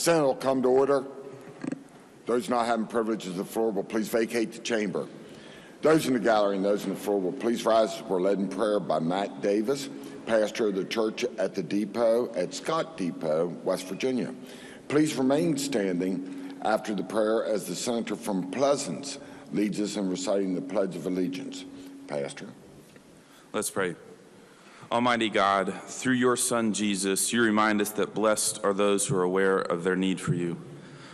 Senate will come to order. Those not having privilege of the floor will please vacate the chamber. Those in the gallery and those in the floor will please rise. We're led in prayer by Matt Davis, pastor of the church at the depot at Scott Depot, West Virginia. Please remain standing after the prayer as the senator from Pleasants leads us in reciting the Pledge of Allegiance. Pastor. Let's pray. Almighty God, through your Son Jesus, you remind us that blessed are those who are aware of their need for you.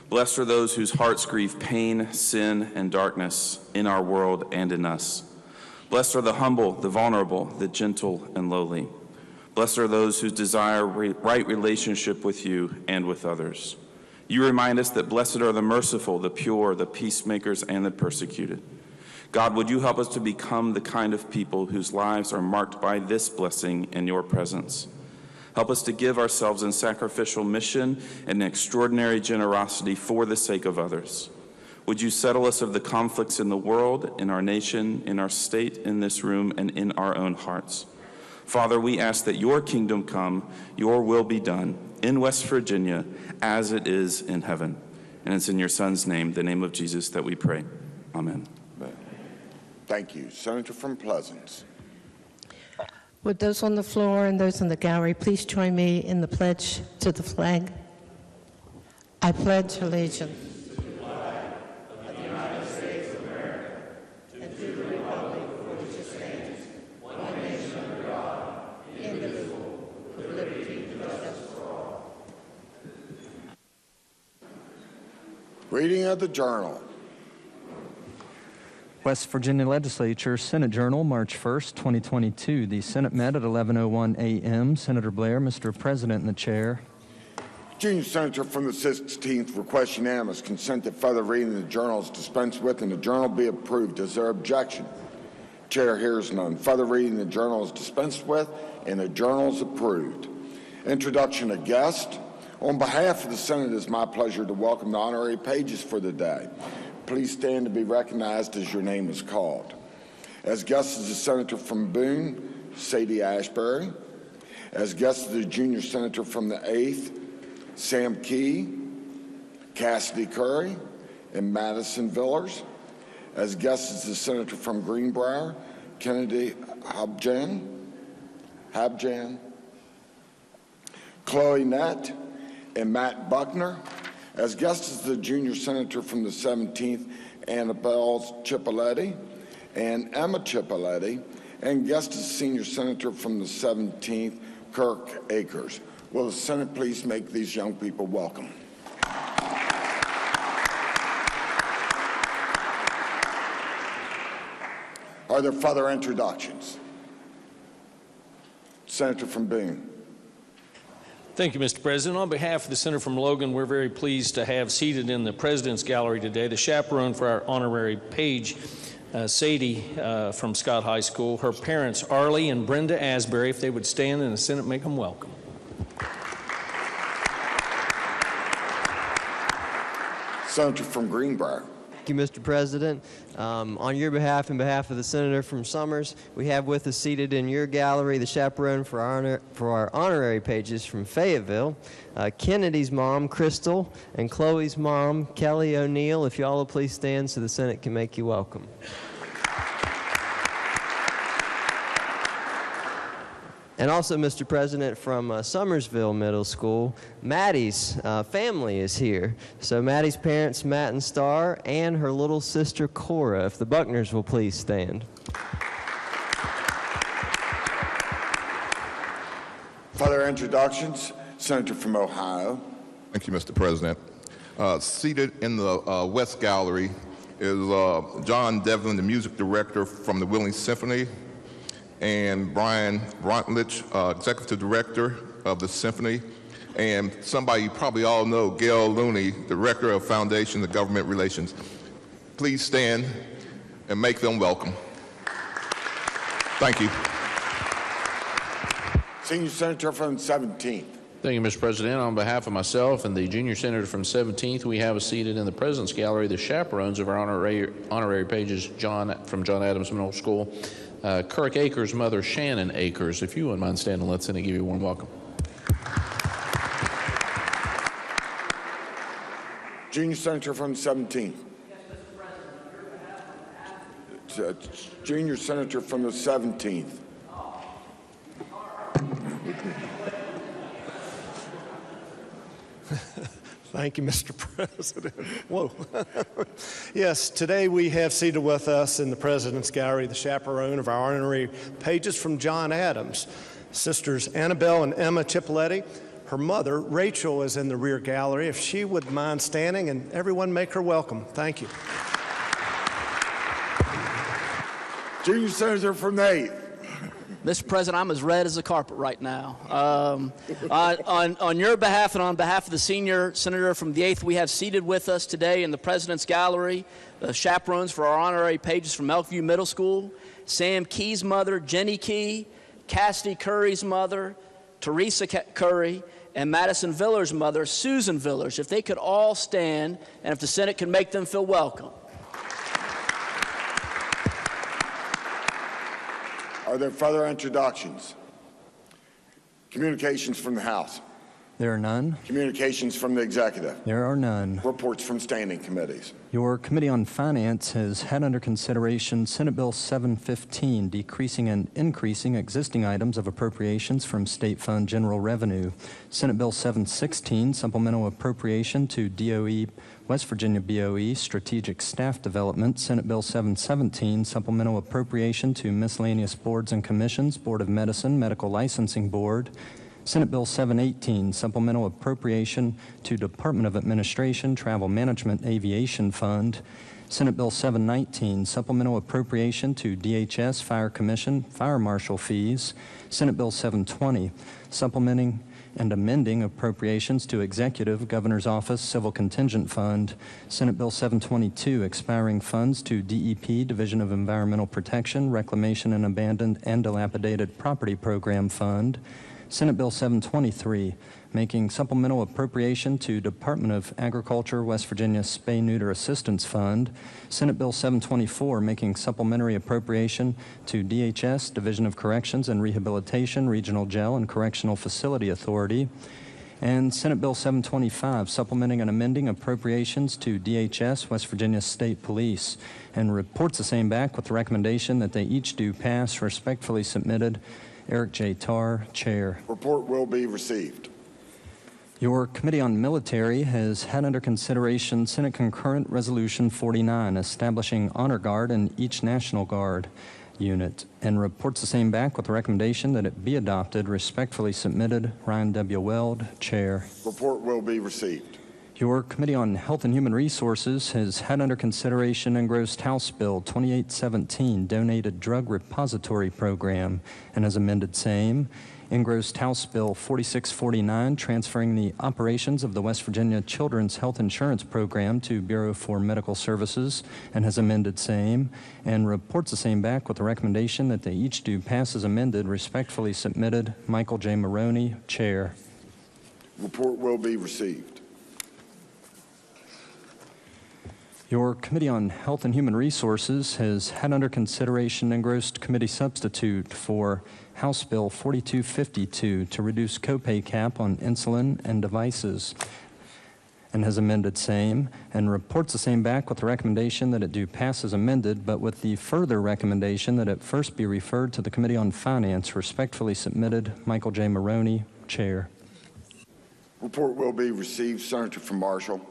Blessed are those whose hearts grieve pain, sin, and darkness in our world and in us. Blessed are the humble, the vulnerable, the gentle, and lowly. Blessed are those who desire right relationship with you and with others. You remind us that blessed are the merciful, the pure, the peacemakers, and the persecuted. God, would you help us to become the kind of people whose lives are marked by this blessing in your presence? Help us to give ourselves in sacrificial mission and extraordinary generosity for the sake of others. Would you settle us of the conflicts in the world, in our nation, in our state, in this room, and in our own hearts? Father, we ask that your kingdom come, your will be done in West Virginia as it is in heaven. And it's in your Son's name, the name of Jesus, that we pray. Amen. Thank you. Senator from Pleasants. Would those on the floor and those in the gallery please join me in the pledge to the flag? I pledge allegiance to the flag of the United States of America and to the republic for which it stands, one nation under God, indivisible, with liberty and justice for all. Reading of the journal. West Virginia Legislature, Senate Journal, March 1st, 2022. The Senate met at 11:01 a.m. Senator Blair, Mr. President, in the chair. Junior Senator from the 16th requests unanimous consent that further reading of the journal is dispensed with and the journal be approved. Is there objection? Chair hears none. Further reading of the journal is dispensed with and the journal is approved. Introduction of guest. On behalf of the Senate, it is my pleasure to welcome the honorary pages for the day. Please stand to be recognized as your name is called. As guest is the Senator from Boone, Sadie Ashbury. As guest is the Junior Senator from the 8th, Sam Key, Cassidy Curry, and Madison Villers. As guest is the Senator from Greenbrier, Kennedy Habjan. Chloe Nett and Matt Buckner. As guest is the Junior Senator from the 17th, Annabelle Cipollette and Emma Cipollette, and guest is Senior Senator from the 17th, Kirk Akers. Will the Senate please make these young people welcome? Are there further introductions? Senator from Boone. Thank you, Mr. President. On behalf of the Senator from Logan, we're very pleased to have seated in the President's Gallery today the chaperone for our honorary page, Sadie from Scott High School. Her parents, Arlie and Brenda Asbury, if they would stand and the Senate make them welcome. Senator from Greenbrier. Thank you, Mr. President. On your behalf and behalf of the Senator from Summers, we have with us seated in your gallery the chaperone for our honorary pages from Fayetteville, Kennedy's mom, Crystal, and Chloe's mom, Kelly O'Neill. If y'all will please stand so the Senate can make you welcome. And also, Mr. President, from Summersville Middle School, Maddie's family is here. So Maddie's parents, Matt and Star, and her little sister, Cora. If the Buckners will please stand. Further introductions. Senator from Ohio. Thank you, Mr. President. Seated in the West Gallery is John Devlin, the music director from the Wheeling Symphony, and Brian Rontlich, executive director of the symphony, and somebody you probably all know, Gail Looney, director of Foundation of Government Relations. Please stand and make them welcome. Thank you. Senior Senator from 17th. Thank you, Mr. President. On behalf of myself and the Junior Senator from 17th, we have seated in the President's Gallery the chaperones of our honorary pages, John from John Adams Middle School, Kirk Akers' mother, Shannon Akers. If you wouldn't mind standing, let's give you a warm welcome. Junior Senator from the 17th. Junior Senator from the 17th. Thank you, Mr. President. Whoa. Yes, today we have seated with us in the President's Gallery the chaperone of our honorary pages from John Adams, Sisters Annabelle and Emma Cipoletti. Her mother, Rachel, is in the rear gallery. If she would mind standing, and everyone make her welcome. Thank you. Junior Senator from the 8th. Mr. President, I'm as red as a carpet right now. On your behalf and on behalf of the senior senator from the 8th, we have seated with us today in the President's Gallery the chaperones for our honorary pages from Elkview Middle School, Sam Key's mother, Jenny Key, Cassidy Curry's mother, Teresa Curry, and Madison Villar's mother, Susan Villars. If they could all stand, and if the Senate could make them feel welcome. Are there further introductions? Communications from the House. There are none. Communications from the Executive. There are none. Reports from standing committees. Your Committee on Finance has had under consideration Senate Bill 715, decreasing and increasing existing items of appropriations from State Fund General Revenue. Senate Bill 716, supplemental appropriation to DOE, West Virginia BOE, Strategic Staff Development. Senate Bill 717, supplemental appropriation to miscellaneous boards and commissions, Board of Medicine, Medical Licensing Board. Senate Bill 718, supplemental appropriation to Department of Administration, Travel Management, Aviation Fund. Senate Bill 719, supplemental appropriation to DHS, Fire Commission, Fire Marshal fees. Senate Bill 720, supplementing and amending appropriations to Executive, Governor's Office, Civil Contingent Fund. Senate Bill 722, expiring funds to DEP, Division of Environmental Protection, Reclamation and Abandoned and Dilapidated Property Program Fund. Senate Bill 723, making supplemental appropriation to Department of Agriculture, West Virginia Spay-Neuter Assistance Fund. Senate Bill 724, making supplementary appropriation to DHS, Division of Corrections and Rehabilitation, Regional Jail and Correctional Facility Authority. And Senate Bill 725, supplementing and amending appropriations to DHS, West Virginia State Police, and reports the same back with the recommendation that they each do pass. Respectfully submitted, Eric J. Tarr, Chair. Report will be received. Your Committee on Military has had under consideration Senate Concurrent Resolution 49, establishing Honor Guard in each National Guard unit, and reports the same back with the recommendation that it be adopted. Respectfully submitted, Ryan W. Weld, Chair. Report will be received. Your Committee on Health and Human Resources has had under consideration engrossed House Bill 2817, Donated Drug Repository Program, and has amended same. Engrossed House Bill 4649, transferring the operations of the West Virginia Children's Health Insurance Program to Bureau for Medical Services, and has amended same. And reports the same back with the recommendation that they each do pass as amended. Respectfully submitted, Michael J. Maroney, Chair. Report will be received. Your Committee on Health and Human Resources has had under consideration engrossed committee substitute for House Bill 4252 to reduce copay cap on insulin and devices, and has amended same, and reports the same back with the recommendation that it do pass as amended, but with the further recommendation that it first be referred to the Committee on Finance. Respectfully submitted, Michael J. Maroney, Chair. Report will be received. Senator from Marshall.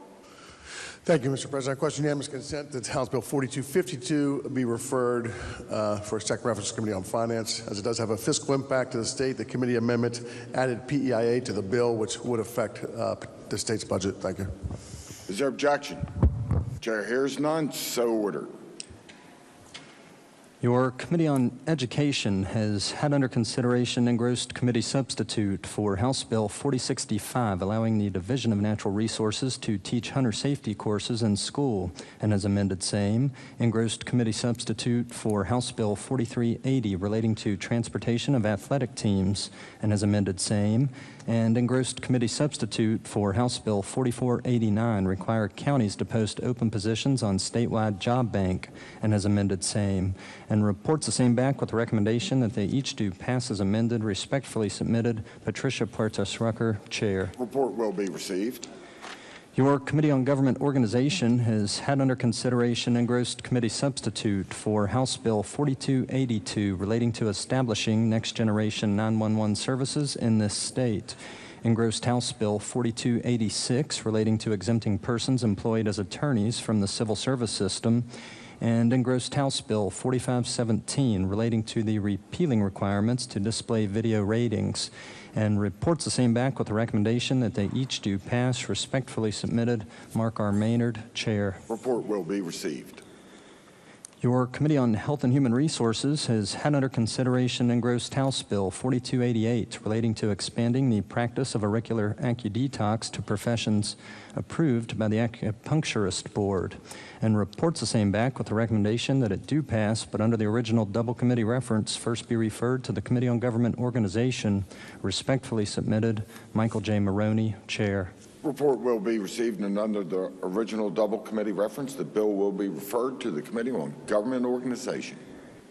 Thank you, Mr. President. I question unanimous consent that House Bill 4252 be referred for a second reference to the Committee on Finance. As it does have a fiscal impact to the state, the committee amendment added PEIA to the bill, which would affect the state's budget. Thank you. Is there objection? Chair hears none. So ordered. Your Committee on Education has had under consideration engrossed committee substitute for House Bill 4065, allowing the Division of Natural Resources to teach hunter safety courses in school, and has amended same. Engrossed committee substitute for House Bill 4380, relating to transportation of athletic teams, and has amended same. And engrossed committee substitute for House Bill 4489, require counties to post open positions on statewide job bank, and has amended same. And reports the same back with the recommendation that they each do pass as amended. Respectfully submitted, Patricia Puertas Rucker, Chair. Report will be received. Your Committee on Government Organization has had under consideration engrossed committee substitute for House Bill 4282 relating to establishing next-generation 911 services in this state. Engrossed House Bill 4286 relating to exempting persons employed as attorneys from the civil service system, and engrossed House Bill 4517 relating to the repealing requirements to display video ratings, and reports the same back with the recommendation that they each do pass. Respectfully submitted, Mark R. Maynard, Chair. Report will be received. Your Committee on Health and Human Resources has had under consideration engrossed House Bill 4288 relating to expanding the practice of auricular acudetox to professions approved by the Acupuncturist Board, and reports the same back with the recommendation that it do pass, but under the original double committee reference, first be referred to the Committee on Government Organization. Respectfully submitted, Michael J. Maroney, Chair. Report will be received, and under the original double committee reference, the bill will be referred to the Committee on Government Organization.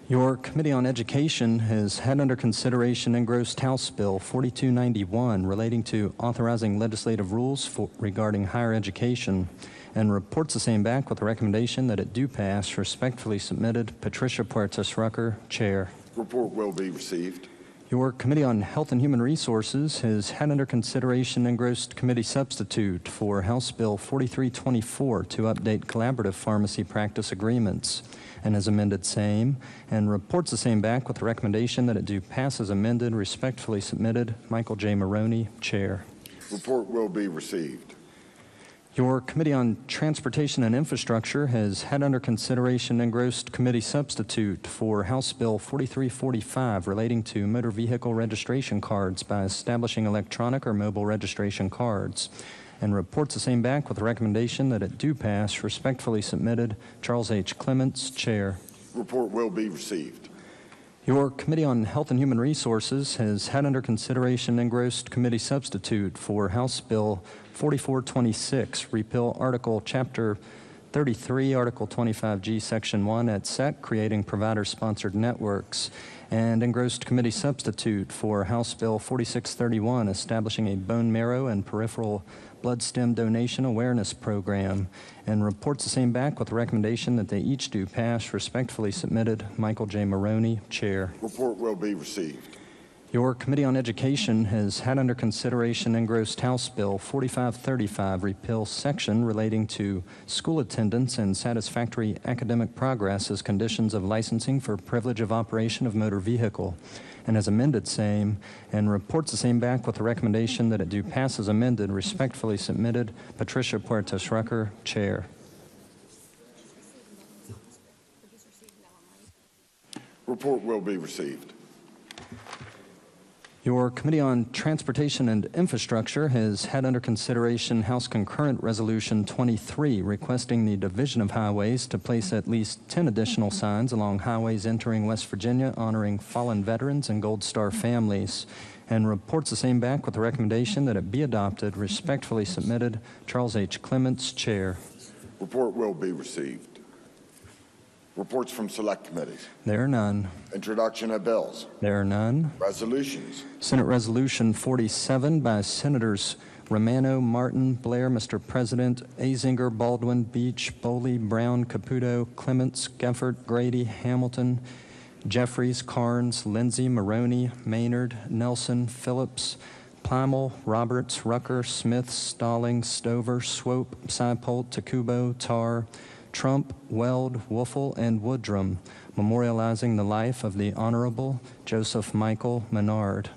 Your Committee on Education has had under consideration engrossed House Bill 4291 relating to authorizing legislative rules regarding higher education, and reports the same back with the recommendation that it do pass. Respectfully submitted, Patricia Puertas Rucker, Chair. Report will be received. Your Committee on Health and Human Resources has had under consideration engrossed committee substitute for House Bill 4324 to update collaborative pharmacy practice agreements, and has amended same, and reports the same back with the recommendation that it do pass as amended. Respectfully submitted, Michael J. Maroney, Chair. Report will be received. Your Committee on Transportation and Infrastructure has had under consideration engrossed committee substitute for House Bill 4345 relating to motor vehicle registration cards by establishing electronic or mobile registration cards, and reports the same back with the recommendation that it do pass. Respectfully submitted, Charles H. Clements, Chair. Report will be received. Your Committee on Health and Human Resources has had under consideration engrossed committee substitute for House Bill 4426, repeal Article Chapter 33, Article 25G, Section 1 et sec, creating provider-sponsored networks, and engrossed committee substitute for House Bill 4631, establishing a bone marrow and peripheral blood stem donation awareness program, and reports the same back with the recommendation that they each do pass. Respectfully submitted, Michael J. Maroney, Chair. Report will be received. Your Committee on Education has had under consideration engrossed House Bill 4535, repeal section relating to school attendance and satisfactory academic progress as conditions of licensing for privilege of operation of motor vehicle, and has amended same, and reports the same back with the recommendation that it do pass as amended. Respectfully submitted, Patricia Puertas Rucker, Chair. Report will be received. Your Committee on Transportation and Infrastructure has had under consideration House Concurrent Resolution 23 requesting the Division of Highways to place at least 10 additional signs along highways entering West Virginia honoring fallen veterans and Gold Star families, and reports the same back with the recommendation that it be adopted. Respectfully submitted, Charles H. Clements, Chair. Report will be received. Reports from select committees. There are none. Introduction of bills. There are none. Resolutions. Senate Resolution 47 by Senators Romano, Martin, Blair, Mr. President, Azinger, Baldwin, Beach, Boley, Brown, Caputo, Clements, Geffert, Grady, Hamilton, Jeffries, Carnes, Lindsay, Maroney, Maynard, Nelson, Phillips, Plymel, Roberts, Rucker, Smith, Stallings, Stover, Swope, Seipolt, Takubo, Tarr, Trump, Weld, Woofle, and Woodrum, memorializing the life of the Honorable Joseph Michael Menard.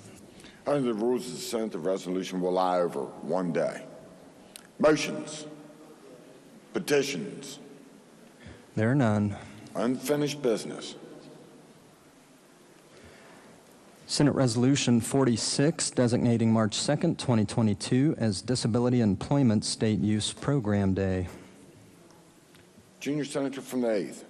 Under the rules of the Senate, the resolution will lie over one day. Motions. Petitions. There are none. Unfinished business. Senate Resolution 46, designating March 2nd, 2022 as Disability Employment State Use Program Day. Junior Senator from the 8th.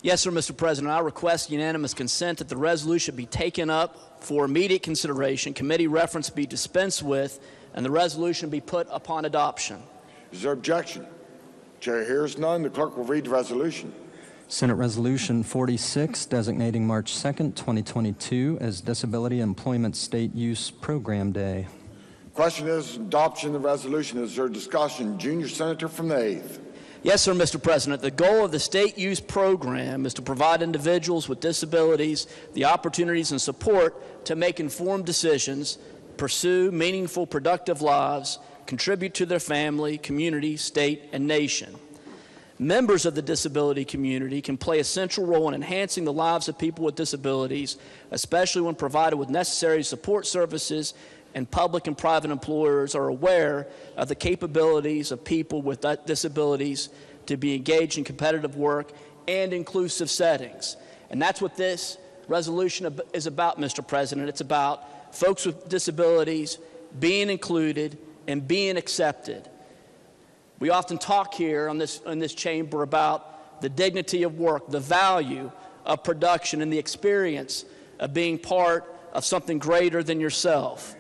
Yes, sir, Mr. President. I request unanimous consent that the resolution be taken up for immediate consideration, committee reference be dispensed with, and the resolution be put upon adoption. Is there objection? Chair hears none. The clerk will read the resolution. Senate Resolution 46, designating March 2nd, 2022 as Disability Employment State Use Program Day. Question is adoption of the resolution. Is there discussion? Junior Senator from the 8th. Yes, sir, Mr. President. The goal of the state youth program is to provide individuals with disabilities the opportunities and support to make informed decisions, pursue meaningful, productive lives, contribute to their family, community, state, and nation. Members of the disability community can play a central role in enhancing the lives of people with disabilities, especially when provided with necessary support services, and public and private employers are aware of the capabilities of people with disabilities to be engaged in competitive work and inclusive settings. And that's what this resolution is about, Mr. President. It's about folks with disabilities being included and being accepted. We often talk here in this chamber about the dignity of work, the value of production, and the experience of being part of something greater than yourself.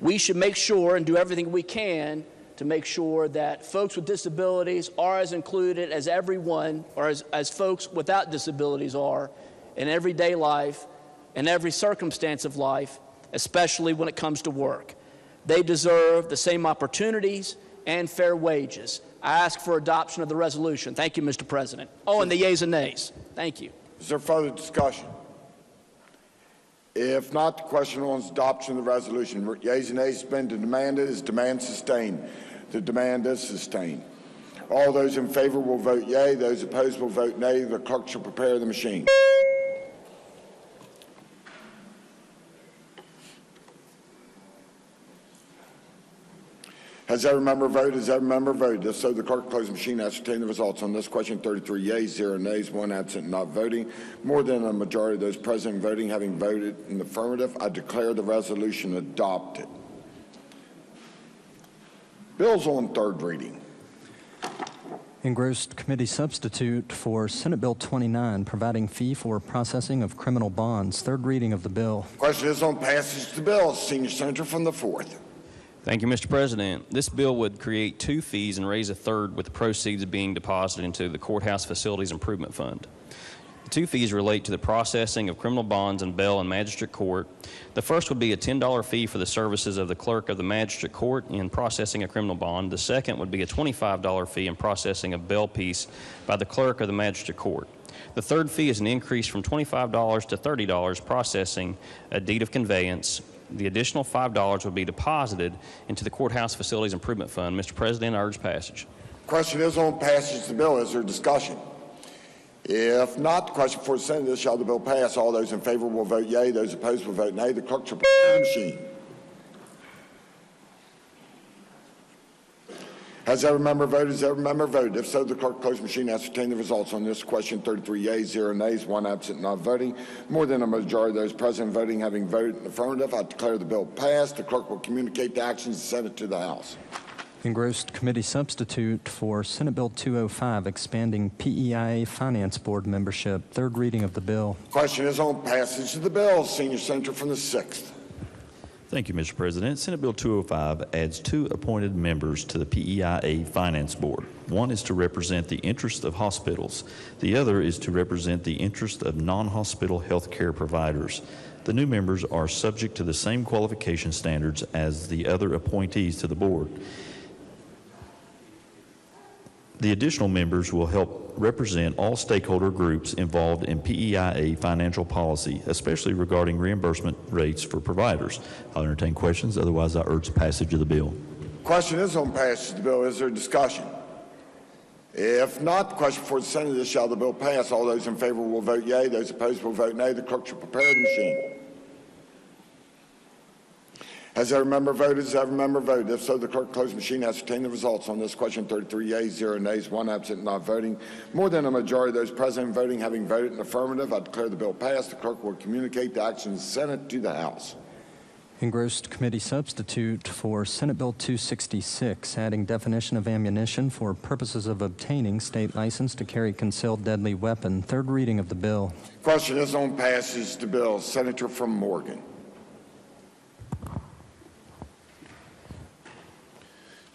We should make sure and do everything we can to make sure that folks with disabilities are as included as everyone, or as folks without disabilities are in everyday life and every circumstance of life, especially when it comes to work. They deserve the same opportunities and fair wages. I ask for adoption of the resolution. Thank you, Mr. President. Oh, and the yeas and nays. Thank you. Is there further discussion? If not, the question on adoption of the resolution. Yeas and nays has been demanded. Is demand sustained? The demand is sustained. All those in favor will vote yea. Those opposed will vote nay. The clerk shall prepare the machine. Has every member voted? Has every member voted? If so, the clerk close the machine, ascertain the results. On this question, 33 yeas, 0 nays, 1 absent, not voting. More than a majority of those present voting having voted in the affirmative, I declare the resolution adopted. Bills on third reading. Engrossed committee substitute for Senate Bill 29, providing fee for processing of criminal bonds. Third reading of the bill. Question is on passage of the bill. Senior Senator from the 4th. Thank you, Mr. President. This bill would create 2 fees and raise a third, with the proceeds being deposited into the Courthouse Facilities Improvement Fund. The 2 fees relate to the processing of criminal bonds in bail and magistrate court. The first would be a $10 fee for the services of the clerk of the magistrate court in processing a criminal bond. The second would be a $25 fee in processing a bail piece by the clerk of the magistrate court. The third fee is an increase from $25 to $30 processing a deed of conveyance. The additional $5 will be deposited into the Courthouse Facilities Improvement Fund. Mr. President, I urge passage. Question is on passage of the bill. Is there discussion? If not, the question for the Senate is, shall the bill pass? All those in favor will vote yea. Those opposed will vote nay. The clerk shall prepare the machine. Has every member voted? Has every member voted? If so, the clerk close the machine, ascertain the results. On this question, 33 yeas, 0 nays, 1 absent, not voting. More than a majority of those present voting having voted in the affirmative, I declare the bill passed. The clerk will communicate the actions and send it to the House. Engrossed committee substitute for Senate Bill 205, expanding PEIA Finance Board membership. Third reading of the bill. Question is on passage of the bill. Senior Senator from the 6th. Thank you, Mr. President. Senate Bill 205 adds 2 appointed members to the PEIA Finance Board. One is to represent the interest of hospitals. The other is to represent the interest of non-hospital health care providers. The new members are subject to the same qualification standards as the other appointees to the board. The additional members will help represent all stakeholder groups involved in PEIA financial policy, especially regarding reimbursement rates for providers. I'll entertain questions. Otherwise, I urge passage of the bill. Question is on passage of the bill. Is there discussion? If not, the question for the Senate is, shall the bill pass? All those in favor will vote yea. Those opposed will vote nay. The clerk shall prepare the machine. Has every member voted? Has every member voted? If so, the clerk close the machine, ascertain the results. On this question, 33 yeas, 0 nays, 1 absent, not voting. More than a majority of those present voting having voted in the affirmative, I declare the bill passed. The clerk will communicate the action of the Senate to the House. Engrossed committee substitute for Senate Bill 266, adding definition of ammunition for purposes of obtaining state license to carry concealed deadly weapon. Third reading of the bill. Question is on passage of the bill. Senator from Morgan.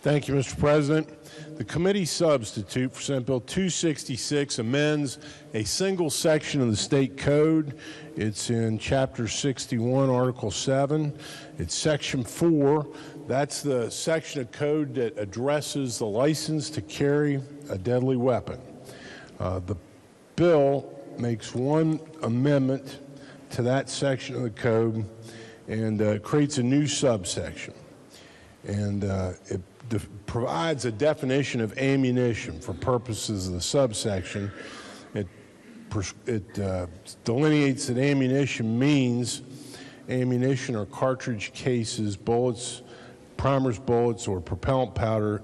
Thank you, Mr. President. The committee substitute for Senate Bill 266 amends a single section of the state code. It's in Chapter 61, Article 7. It's Section 4. That's the section of code that addresses the license to carry a deadly weapon. The bill makes one amendment to that section of the code and creates a new subsection. And it provides a definition of ammunition for purposes of the subsection. It delineates that ammunition means ammunition or cartridge cases, bullets, primers, bullets, or propellant powder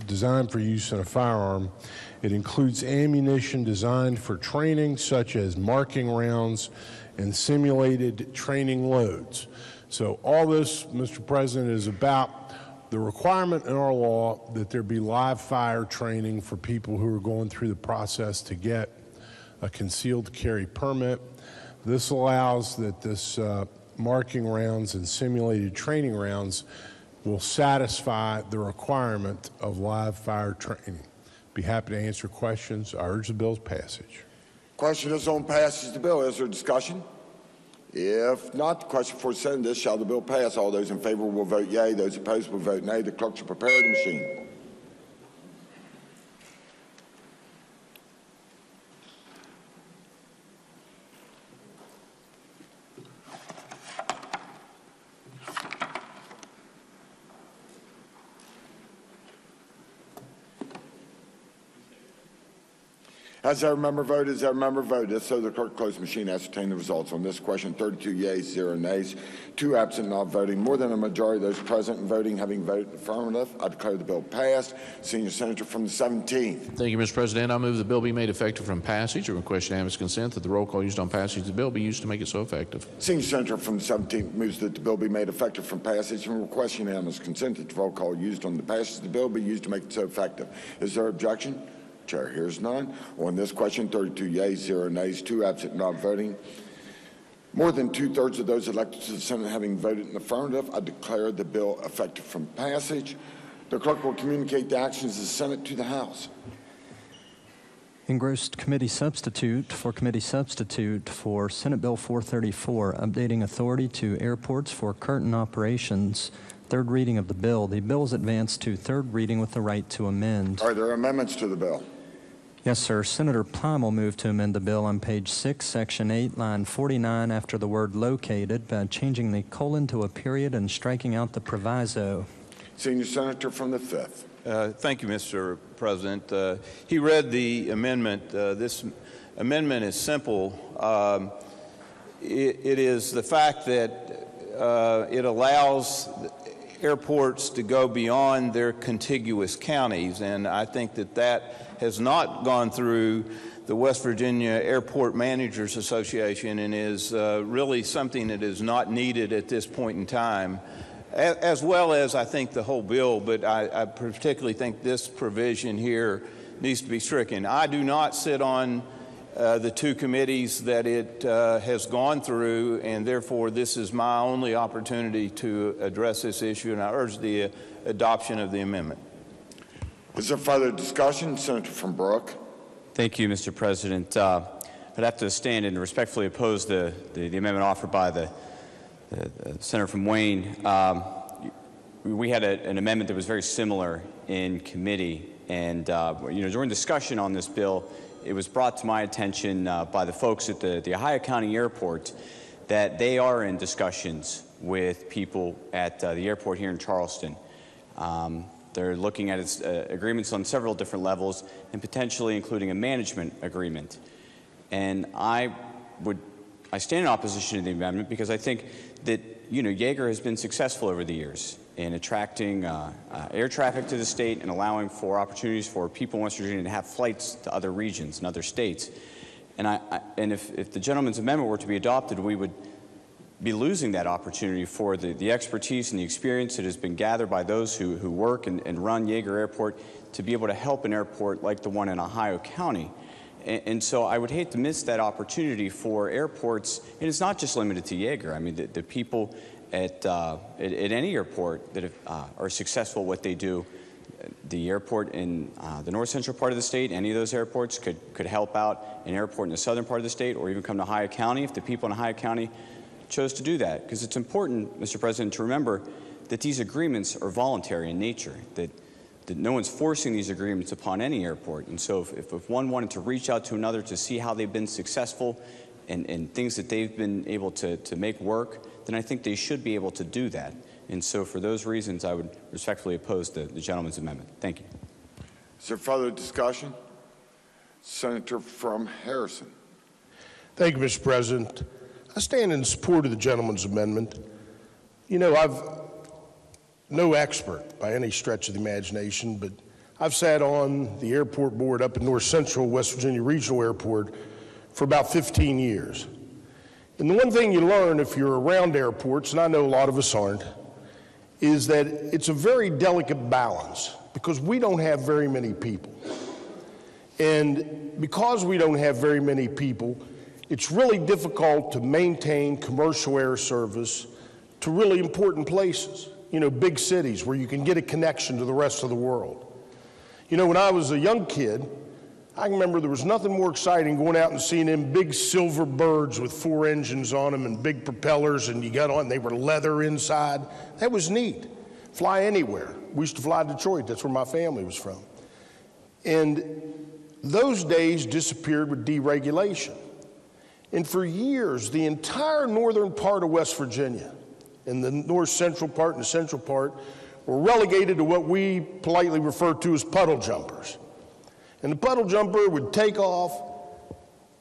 designed for use in a firearm. It includes ammunition designed for training, such as marking rounds and simulated training loads. So all this, Mr. President, is about the requirement in our law that there be live fire training for people who are going through the process to get a concealed carry permit. This allows that this marking rounds and simulated training rounds will satisfy the requirement of live fire training. Be happy to answer questions. I urge the bill's passage. Question is on passage of the bill. Is there discussion? If not, the question for Senate is, shall the bill pass? All those in favor will vote yea. Those opposed will vote nay. The clerk shall prepare the machine. Has every member voted? Has every member voted? If so, the clerk close the machine, ascertain the results. On this question, 32 yeas, 0 nays, 2 absent, not voting. More than a majority of those present and voting having voted affirmative, I declare the bill passed. Senior Senator from the 17th. Thank you, Mr. President. I move the bill be made effective from passage. I request unanimous consent that the roll call used on passage of the bill be used to make it so effective. Senior Senator from the 17th moves that the bill be made effective from passage and requests unanimous consent that the roll call used on the passage of the bill be used to make it so effective. Is there objection? Chair hears none. On this question, 32 yeas, 0 nays, 2 absent, not voting. More than 2/3 of those elected to the Senate having voted in the affirmative, I declare the bill effective from passage. The clerk will communicate the actions of the Senate to the House. Engrossed committee substitute for Senate Bill 434, updating authority to airports for curtain operations. Third reading of the bill. The bill is advanced to third reading with the right to amend. Are there amendments to the bill? Yes, sir. Senator Pine will move to amend the bill on page 6, section 8, line 49, after the word located, by changing the colon to a period and striking out the proviso. Senior Senator from the 5th. Thank you, Mr. President. He read the amendment. This amendment is simple. It is the fact that it allows airports to go beyond their contiguous counties, and I think that that has not gone through the West Virginia Airport Managers Association and is really something that is not needed at this point in time, as well as I think the whole bill, but I particularly think this provision here needs to be stricken. I do not sit on the 2 committees that it has gone through, and therefore this is my only opportunity to address this issue, and I urge the adoption of the amendment. Is there further discussion? Senator from Brooke. Thank you, Mr. President. I'd have to stand and respectfully oppose the amendment offered by the Senator from Wayne. We had an amendment that was very similar in committee, and during discussion on this bill, it was brought to my attention by the folks at the Ohio County Airport that they are in discussions with people at the airport here in Charleston. They're looking at agreements on several different levels and potentially including a management agreement. And I stand in opposition to the amendment because I think that, Yeager has been successful over the years in attracting air traffic to the state and allowing for opportunities for people in West Virginia to have flights to other regions and other states. And if the gentleman's amendment were to be adopted, we would be losing that opportunity for the expertise and the experience that has been gathered by those who work and run Yeager Airport to be able to help an airport like the one in Ohio County. And so I would hate to miss that opportunity for airports, and it's not just limited to Yeager. I mean, the people at any airport that are successful at what they do, the airport in the north central part of the state, any of those airports could help out an airport in the southern part of the state, or even come to Ohio County if the people in Ohio County chose to do that. Because it's important, Mr. President, to remember that these agreements are voluntary in nature, that no one's forcing these agreements upon any airport. And so if one wanted to reach out to another to see how they've been successful and things that they've been able to make work, then I think they should be able to do that. And so for those reasons, I would respectfully oppose the gentleman's amendment. Thank you. Is there further discussion? Senator from Harrison. Thank you, Mr. President. I stand in support of the gentleman's amendment. You know, I'm no expert by any stretch of the imagination, but I've sat on the airport board up in North Central West Virginia Regional Airport for about 15 years. And the one thing you learn if you're around airports, and I know a lot of us aren't, is that it's a very delicate balance because we don't have very many people. And because we don't have very many people, it's really difficult to maintain commercial air service to really important places, you know, big cities where you can get a connection to the rest of the world. You know, when I was a young kid, I can remember there was nothing more exciting going out and seeing them big silver birds with 4 engines on them and big propellers, and you got on, they were leather inside. That was neat. Fly anywhere. We used to fly to Detroit. That's where my family was from. And those days disappeared with deregulation. And for years, the entire northern part of West Virginia, and the north central part and the central part, were relegated to what we politely refer to as puddle jumpers. And the puddle jumper would take off,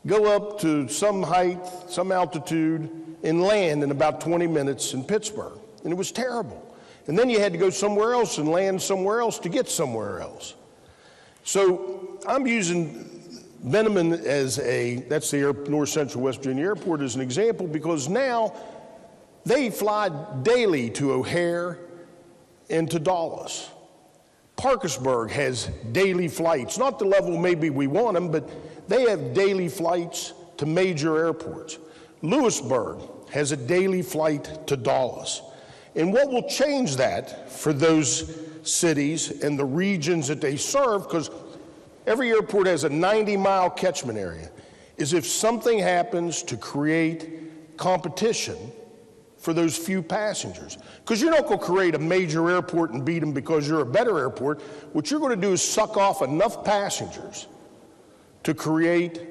go up to some height, some altitude, and land in about 20 minutes in Pittsburgh. And it was terrible. And then you had to go somewhere else and land somewhere else to get somewhere else. So I'm using Benjamin as that's the North Central West Virginia Airport as an example, because now they fly daily to O'Hare and to Dulles. Parkersburg has daily flights, not the level maybe we want them, but they have daily flights to major airports. Lewisburg has a daily flight to Dulles. And what will change that for those cities and the regions that they serve, because every airport has a 90-mile catchment area, is if something happens to create competition for those few passengers. Because you're not going to create a major airport and beat them because you're a better airport. What you're going to do is suck off enough passengers to create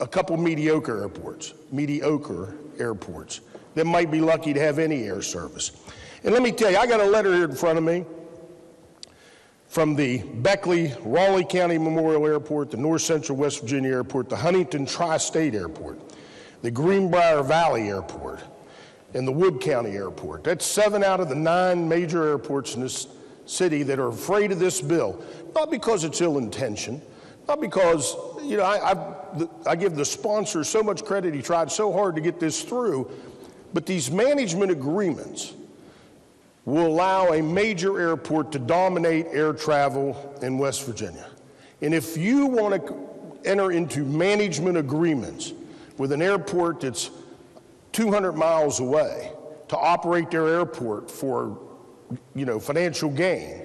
a couple mediocre airports that might be lucky to have any air service. And let me tell you, I got a letter here in front of me from the Beckley, Raleigh County Memorial Airport, the North Central West Virginia Airport, the Huntington Tri-State Airport, the Greenbrier Valley Airport, and the Wood County Airport. That's 7 out of the 9 major airports in this city that are afraid of this bill, not because it's ill-intentioned, not because, you know, I give the sponsor so much credit, he tried so hard to get this through, but these management agreements will allow a major airport to dominate air travel in West Virginia. And if you want to enter into management agreements with an airport that's 200 miles away to operate their airport for, you know, financial gain,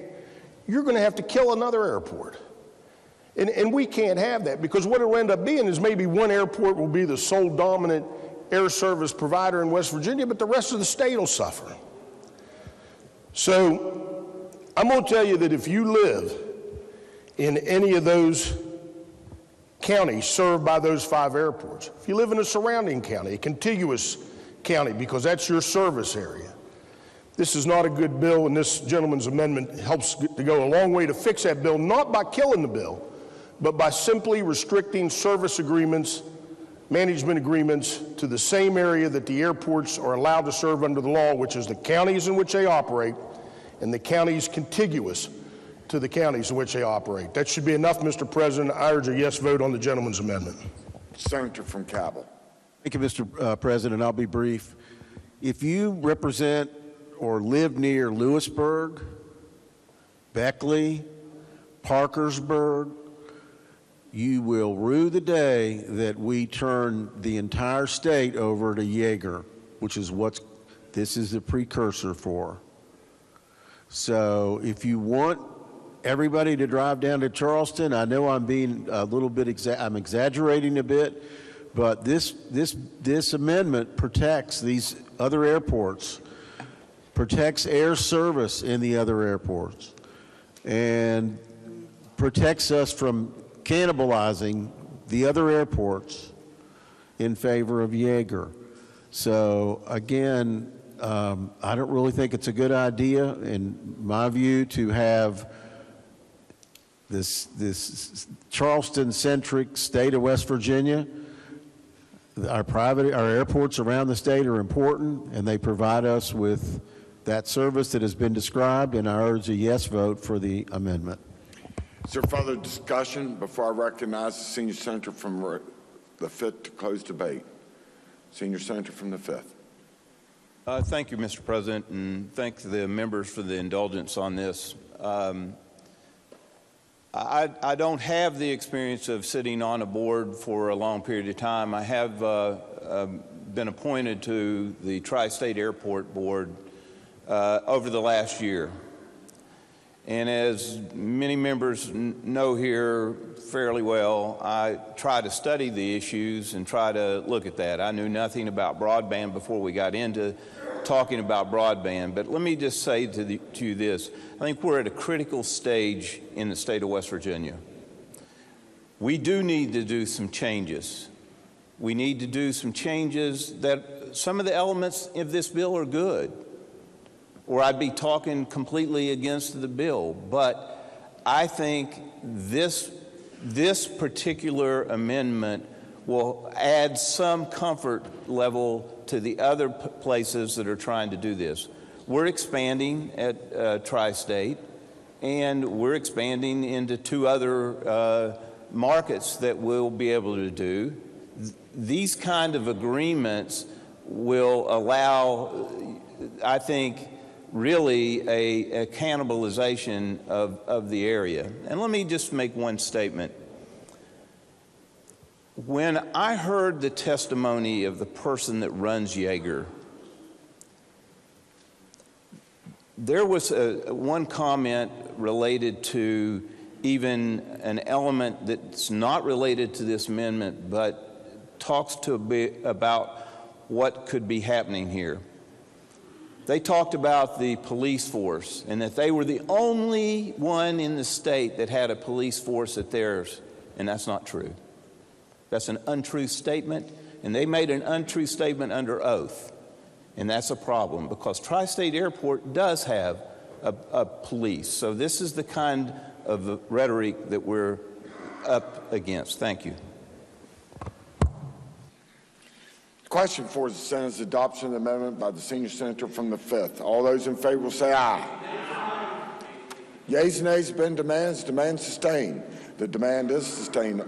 you're going to have to kill another airport. And we can't have that, because what it will end up being is maybe one airport will be the sole dominant air service provider in West Virginia, but the rest of the state will suffer. So I'm going to tell you that if you live in any of those counties served by those 5 airports, if you live in a surrounding county, a contiguous county, because that's your service area, this is not a good bill, and this gentleman's amendment helps to go a long way to fix that bill, not by killing the bill, but by simply restricting service agreements, management agreements, to the same area that the airports are allowed to serve under the law, which is the counties in which they operate and the counties contiguous to the counties in which they operate. That should be enough, Mr. President. I urge a yes vote on the gentleman's amendment. Senator from Cabell. Thank you, Mr. President. I'll be brief. If you represent or live near Lewisburg, Beckley, Parkersburg, you will rue the day that we turn the entire state over to Yeager, which is what this is the precursor for. So if you want everybody to drive down to Charleston, I know I'm being a little bit, I'm exaggerating a bit, but this amendment protects these other airports protects air service in the other airports, and protects us from cannibalizing the other airports in favor of Yeager. So again, I don't really think it's a good idea, in my view, to have this Charleston-centric state of West Virginia. Our airports around the state are important, and they provide us with that service that has been described, and I urge a yes vote for the amendment. Is there further discussion before I recognize the senior senator from the 5th to close debate? Senior senator from the 5th. Thank you, Mr. President, and thank the members for the indulgence on this. I don't have the experience of sitting on a board for a long period of time. I have been appointed to the Tri-State Airport Board over the last year. And as many members know here fairly well, I try to study the issues and try to look at that. I knew nothing about broadband before we got into talking about broadband, but let me just say to you this. I think we're at a critical stage in the state of West Virginia. We do need to do some changes. We need to do some changes that some of the elements of this bill are good, or I'd be talking completely against the bill. But I think this particular amendment will add some comfort level to the other places that are trying to do this. We're expanding at Tri-State, and we're expanding into 2 other markets that we'll be able to do. These kind of agreements will allow, I think, really a cannibalization of the area. And let me just make one statement. When I heard the testimony of the person that runs Yeager, there was one comment related to even an element that's not related to this amendment, but talks to a bit about what could be happening here. They talked about the police force and that they were the only one in the state that had a police force at theirs, and that's not true. That's an untrue statement, and they made an untrue statement under oath, and that's a problem because Tri-State Airport does have a police. So this is the kind of rhetoric that we're up against. Thank you. Question for the Senate is adoption of the amendment by the senior senator from the 5th. All those in favor will say aye. Yeas and nays have been demand sustained. The demand is sustained.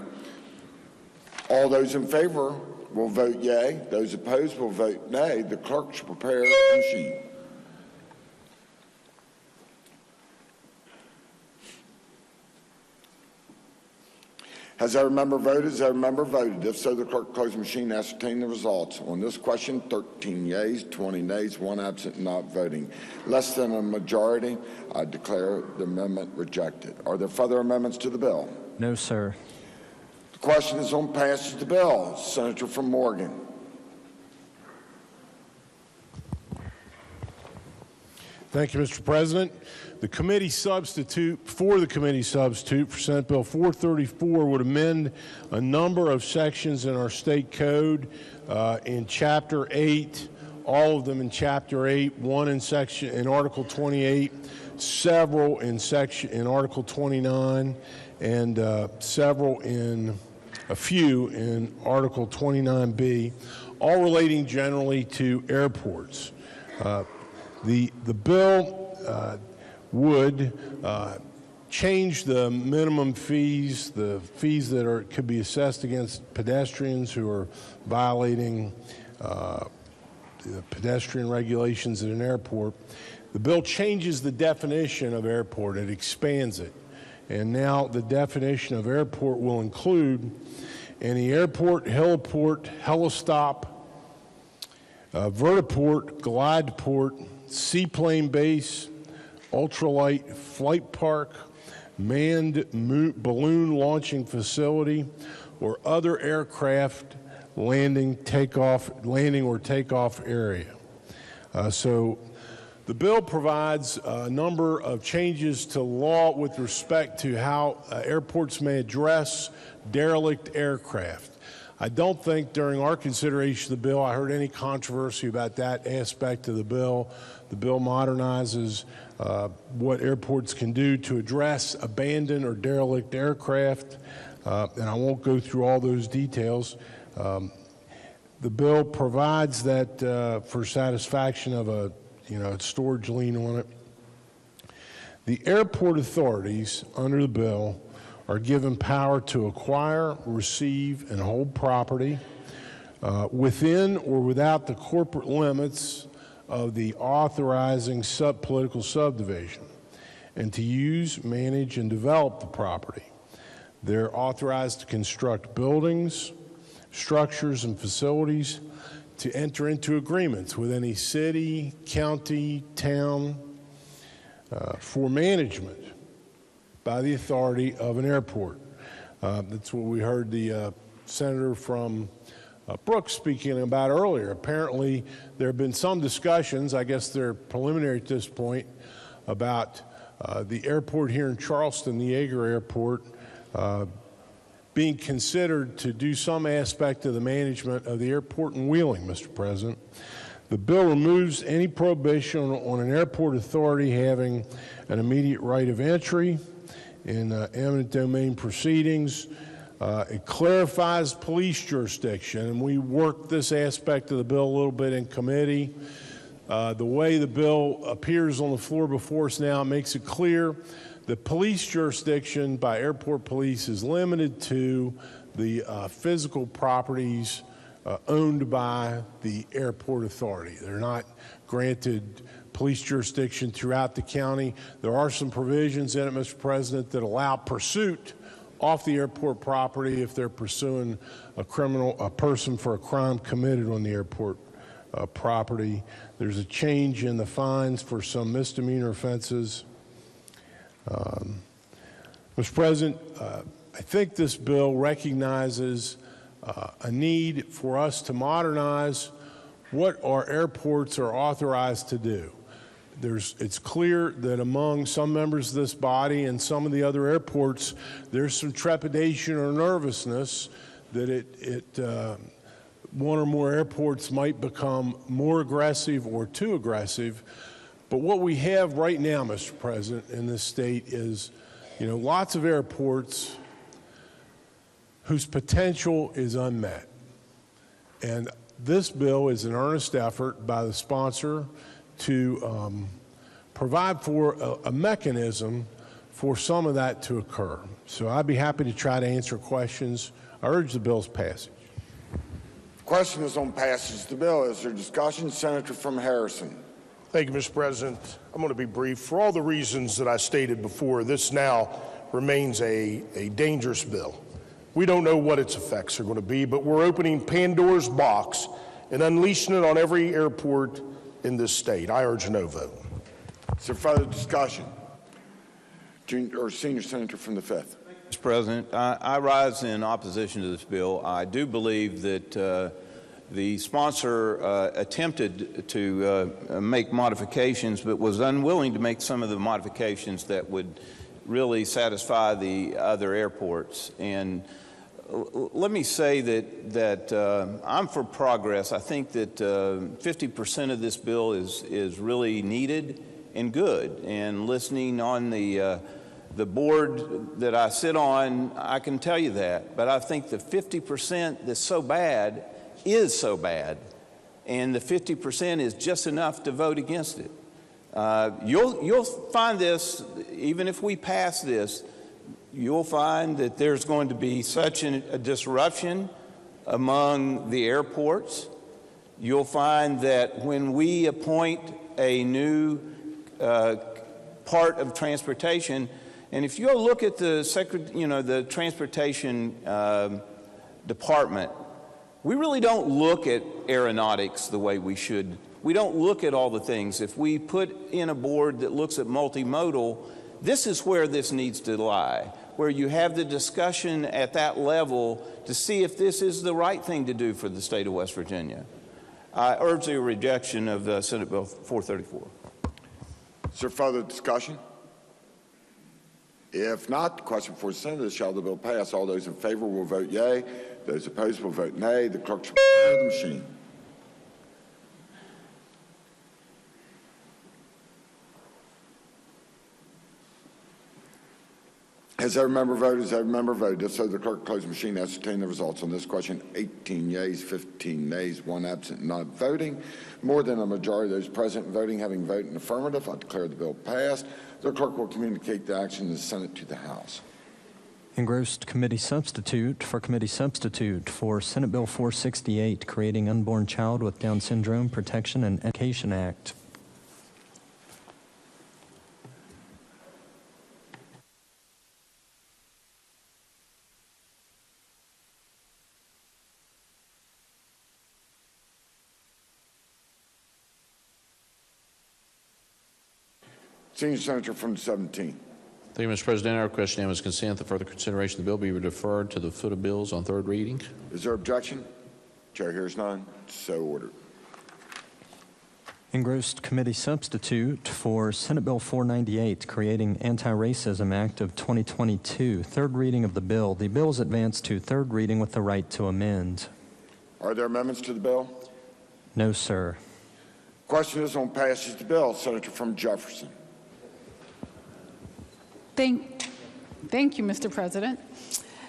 All those in favor will vote yea. Those opposed will vote nay. The clerk should prepare a sheet. Has every member voted? Has every member voted? If so, the clerk close the machine and ascertain the results. On this question, 13 yeas, 20 nays, 1 absent, not voting. Less than a majority, I declare the amendment rejected. Are there further amendments to the bill? No, sir. The question is on passage of the bill. Senator from Morgan. Thank you, Mr. President. The committee substitute for Senate Bill 434 would amend a number of sections in our state code in Chapter 8, all of them in Chapter 8, one in Article 28, several in Article 29, and a few in Article 29B, all relating generally to airports. The bill would change the minimum fees, the fees that could be assessed against pedestrians who are violating the pedestrian regulations at an airport. The bill changes the definition of airport. It expands it. And now the definition of airport will include any airport, heliport, helistop, vertiport, glide port, seaplane base, ultralight flight park, manned balloon launching facility, or other aircraft landing or takeoff area. So The bill provides a number of changes to law with respect to how airports may address derelict aircraft. I don't think during our consideration of the bill I heard any controversy about that aspect of the bill. The bill modernizes what airports can do to address abandoned or derelict aircraft, and I won't go through all those details. The bill provides that for satisfaction of a storage lien on it. The airport authorities under the bill are given power to acquire, receive, and hold property within or without the corporate limits of the authorizing political subdivision, and to use, manage, and develop the property. They're authorized to construct buildings, structures, and facilities, to enter into agreements with any city, county, town for management by the authority of an airport. That's what we heard the senator from Brooks speaking about earlier. Apparently, there have been some discussions, I guess they're preliminary at this point, about the airport here in Charleston, the Yeager Airport, being considered to do some aspect of the management of the airport in Wheeling, Mr. President. The bill removes any prohibition on an airport authority having an immediate right of entry in eminent domain proceedings. It clarifies police jurisdiction, and we worked this aspect of the bill a little bit in committee. The way the bill appears on the floor before us now makes it clear that police jurisdiction by airport police is limited to the physical properties owned by the airport authority. They're not granted police jurisdiction throughout the county. There are some provisions in it, Mr. President, that allow pursuit off the airport property if they're pursuing a person for a crime committed on the airport property. There's a change in the fines for some misdemeanor offenses. Mr. President, I think this bill recognizes a need for us to modernize what our airports are authorized to do. It's clear that among some members of this body and some of the other airports, there's some trepidation or nervousness that one or more airports might become more aggressive or too aggressive. But what we have right now, Mr. President, in this state is, lots of airports whose potential is unmet. And this bill is an earnest effort by the sponsor to provide for a mechanism for some of that to occur. So I'd be happy to try to answer questions. I urge the bill's passage. The question is on passage of the bill. Is there discussion? Senator from Harrison. Thank you, Mr. President. I'm going to be brief. For all the reasons that I stated before, this now remains a dangerous bill. We don't know what its effects are going to be, but we're opening Pandora's box and unleashing it on every airport in this state. I urge a no vote. Is there further discussion? Senior Senator from the 5th. Mr. President, I rise in opposition to this bill. I do believe that the sponsor attempted to make modifications, but was unwilling to make some of the modifications that would really satisfy the other airports. And let me say that I'm for progress. I think that 50% of this bill is really needed and good. And listening on the board that I sit on, I can tell you that. But I think the 50% that's so bad is so bad, and the 50% is just enough to vote against it. You'll find this, even if we pass this, you'll find that there's going to be such a disruption among the airports. You'll find that when we appoint a new part of transportation, and if you'll look at the transportation department, we really don't look at aeronautics the way we should. We don't look at all the things. If we put in a board that looks at multimodal, this is where this needs to lie, where you have the discussion at that level to see if this is the right thing to do for the state of West Virginia. I urge the rejection of Senate Bill 434. Is there further discussion? If not, the question before the Senate is, shall the bill pass? All those in favor will vote yea. Those opposed will vote nay. The clerk shall prepare the machine. Has every member voted? Has every member voted? If so, the clerk close the machine, ascertain the results on this question. 18 yeas, 15 nays, 1 absent, not voting. More than a majority of those present voting having voted in the affirmative, I declare the bill passed. The clerk will communicate the action of the Senate to the House. Engrossed committee substitute for Senate Bill 468, creating Unborn Child with Down Syndrome Protection and Education Act. Senior Senator from the 17th. Thank you, Mr. President. I request unanimous consent that further consideration of the bill be deferred to the foot of bills on third reading. Is there objection? Chair hears none. So ordered. Engrossed committee substitute for Senate Bill 498, creating Anti-Racism Act of 2022. Third reading of the bill. The bill is advanced to third reading with the right to amend. Are there amendments to the bill? No, sir. Question is on passage of the bill. Senator from Jefferson. Thank you, Mr. President.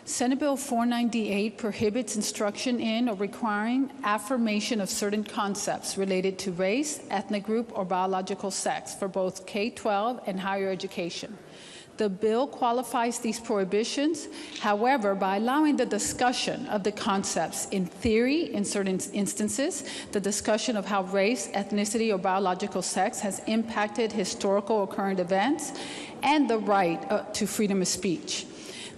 Senate Bill 498 prohibits instruction in or requiring affirmation of certain concepts related to race, ethnic group, or biological sex for both K-12 and higher education. The bill qualifies these prohibitions, however, by allowing the discussion of the concepts in theory in certain instances, the discussion of how race, ethnicity, or biological sex has impacted historical or current events, and the right to freedom of speech.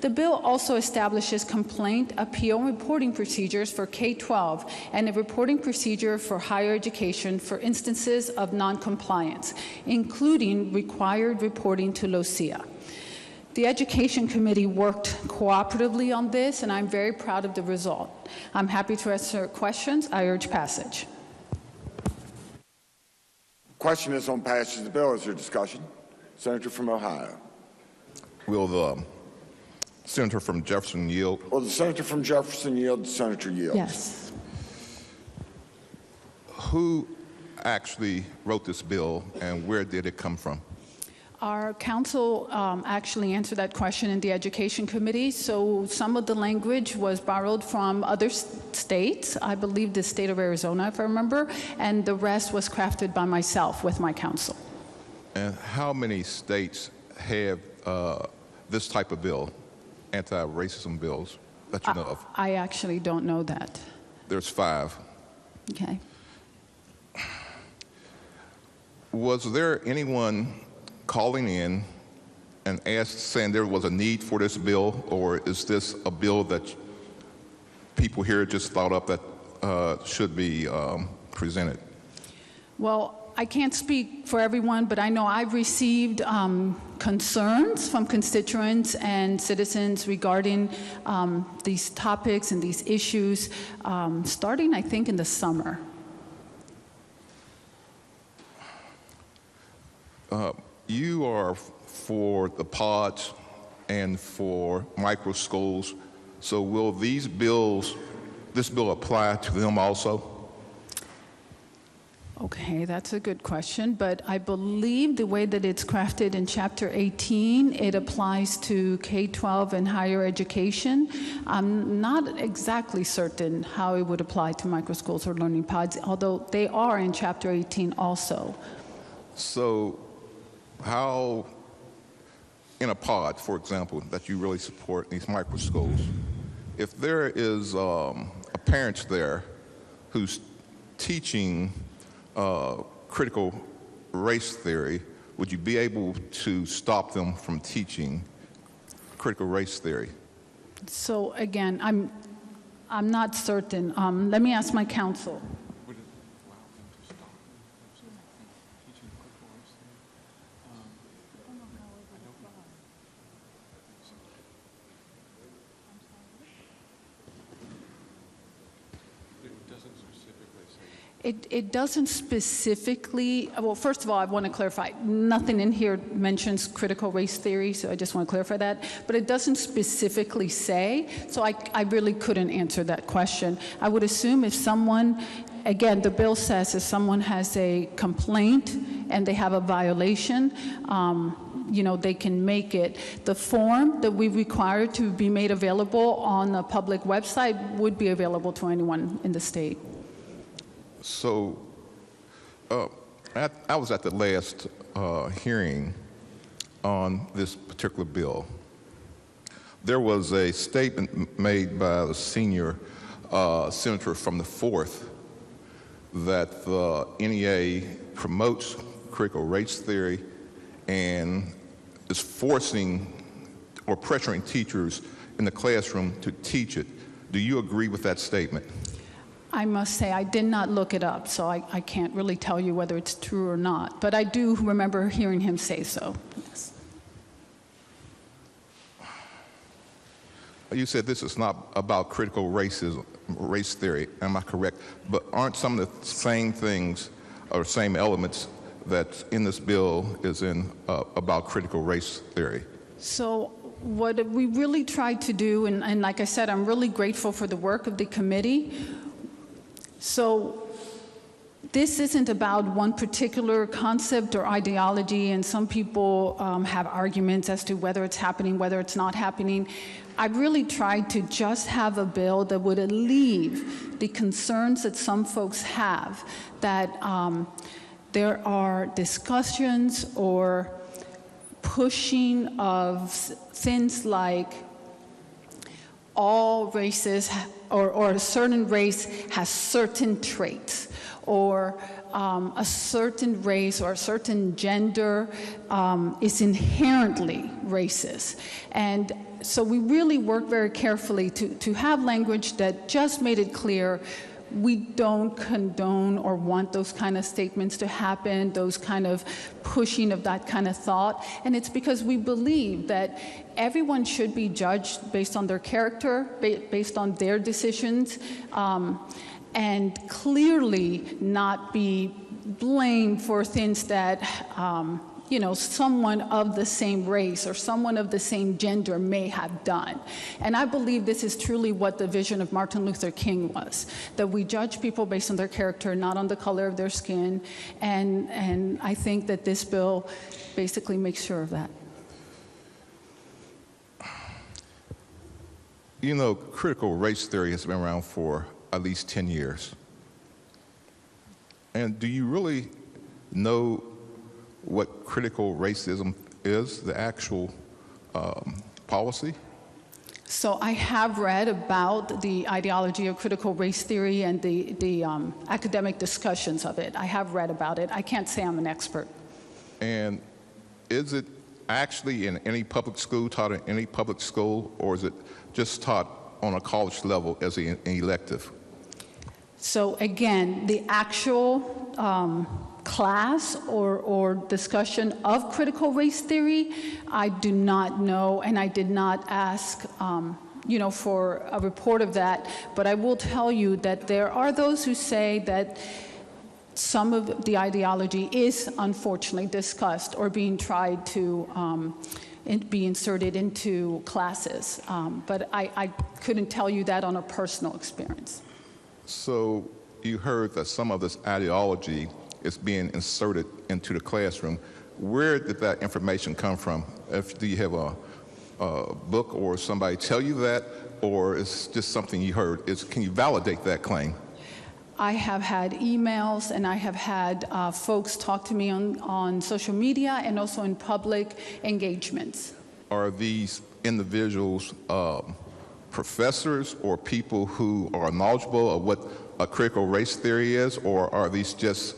The bill also establishes complaint, appeal, and reporting procedures for K-12 and a reporting procedure for higher education for instances of noncompliance, including required reporting to LOCIA. The Education Committee worked cooperatively on this, and I'm very proud of the result. I'm happy to answer questions. I urge passage. Question is on passage of the bill. Is there discussion? Senator from Ohio. Will the Senator from Jefferson yield? Will the Senator from Jefferson yield? The Senator yields. Yes. Who actually wrote this bill, and where did it come from? Our council actually answered that question in the Education Committee. So some of the language was borrowed from other states, I believe the state of Arizona, if I remember, and the rest was crafted by myself with my council. And how many states have this type of bill, anti-racism bills, that you know of? I actually don't know that. There's 5. Okay. Was there anyone calling in and saying there was a need for this bill, or is this a bill that people here just thought up that should be presented? Well, I can't speak for everyone, but I know I've received concerns from constituents and citizens regarding these topics and these issues, starting, I think, in the summer. You are for the pods and for micro schools, so will this bill apply to them also? Okay, that's a good question, but I believe the way that it's crafted in Chapter 18, it applies to K-12 and higher education. I'm not exactly certain how it would apply to micro schools or learning pods, although they are in Chapter 18 also. So how, in a pod, for example, that you really support these micro schools, if there is a parent there who's teaching critical race theory, would you be able to stop them from teaching critical race theory? So again, I'm not certain. Let me ask my counsel. It doesn't specifically, well, first of all, I want to clarify, nothing in here mentions critical race theory, so I just want to clarify that, but it doesn't specifically say, so I really couldn't answer that question. I would assume if someone, again, the bill says if someone has a complaint and they have a violation, you know, they can make it. The form that we require to be made available on the public website would be available to anyone in the state. So I was at the last hearing on this particular bill. There was a statement made by the senior senator from the 4th that the NEA promotes critical race theory and is forcing or pressuring teachers in the classroom to teach it. Do you agree with that statement? I must say, I did not look it up, so I can't really tell you whether it's true or not. But I do remember hearing him say so, yes. You said this is not about critical racism, race theory, am I correct? But aren't some of the same things or same elements that's in this bill is in about critical race theory? So what we really tried to do, and like I said, I'm really grateful for the work of the committee. So this isn't about one particular concept or ideology, and some people have arguments as to whether it's happening, whether it's not happening. I really tried to just have a bill that would alleviate the concerns that some folks have, that there are discussions or pushing of things like all races or a certain race has certain traits, or a certain race or a certain gender is inherently racist. And so we really worked very carefully to have language that just made it clear we don't condone or want those kind of statements to happen, those kind of pushing of that kind of thought. And it's because we believe that everyone should be judged based on their character, based on their decisions, and clearly not be blamed for things that you know, someone of the same race or someone of the same gender may have done. And I believe this is truly what the vision of Martin Luther King was, that we judge people based on their character, not on the color of their skin. And I think that this bill basically makes sure of that. You know, critical race theory has been around for at least 10 years. And do you really know what critical racism is, the actual policy? So I have read about the ideology of critical race theory and the academic discussions of it. I have read about it. I can't say I'm an expert. And is it actually in any public school, taught in any public school, or is it just taught on a college level as an elective? So again, the actual class or discussion of critical race theory, I do not know, and I did not ask you know, for a report of that, but I will tell you that there are those who say that some of the ideology is unfortunately discussed or being tried to be inserted into classes, but I couldn't tell you that on a personal experience. So you heard that some of this ideology is being inserted into the classroom. Where did that information come from? Do you have a book or somebody tell you that, or it's just something you heard? Can you validate that claim? I have had emails, and I have had folks talk to me on social media and also in public engagements. Are these individuals professors or people who are knowledgeable of what a critical race theory is, or are these just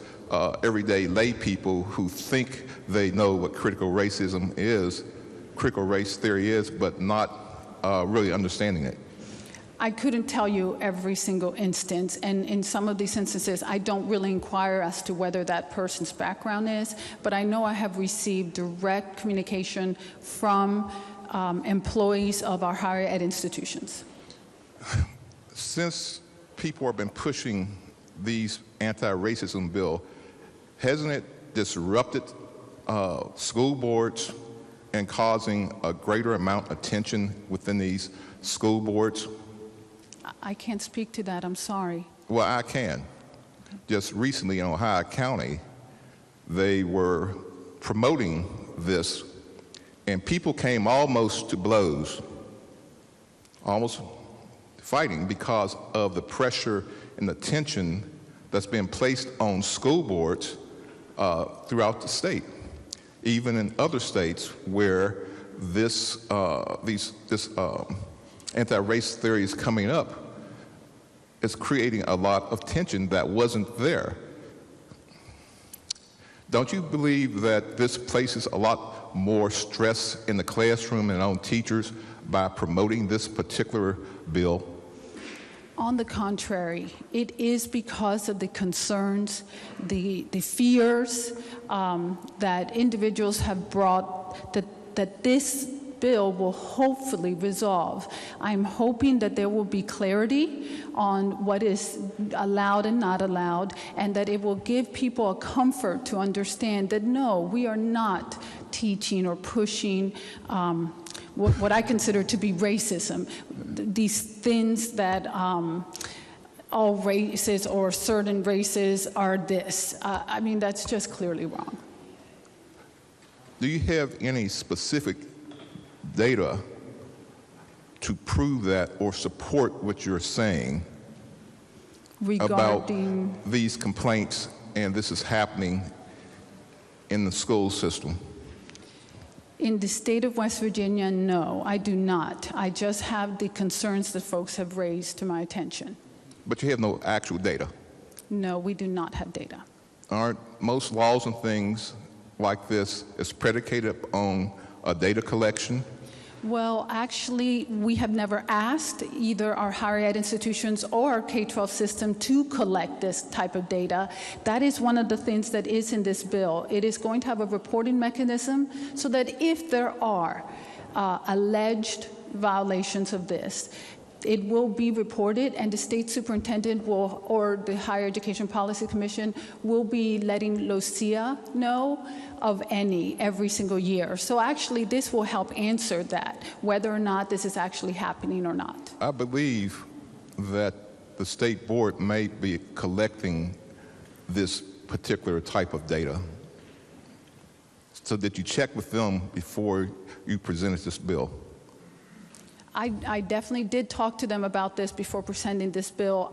everyday lay people who think they know what critical racism is, critical race theory is, but not really understanding it? I couldn't tell you every single instance, and in some of these instances, I don't really inquire as to whether that person's background is, but I know I have received direct communication from employees of our higher ed institutions. Since people have been pushing these anti-racism bill, hasn't it disrupted school boards and causing a greater amount of tension within these school boards? I can't speak to that. I'm sorry. Well, I can. Just recently in Ohio County, they were promoting this, and people came almost to blows, almost fighting because of the pressure and the tension that's been placed on school boards throughout the state, even in other states where this anti-race theory is coming up. It's creating a lot of tension that wasn't there. Don't you believe that this places a lot more stress in the classroom and on teachers by promoting this particular bill? On the contrary, it is because of the concerns, the fears that individuals have brought that this bill will hopefully resolve. I'm hoping that there will be clarity on what is allowed and not allowed, and that it will give people a comfort to understand that no, we are not teaching or pushing what I consider to be racism. These things that all races or certain races are this. I mean, that's just clearly wrong. Do you have any specific data to prove that or support what you're saying Regarding about these complaints and this is happening in the school system? in the state of West Virginia, no, I do not. I just have the concerns that folks have raised to my attention. But you have no actual data. No, we do not have data. Aren't most laws and things like this is predicated on a data collection? Well, actually, we have never asked either our higher ed institutions or our K-12 system to collect this type of data. That is one of the things that is in this bill. It is going to have a reporting mechanism so that if there are alleged violations of this, it will be reported, and the state superintendent will, or the Higher Education Policy Commission will be letting LOCIA know of any every single year. So actually, this will help answer that, whether or not this is actually happening or not. I believe that the state board may be collecting this particular type of data. So that you check with them before you presented this bill. I definitely did talk to them about this before presenting this bill.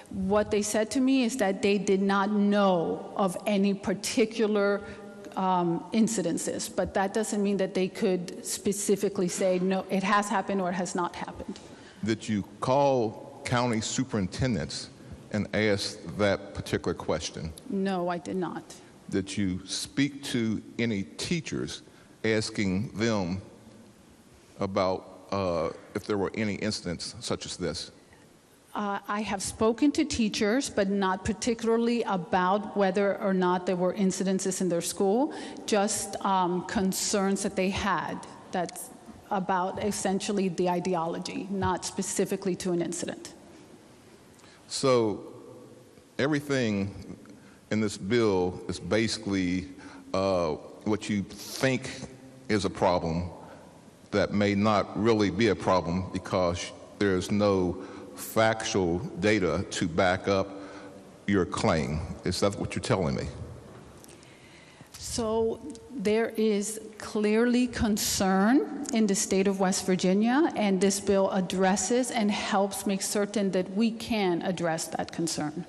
What they said to me is that they did not know of any particular incidences, but that doesn't mean that they could specifically say, no, it has happened or it has not happened. Did you call county superintendents and ask that particular question? No, I did not. Did you speak to any teachers asking them about if there were any incidents such as this? I have spoken to teachers, but not particularly about whether or not there were incidences in their school, just concerns that they had that's about essentially the ideology, not specifically to an incident. So everything in this bill is basically what you think is a problem that may not really be a problem because there's no factual data to back up your claim. Is that what you're telling me? So there is clearly concern in the state of West Virginia, and this bill addresses and helps make certain that we can address that concern.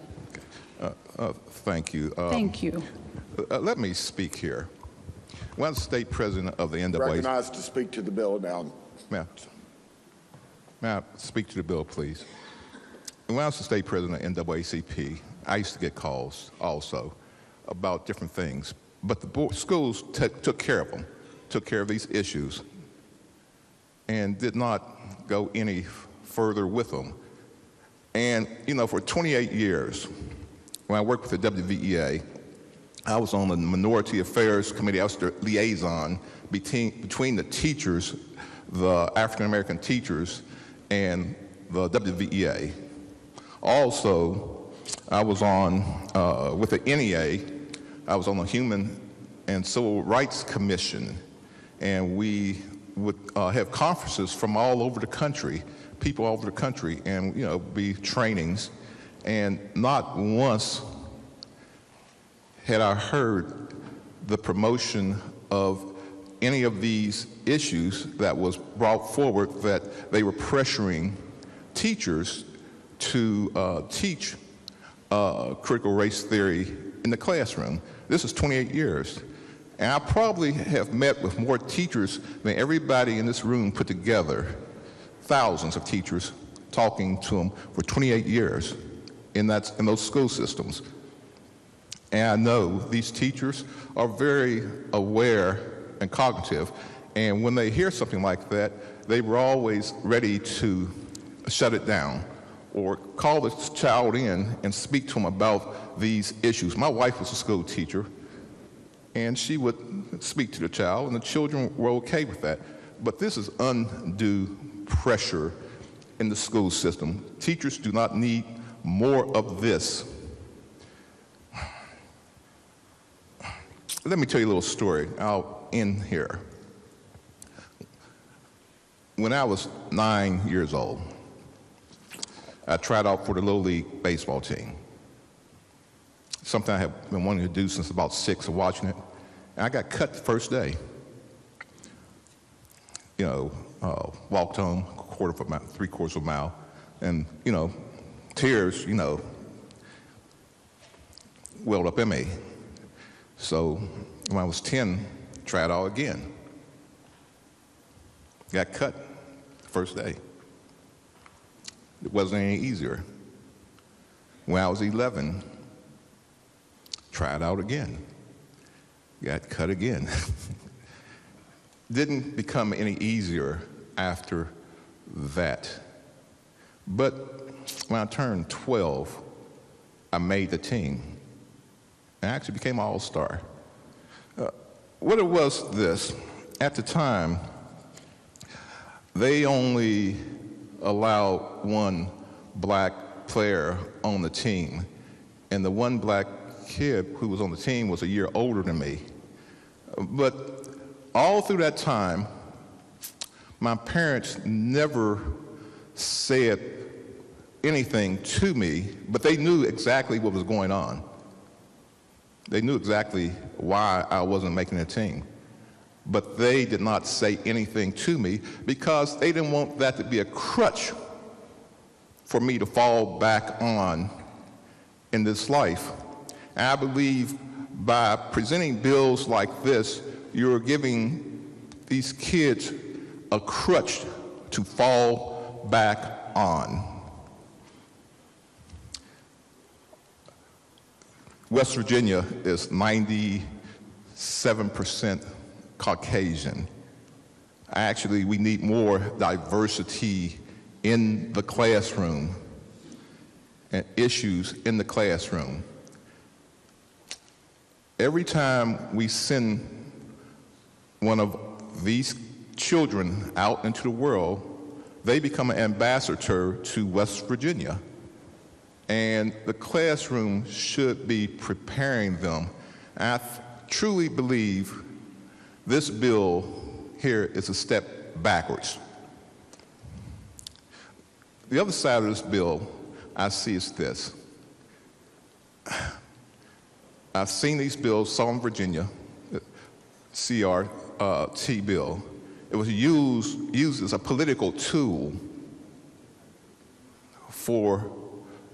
Thank you. Thank you. Let me speak here. When I was state president of the NAACP. Recognized to speak to the bill now. May I speak to the bill, please? When I was the state president of NAACP, I used to get calls also about different things. But the schools took care of them, took care of these issues, and did not go any further with them. And, you know, for 28 years, when I worked with the WVEA, I was on the Minority Affairs Committee. I was the liaison between the teachers, the African-American teachers, and the WVEA. Also, I was on, with the NEA, I was on the Human and Civil Rights Commission, and we would have conferences from all over the country, people all over the country, and be trainings, and not once had I heard the promotion of any of these issues that was brought forward, that they were pressuring teachers to teach critical race theory in the classroom. This is 28 years. And I probably have met with more teachers than everybody in this room put together, thousands of teachers, talking to them for 28 years in those school systems. And I know these teachers are very aware and cognitive, and when they hear something like that, they were always ready to shut it down or call the child in and speak to them about these issues. My wife was a school teacher, and she would speak to the child, and the children were okay with that. But this is undue pressure in the school system. Teachers do not need more of this. Let me tell you a little story. I'll end here. When I was 9 years old, I tried out for the Little League baseball team. Something I have been wanting to do since about 6 of watching it. And I got cut the first day. Walked home three-quarters of a mile, and, tears, welled up in me. So when I was 10, tried out again. Got cut the first day. It wasn't any easier. When I was 11, tried out again. Got cut again. Didn't become any easier after that. But when I turned 12, I made the team. I actually became an all-star. What it was this, at the time, they only allowed one black player on the team, and the one black kid who was on the team was a year older than me. But all through that time, my parents never said anything to me, but they knew exactly what was going on. They knew exactly why I wasn't making the team. But they did not say anything to me because they didn't want that to be a crutch for me to fall back on in this life. And I believe by presenting bills like this, you're giving these kids a crutch to fall back on. West Virginia is 97% Caucasian. Actually, we need more diversity in the classroom and issues in the classroom. Every time we send one of these children out into the world, they become an ambassador to West Virginia. And the classroom should be preparing them. I truly believe this bill here is a step backwards. The other side of this bill I see is this. I've seen these bills, saw in Virginia, CRT bill. It was used as a political tool for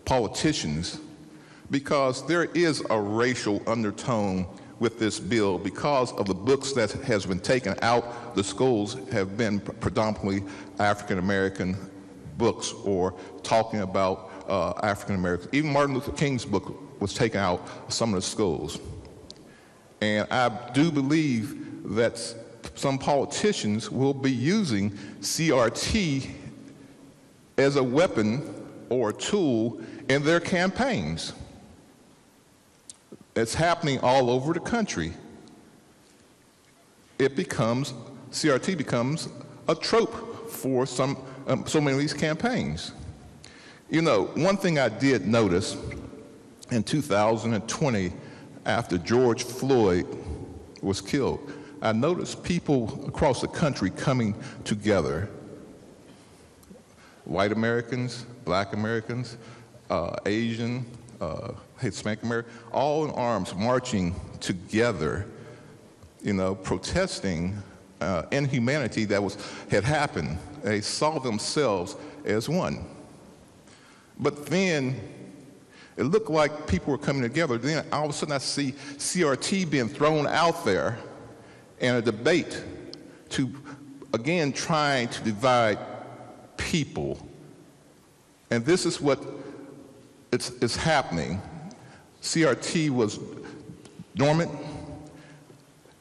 politicians because there is a racial undertone with this bill because of the books that has been taken out. The schools have been predominantly African American books or talking about African Americans. Even Martin Luther King's book was taken out of some of the schools. And I do believe that some politicians will be using CRT as a weapon or a tool in their campaigns. It's happening all over the country. CRT becomes a trope for so many of these campaigns. One thing I did notice in 2020 after George Floyd was killed. I noticed people across the country coming together, white Americans, black Americans, Asian, Hispanic American, all in arms, marching together, protesting inhumanity that had happened. They saw themselves as one. But then it looked like people were coming together. Then all of a sudden I see CRT being thrown out there in a debate to, again, trying to divide people. And this is what is happening. CRT was dormant.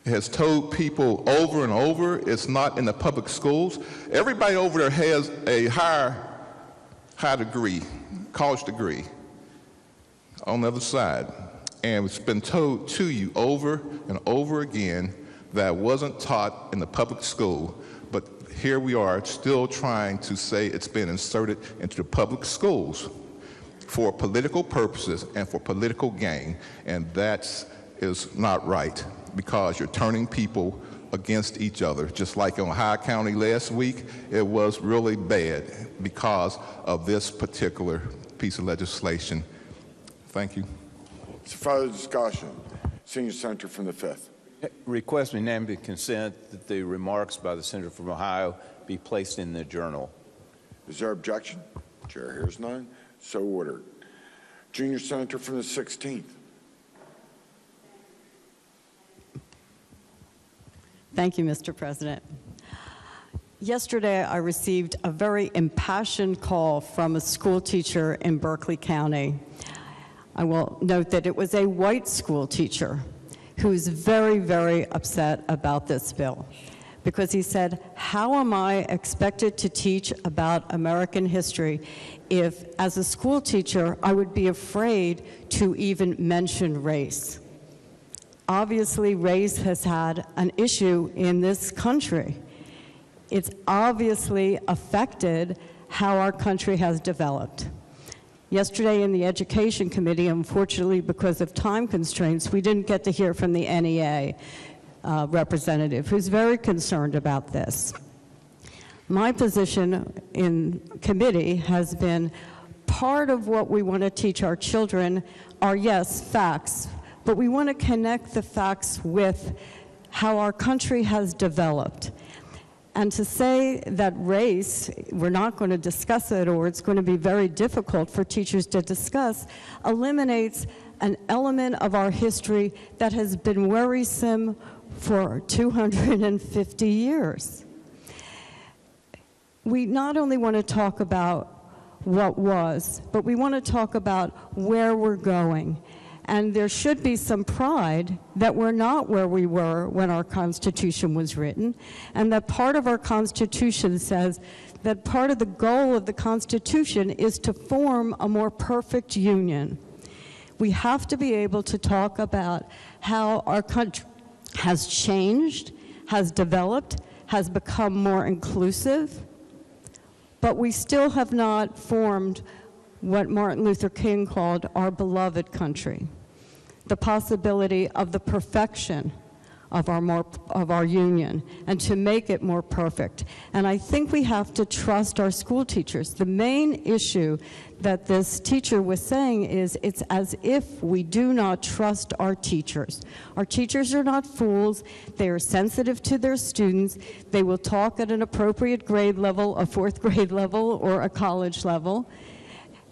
It has told people over and over it's not in the public schools. Everybody over there has a high degree, college degree on the other side. And it's been told to you over and over again that wasn't taught in the public school. But here we are still trying to say it's been inserted into the public schools for political purposes and for political gain. And that is not right, because you're turning people against each other. Just like in Ohio County last week, it was really bad because of this particular piece of legislation. Thank you. Further discussion. Senior Senator from the 5th. Request unanimous consent that the remarks by the Senator from Ohio be placed in the journal. Is there objection? Chair hears none. So ordered. Junior Senator from the 16th. Thank you, Mr. President. Yesterday, I received a very impassioned call from a school teacher in Berkeley County. I will note that it was a white school teacher who's very, very upset about this bill, because he said, how am I expected to teach about American history if, as a school teacher, I would be afraid to even mention race? Obviously, race has had an issue in this country. It's obviously affected how our country has developed. Yesterday in the Education Committee, unfortunately, because of time constraints, we didn't get to hear from the NEA representative, who's very concerned about this. My position in committee has been part of what we want to teach our children are, yes, facts, but we want to connect the facts with how our country has developed. And to say that race, we're not going to discuss it, or it's going to be very difficult for teachers to discuss, eliminates an element of our history that has been worrisome for 250 years. We not only want to talk about what was, but we want to talk about where we're going. And there should be some pride that we're not where we were when our Constitution was written, and that part of our Constitution says that part of the goal of the Constitution is to form a more perfect union. We have to be able to talk about how our country has changed, has developed, has become more inclusive, but we still have not formed what Martin Luther King called our beloved country. The possibility of the perfection of our union, and to make it more perfect. And I think we have to trust our school teachers. The main issue that this teacher was saying is it's as if we do not trust our teachers. Our teachers are not fools. They are sensitive to their students. They will talk at an appropriate grade level, a 4th grade level, or a college level.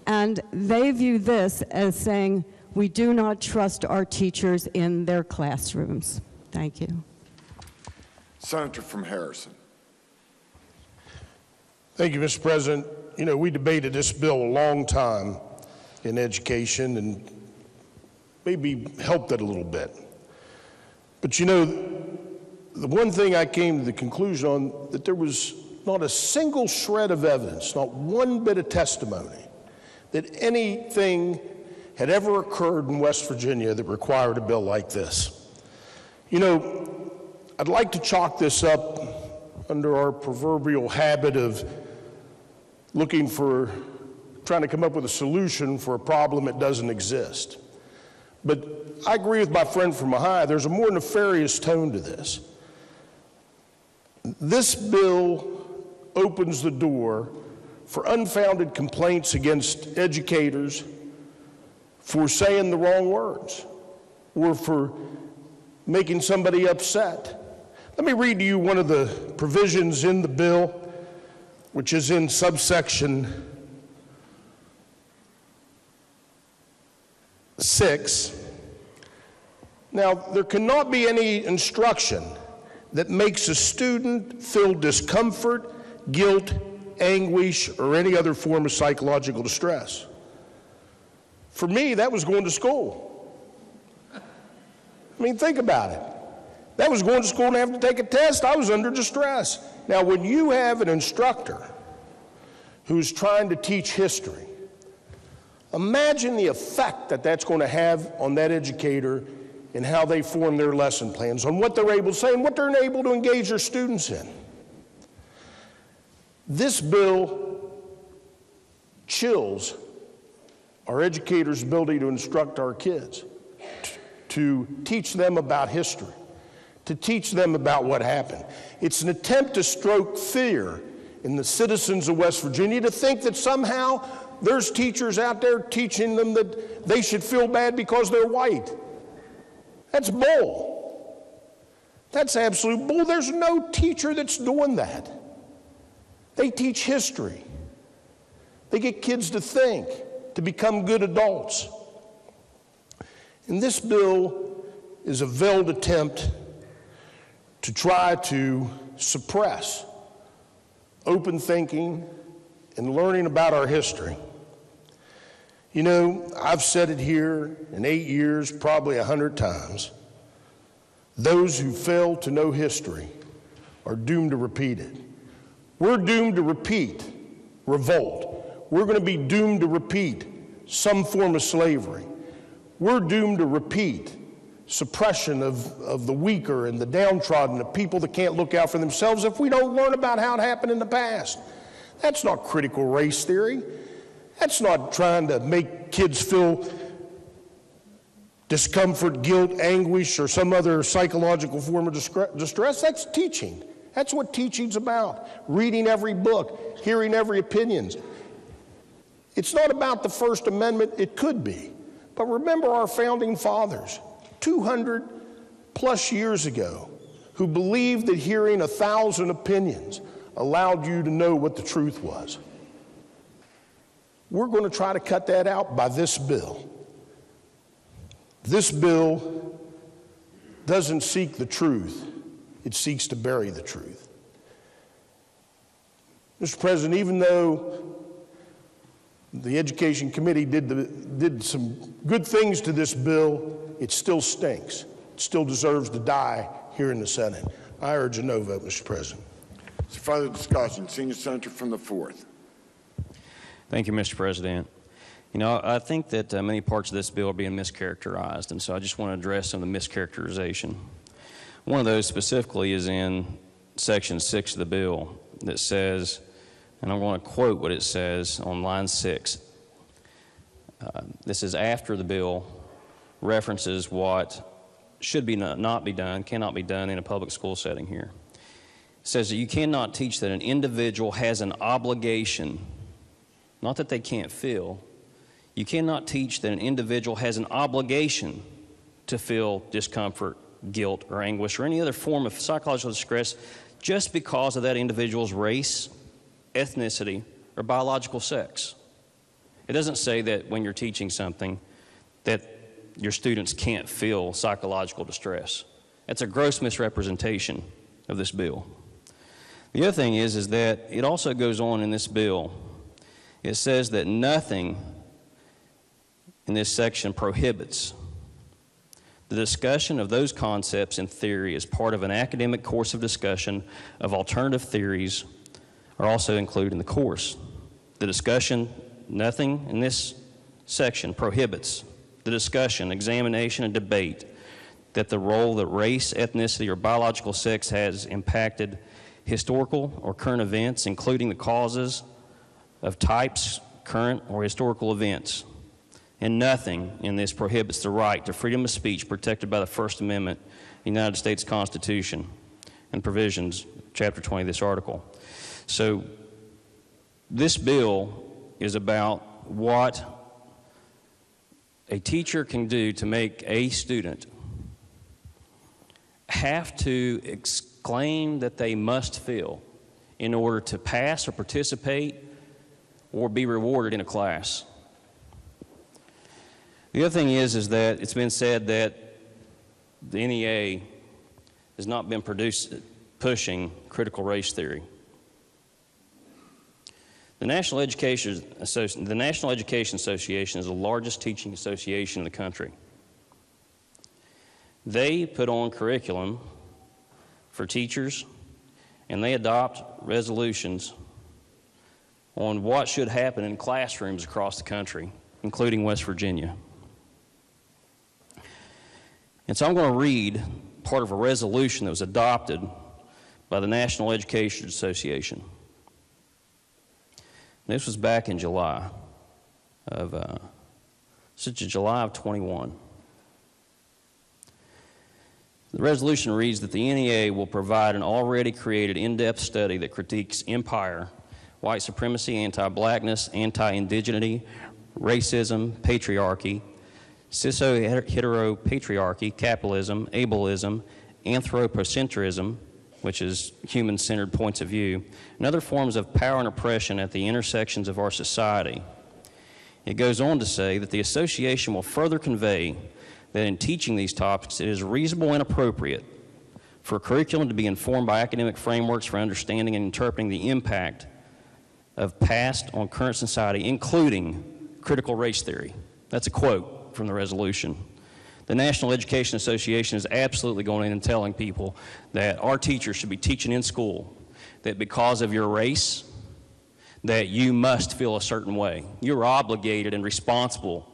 And they view this as saying, we do not trust our teachers in their classrooms. Thank you. Senator from Harrison. Thank you, Mr. President. You know, we debated this bill a long time in education and maybe helped it a little bit. But you know, the one thing I came to the conclusion on, that there was not a single shred of evidence, not one bit of testimony, that anything had ever occurred in West Virginia that required a bill like this. You know, I'd like to chalk this up under our proverbial habit of trying to come up with a solution for a problem that doesn't exist. But I agree with my friend from Ohio. There's a more nefarious tone to this. This bill opens the door for unfounded complaints against educators for saying the wrong words or for making somebody upset. Let me read to you one of the provisions in the bill, which is in subsection 6. Now, there cannot be any instruction that makes a student feel discomfort, guilt, anguish, or any other form of psychological distress. For me, that was going to school. I mean, think about it. That was going to school and having to take a test. I was under distress. Now, when you have an instructor who's trying to teach history, imagine the effect that that's going to have on that educator and how they form their lesson plans, on what they're able to say and what they're able to engage their students in. This bill chills our educators' ability to instruct our kids, to teach them about history, to teach them about what happened. It's an attempt to stroke fear in the citizens of West Virginia, to think that somehow there's teachers out there teaching them that they should feel bad because they're white. That's bull. That's absolute bull. There's no teacher that's doing that. They teach history. They get kids to think, to become good adults. And this bill is a veiled attempt to try to suppress open thinking and learning about our history. You know, I've said it here in 8 years, probably 100 times. Those who fail to know history are doomed to repeat it. We're doomed to repeat revolt. We're going to be doomed to repeat some form of slavery. We're doomed to repeat suppression of the weaker and the downtrodden, the people that can't look out for themselves, if we don't learn about how it happened in the past. That's not critical race theory. That's not trying to make kids feel discomfort, guilt, anguish, or some other psychological form of distress. That's teaching. That's what teaching's about. Reading every book, hearing every opinion. It's not about the First Amendment. It could be. But remember our founding fathers, 200 plus years ago, who believed that hearing 1,000 opinions allowed you to know what the truth was. We're going to try to cut that out by this bill. This bill doesn't seek the truth. It seeks to bury the truth. Mr. President, even though the Education Committee did some good things to this bill, it still stinks. It still deserves to die here in the Senate. I urge a no vote, Mr. President. Further discussion. Senior Senator from the 4th. Thank you, Mr. President. You know, I think that many parts of this bill are being mischaracterized, and so I just want to address some of the mischaracterization. One of those specifically is in Section 6 of the bill that says, and I'm going to quote what it says on line 6. This is after the bill references what should be not be done, cannot be done in a public school setting here. It says that you cannot teach that an individual has an obligation, not that they can't feel. You cannot teach that an individual has an obligation to feel discomfort, guilt, or anguish, or any other form of psychological distress just because of that individual's race, ethnicity, or biological sex. It doesn't say that when you're teaching something that your students can't feel psychological distress. That's a gross misrepresentation of this bill. The other thing is that it also goes on in this bill. It says that nothing in this section prohibits the discussion of those concepts in theory as part of an academic course of discussion of alternative theories are also included in the course. The discussion, nothing in this section prohibits the discussion, examination, and debate that the role that race, ethnicity, or biological sex has impacted historical or current events, including the causes of types, current or historical events. And nothing in this prohibits the right to freedom of speech protected by the First Amendment, the United States Constitution, and provisions, Chapter 20 of this article. So this bill is about what a teacher can do to make a student have to exclaim that they must feel in order to pass or participate or be rewarded in a class. The other thing is that it's been said that the NEA has not been pushing critical race theory. The National Education Association is the largest teaching association in the country. They put on curriculum for teachers, and they adopt resolutions on what should happen in classrooms across the country, including West Virginia. And so I'm going to read part of a resolution that was adopted by the National Education Association. This was back in July of 21. The resolution reads that the NEA will provide an already created in-depth study that critiques empire, white supremacy, anti-blackness, anti-indigeneity, racism, patriarchy, cis-heteropatriarchy, capitalism, ableism, anthropocentrism, which is human-centered points of view, and other forms of power and oppression at the intersections of our society. It goes on to say that the association will further convey that in teaching these topics, it is reasonable and appropriate for curriculum to be informed by academic frameworks for understanding and interpreting the impact of past on current society, including critical race theory. That's a quote from the resolution. The National Education Association is absolutely going in and telling people that our teachers should be teaching in school that because of your race, that you must feel a certain way. You're obligated and responsible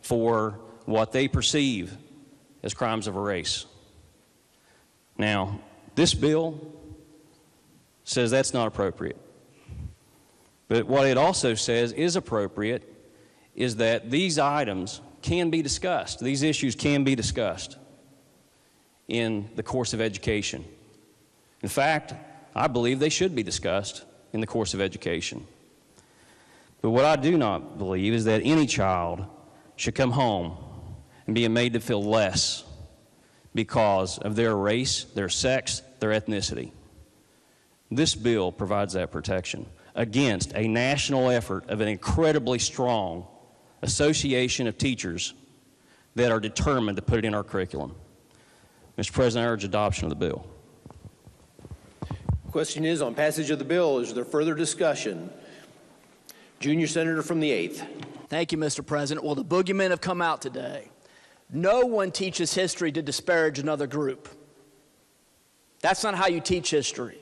for what they perceive as crimes of a race. Now, this bill says that's not appropriate. But what it also says is appropriate is that these items can be discussed. These issues can be discussed in the course of education. In fact, I believe they should be discussed in the course of education. But what I do not believe is that any child should come home and be made to feel less because of their race, their sex, their ethnicity. This bill provides that protection against a national effort of an incredibly strong association of teachers that are determined to put it in our curriculum. Mr. President, I urge adoption of the bill. Question is on passage of the bill. Is there further discussion? Junior Senator from the 8th. Thank you, Mr. President. Well, the boogeymen have come out today. No one teaches history to disparage another group. That's not how you teach history.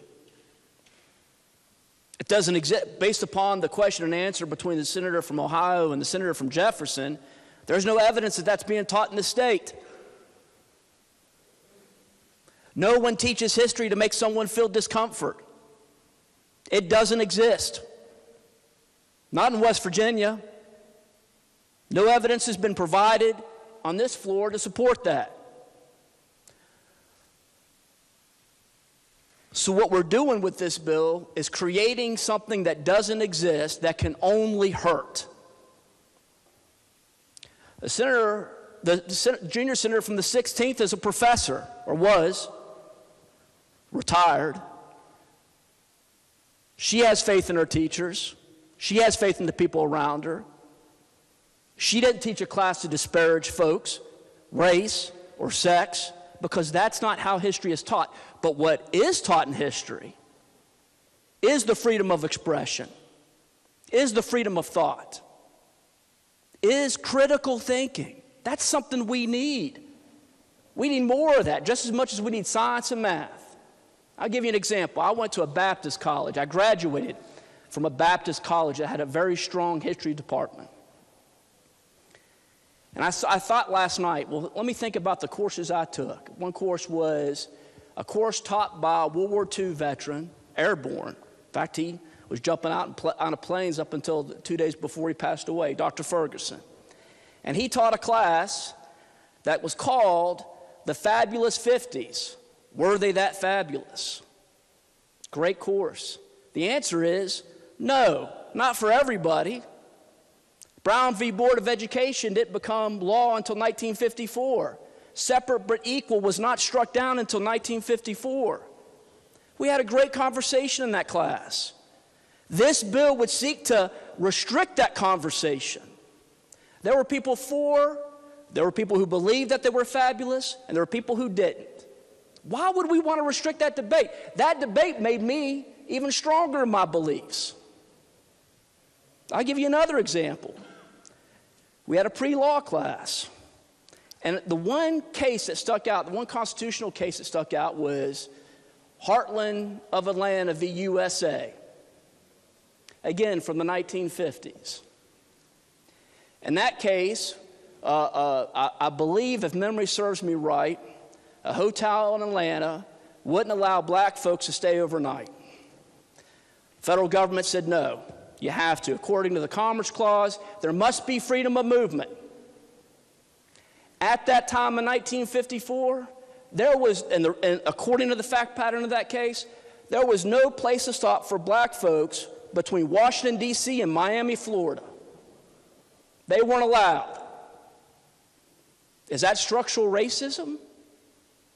It doesn't exist. Based upon the question and answer between the senator from Ohio and the senator from Jefferson, there's no evidence that that's being taught in the state. No one teaches history to make someone feel discomfort. It doesn't exist. Not in West Virginia. No evidence has been provided on this floor to support that. So what we're doing with this bill is creating something that doesn't exist that can only hurt. The junior senator from the 16th is a professor, or was, retired. She has faith in her teachers. She has faith in the people around her. She didn't teach a class to disparage folks, race, or sex, because that's not how history is taught. But what is taught in history is the freedom of expression, is the freedom of thought, is critical thinking. That's something we need. We need more of that, just as much as we need science and math. I'll give you an example. I went to a Baptist college. I graduated from a Baptist college that had a very strong history department. And I thought last night, well, let me think about the courses I took. One course was a course taught by a World War II veteran, airborne. In fact, he was jumping out on planes up until 2 days before he passed away, Dr. Ferguson. And he taught a class that was called The Fabulous 50s. Were they that fabulous? Great course. The answer is no, not for everybody. Brown v. Board of Education didn't become law until 1954. Separate but equal was not struck down until 1954. We had a great conversation in that class. This bill would seek to restrict that conversation. There were people for, there were people who believed that they were fabulous, and there were people who didn't. Why would we want to restrict that debate? That debate made me even stronger in my beliefs. I'll give you another example. We had a pre-law class, and the one case that stuck out, the one constitutional case that stuck out was Heartland of Atlanta v. USA, again from the 1950s. In that case, I believe, if memory serves me right, a hotel in Atlanta wouldn't allow black folks to stay overnight. Federal government said no, you have to. According to the Commerce Clause, there must be freedom of movement. At that time in 1954, there was, and according to the fact pattern of that case, there was no place to stop for black folks between Washington, D.C. and Miami, Florida. They weren't allowed. Is that structural racism?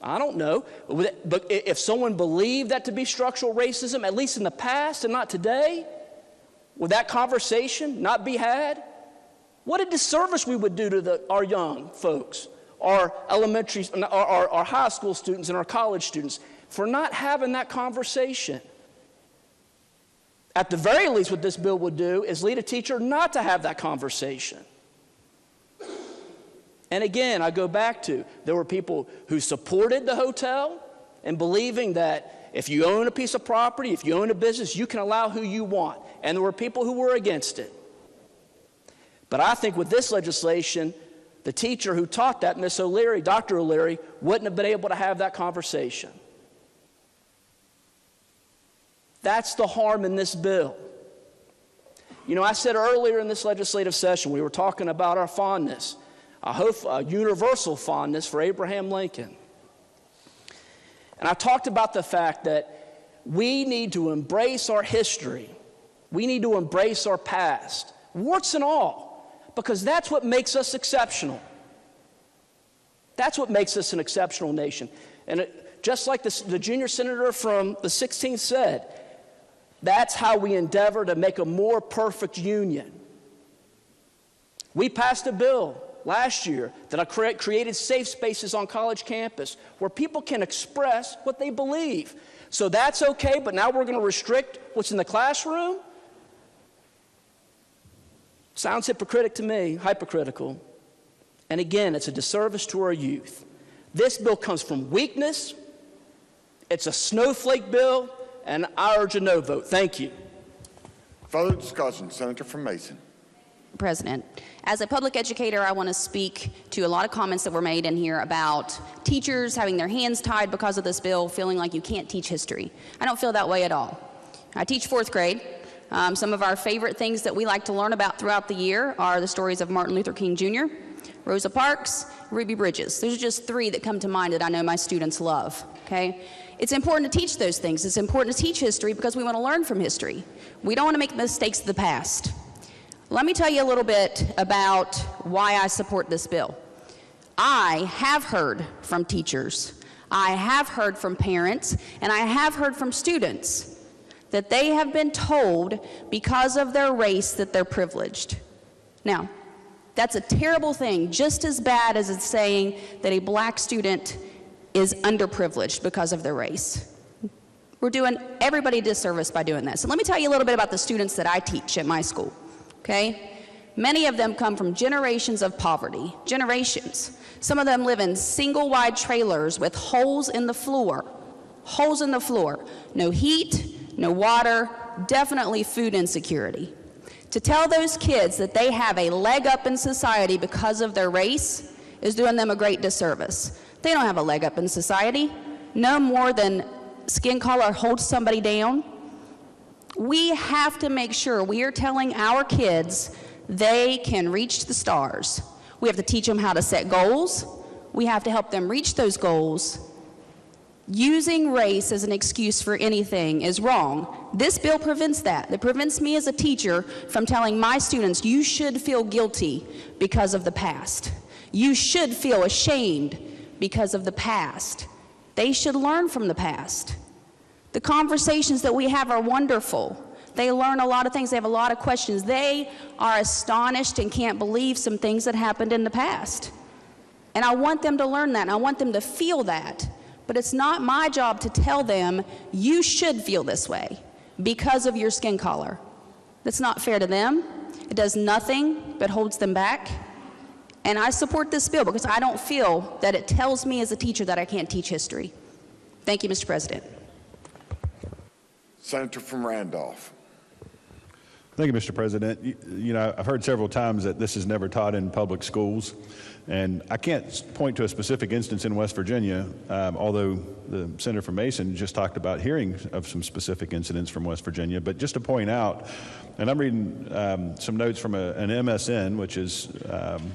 I don't know. But if someone believed that to be structural racism, at least in the past and not today, would that conversation not be had? What a disservice we would do to our young folks, our elementary, our high school students and our college students for not having that conversation. At the very least, what this bill would do is lead a teacher not to have that conversation. And again, I go back to, there were people who supported the hotel and believing that if you own a piece of property, if you own a business, you can allow who you want. And there were people who were against it. But I think with this legislation, the teacher who taught that, Miss O'Leary, Dr. O'Leary, wouldn't have been able to have that conversation. That's the harm in this bill. You know, I said earlier in this legislative session, we were talking about our fondness, a universal fondness for Abraham Lincoln. And I talked about the fact that we need to embrace our history. We need to embrace our past, warts and all, because that's what makes us exceptional. That's what makes us an exceptional nation. And just like the junior senator from the 16th said, that's how we endeavor to make a more perfect union. We passed a bill last year that created safe spaces on college campus where people can express what they believe. So that's okay, but now we're going to restrict what's in the classroom? Sounds hypocritical. And again, it's a disservice to our youth. This bill comes from weakness. It's a snowflake bill, and I urge a no vote. Thank you. Further discussion, Senator from Mason. President, as a public educator, I want to speak to a lot of comments that were made in here about teachers having their hands tied because of this bill, feeling like you can't teach history. I don't feel that way at all. I teach fourth grade. Some of our favorite things that we like to learn about throughout the year are the stories of Martin Luther King Jr., Rosa Parks, Ruby Bridges. Those are just three that come to mind that I know my students love, okay? It's important to teach those things. It's important to teach history because we want to learn from history. We don't want to make mistakes of the past. Let me tell you a little bit about why I support this bill. I have heard from teachers, I have heard from parents, and I have heard from students that they have been told because of their race that they're privileged. Now, that's a terrible thing, just as bad as it's saying that a black student is underprivileged because of their race. We're doing everybody a disservice by doing that. So let me tell you a little bit about the students that I teach at my school. Okay? Many of them come from generations of poverty, generations. Some of them live in single-wide trailers with holes in the floor. No heat, no water, definitely food insecurity. To tell those kids that they have a leg up in society because of their race is doing them a great disservice. They don't have a leg up in society, no more than skin color holds somebody down. We have to make sure we are telling our kids they can reach the stars. We have to teach them how to set goals. We have to help them reach those goals. Using race as an excuse for anything is wrong. This bill prevents that. It prevents me as a teacher from telling my students, you should feel guilty because of the past. You should feel ashamed because of the past. They should learn from the past. The conversations that we have are wonderful. They learn a lot of things. They have a lot of questions. They are astonished and can't believe some things that happened in the past. And I want them to learn that, and I want them to feel that. But it's not my job to tell them, you should feel this way because of your skin color. That's not fair to them. It does nothing but holds them back. And I support this bill because I don't feel that it tells me as a teacher that I can't teach history. Thank you, Mr. President. Senator from Randolph. Thank you, Mr. President. You know, I've heard several times that this is never taught in public schools, and I can't point to a specific instance in West Virginia, although the Senator from Mason just talked about hearing of some specific incidents from West Virginia. But just to point out, and I'm reading some notes from an MSN, which is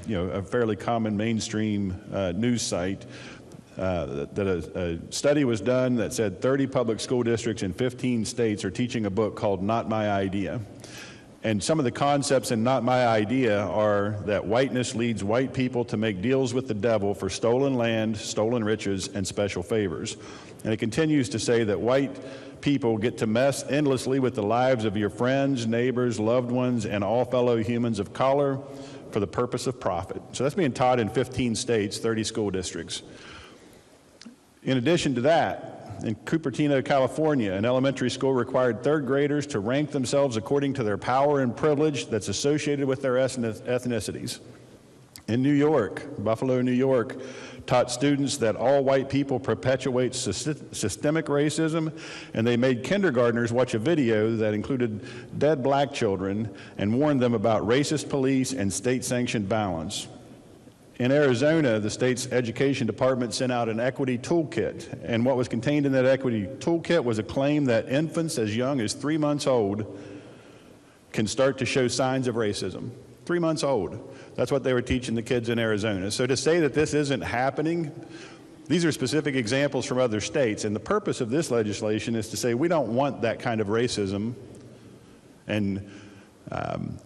you know, a fairly common mainstream news site, that a study was done that said 30 public school districts in 15 states are teaching a book called Not My Idea. And some of the concepts in Not My Idea are that whiteness leads white people to make deals with the devil for stolen land, stolen riches, and special favors. And it continues to say that white people get to mess endlessly with the lives of your friends, neighbors, loved ones, and all fellow humans of color for the purpose of profit. So that's being taught in 15 states, 30 school districts. In addition to that, in Cupertino, California, an elementary school required third graders to rank themselves according to their power and privilege that's associated with their ethnicities. In New York, Buffalo, New York, taught students that all white people perpetuate systemic racism, and they made kindergartners watch a video that included dead black children and warned them about racist police and state-sanctioned violence. In Arizona, the state's education department sent out an equity toolkit, and what was contained in that equity toolkit was a claim that infants as young as 3 months old can start to show signs of racism. 3 months old. That's what they were teaching the kids in Arizona. So to say that this isn't happening, these are specific examples from other states, and the purpose of this legislation is to say we don't want that kind of racism and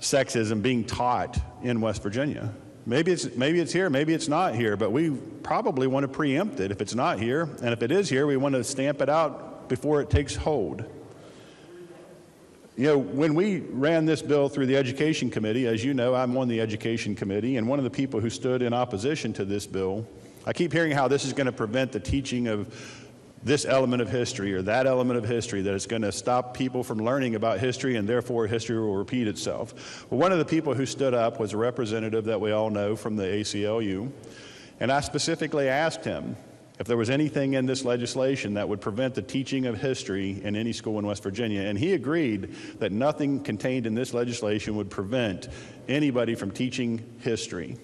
sexism being taught in West Virginia. Maybe it's here, maybe it's not here, but we probably want to preempt it if it's not here, and if it is here, we want to stamp it out before it takes hold. You know, when we ran this bill through the Education Committee, as you know, I'm on the Education Committee, and one of the people who stood in opposition to this bill, I keep hearing how this is going to prevent the teaching of this element of history or that element of history, that it's going to stop people from learning about history and therefore history will repeat itself. Well, one of the people who stood up was a representative that we all know from the ACLU, and I specifically asked him if there was anything in this legislation that would prevent the teaching of history in any school in West Virginia, and he agreed that nothing contained in this legislation would prevent anybody from teaching history.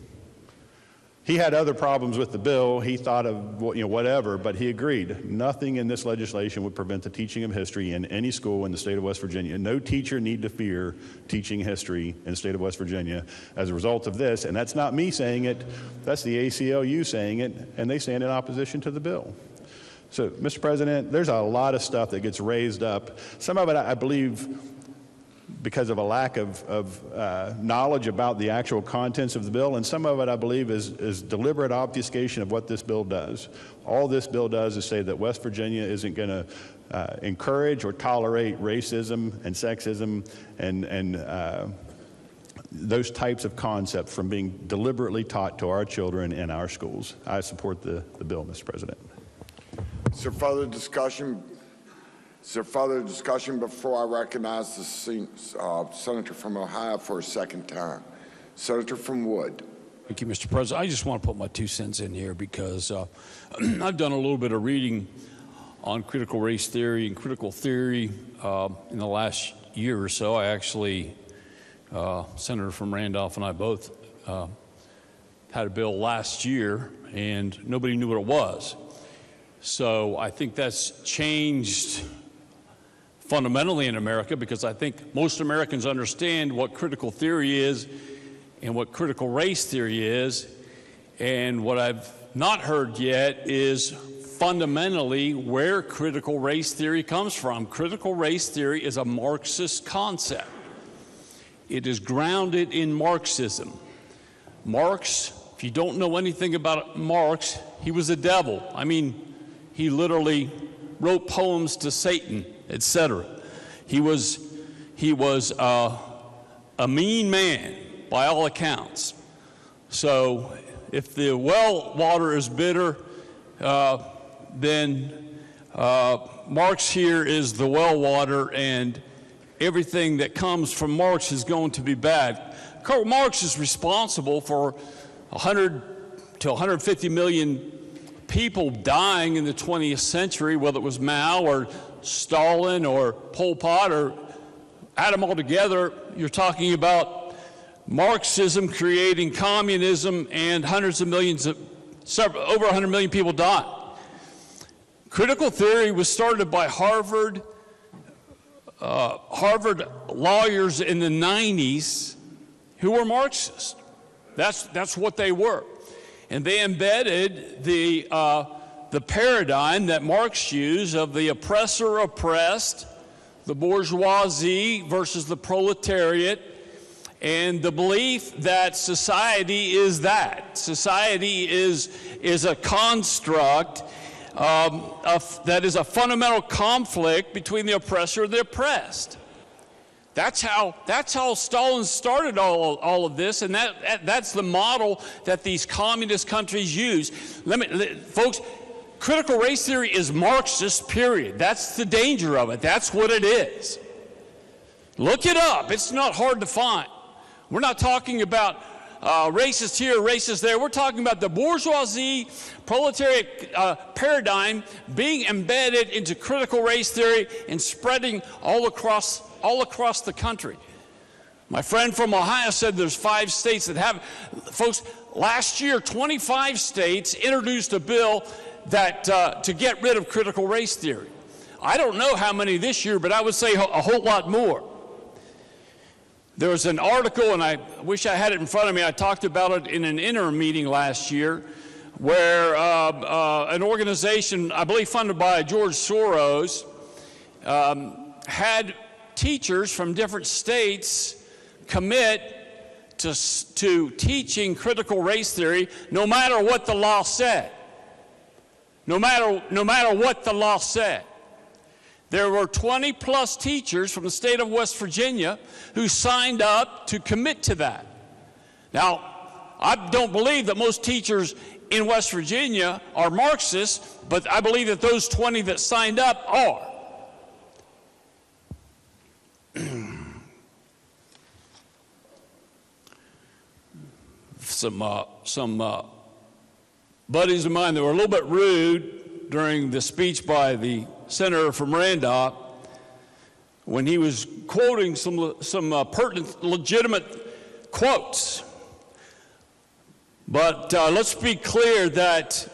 He had other problems with the bill. He thought of whatever, but he agreed. Nothing in this legislation would prevent the teaching of history in any school in the state of West Virginia. No teacher need to fear teaching history in the state of West Virginia as a result of this. And that's not me saying it. That's the ACLU saying it, and they stand in opposition to the bill. So, Mr. President, there's a lot of stuff that gets raised up. Some of it, I believe, because of a lack of knowledge about the actual contents of the bill, and some of it, I believe, is deliberate obfuscation of what this bill does. All this bill does is say that West Virginia isn't going to encourage or tolerate racism and sexism and those types of concepts from being deliberately taught to our children in our schools. I support the bill, Mr. President. Is there further discussion? Is there further discussion before I recognize the Senator from Ohio for a second time? Senator from Wood. Thank you, Mr. President. I just want to put my 2 cents in here because I've done a little bit of reading on critical race theory and critical theory in the last year or so. I actually, Senator from Randolph and I both had a bill last year, and nobody knew what it was. So I think that's changed fundamentally in America, because I think most Americans understand what critical theory is, and what critical race theory is. And what I've not heard yet is fundamentally where critical race theory comes from. Critical race theory is a Marxist concept. It is grounded in Marxism. Marx, if you don't know anything about Marx, he was a devil. I mean, he literally wrote poems to Satan, etc. He was a mean man by all accounts. So if the well water is bitter, then Marx here is the well water, and everything that comes from Marx is going to be bad. Karl Marx is responsible for 100 to 150 million people dying in the 20th century, whether it was Mao or Stalin or Pol Pot or add them all together, you're talking about Marxism creating communism and hundreds of millions of, over 100 million people died. Critical theory was started by Harvard lawyers in the 90s who were Marxists. That's what they were. And they embedded the paradigm that Marx used of the oppressor oppressed, the bourgeoisie versus the proletariat, and the belief that society is that. Society is a construct that is a fundamental conflict between the oppressor and the oppressed. That's how Stalin started all of this, and that's the model that these communist countries use. Folks, critical race theory is Marxist, period. That's the danger of it. That's what it is. Look it up. It's not hard to find. We're not talking about racist here, racist there. We're talking about the bourgeoisie proletariat paradigm being embedded into critical race theory and spreading all across the country. My friend from Ohio said there's 5 states that have. Folks, last year 25 states introduced a bill that to get rid of critical race theory. I don't know how many this year, but I would say a whole lot more. There was an article, and I wish I had it in front of me. I talked about it in an interim meeting last year, where an organization, I believe funded by George Soros, had teachers from different states commit to teaching critical race theory, no matter what the law said. No matter what the law said. There were 20-plus teachers from the state of West Virginia who signed up to commit to that. Now, I don't believe that most teachers in West Virginia are Marxists, but I believe that those 20 that signed up are. Some buddies of mine that were a little bit rude during the speech by the senator from Randolph when he was quoting some pertinent, legitimate quotes. But let's be clear that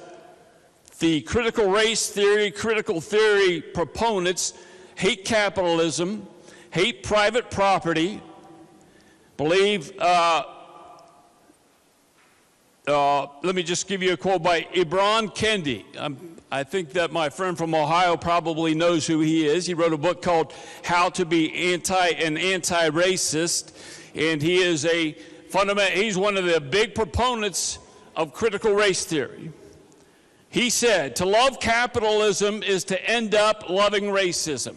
the critical race theory, critical theory proponents hate capitalism, hate private property, believe, let me just give you a quote by Ibram Kendi. I think that my friend from Ohio probably knows who he is. He wrote a book called How to Be Anti-Racist, and he is he's one of the big proponents of critical race theory. He said, to love capitalism is to end up loving racism.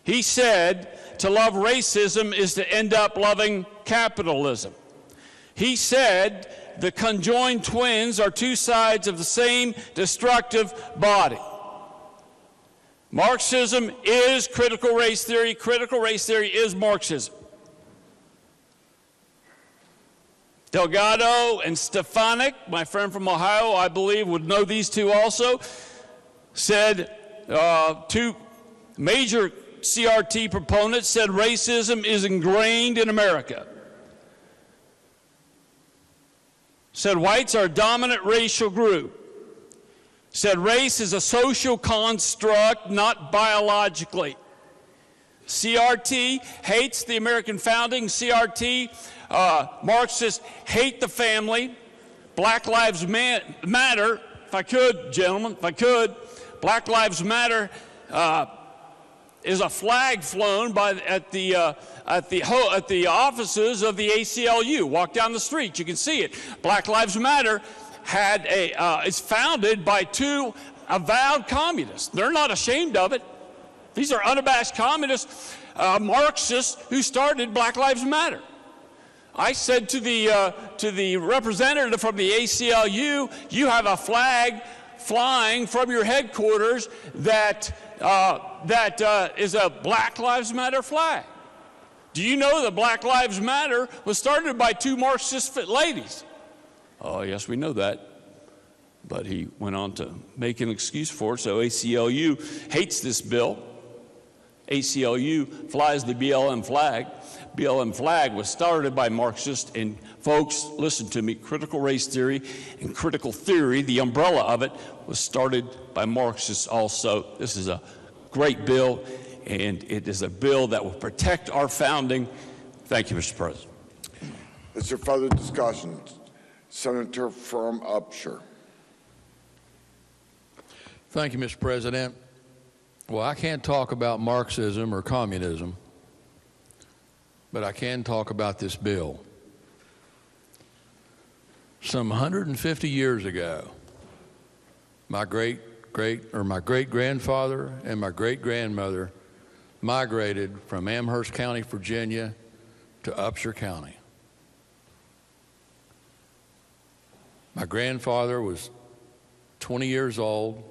He said, to love racism is to end up loving capitalism. He said, the conjoined twins are 2 sides of the same destructive body. Marxism is critical race theory. Critical race theory is Marxism. Delgado and Stefanik, my friend from Ohio, I believe would know these two also, said 2 major CRT proponents said racism is ingrained in America. Said whites are a dominant racial group. Said race is a social construct, not biologically. CRT hates the American founding. CRT, Marxists hate the family. Black Lives Matter, if I could, gentlemen, if I could, Black Lives Matter is a flag flown at the offices of the ACLU. Walk down the street, you can see it. Black Lives Matter is founded by two avowed communists. They're not ashamed of it. These are unabashed communists, Marxists who started Black Lives Matter. I said to the representative from the ACLU, you have a flag flying from your headquarters that is a Black Lives Matter flag. Do you know that Black Lives Matter was started by two Marxist ladies? Oh, yes, we know that. But he went on to make an excuse for it, so ACLU hates this bill. ACLU flies the BLM flag. BLM flag was started by Marxists, and folks, listen to me, critical race theory and critical theory, the umbrella of it, was started by Marxists also. This is a great bill, and it is a bill that will protect our founding. Thank you, Mr. President. Is there further discussion? Senator from Upshur. Thank you, Mr. President. Well, I can't talk about Marxism or communism, but I can talk about this bill. Some 150 years ago, my great-grandfather and my great-grandmother migrated from Amherst County, Virginia to Upshur County. My grandfather was 20 years old,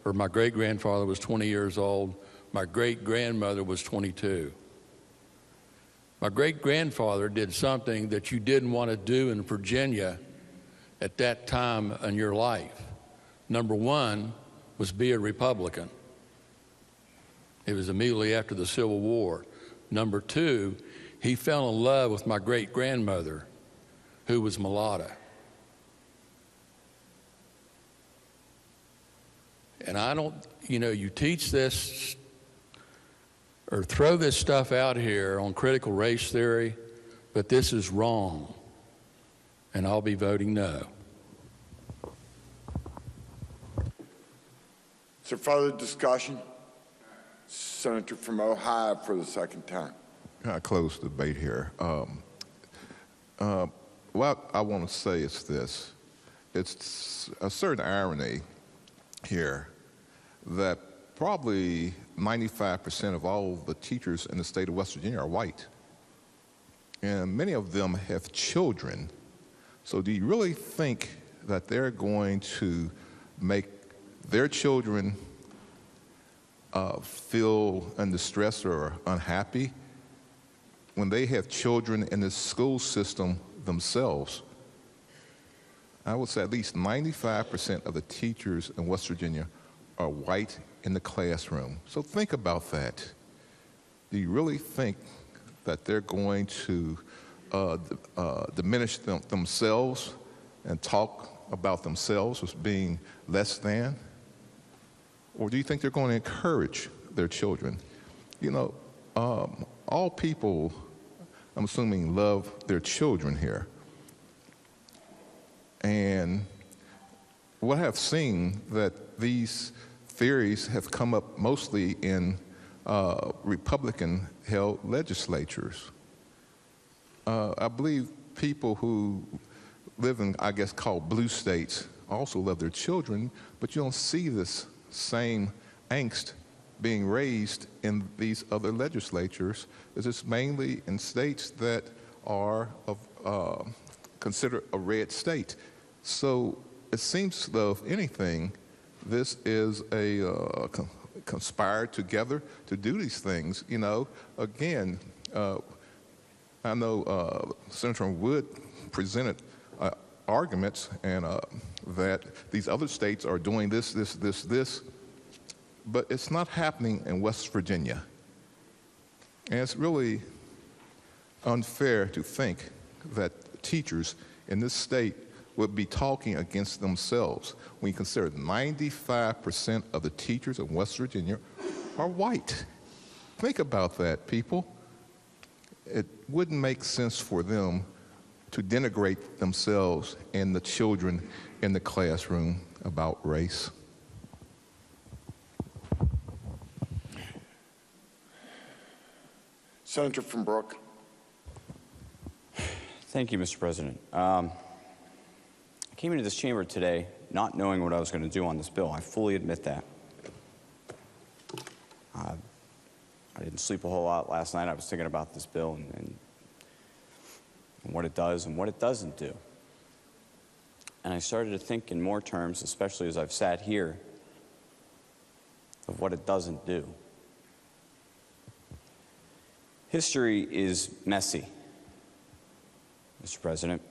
or my great-grandfather was 20 years old. My great-grandmother was 22. My great-grandfather did something that you didn't want to do in Virginia at that time in your life. Number one was be a Republican. It was immediately after the Civil War. Number two, he fell in love with my great-grandmother, who was mulatto. And I don't, you teach this or throw this stuff out here on critical race theory, but this is wrong. And I'll be voting no. Is there further discussion? Senator from Ohio for the second time. I close the debate here. What I want to say is this. It's a certain irony here that probably 95% of all the teachers in the state of West Virginia are white. And many of them have children. So do you really think that they're going to make their children feel in distress or unhappy when they have children in the school system themselves? I would say at least 95% of the teachers in West Virginia are white in the classroom. So think about that. Do you really think that they're going to diminish themselves and talk about themselves as being less than? Or do you think they're going to encourage their children? All people, I'm assuming, love their children here. And what I've seen that these theories have come up mostly in Republican-held legislatures. I believe people who live in, I guess, called blue states also love their children, but you don't see this same angst being raised in these other legislatures. It's mainly in states that are considered a red state. So it seems, though, if anything, this is a conspired together to do these things. Again, I know Senator Wood presented arguments and that these other states are doing this, but it's not happening in West Virginia. And it's really unfair to think that teachers in this state would be talking against themselves when you consider 95% of the teachers in West Virginia are white. Think about that, people. It wouldn't make sense for them to denigrate themselves and the children in the classroom about race. Senator from Brooke. Thank you, Mr. President. I came into this chamber today not knowing what I was going to do on this bill. I fully admit that. I didn't sleep a whole lot last night. I was thinking about this bill and what it does and what it doesn't do. And I started to think in more terms, especially as I've sat here, of what it doesn't do. History is messy, Mr. President.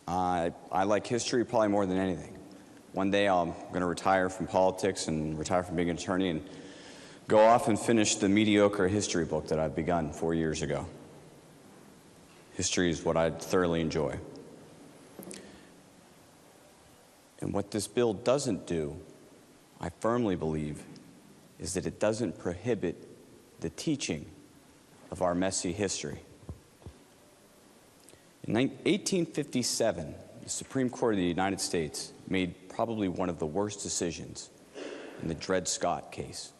I like history probably more than anything. One day I'm going to retire from politics and retire from being an attorney and go off and finish the mediocre history book that I've begun 4 years ago. History is what I thoroughly enjoy. And what this bill doesn't do, I firmly believe, is that it doesn't prohibit the teaching of our messy history. In 1857, the Supreme Court of the United States made probably one of the worst decisions in the Dred Scott case,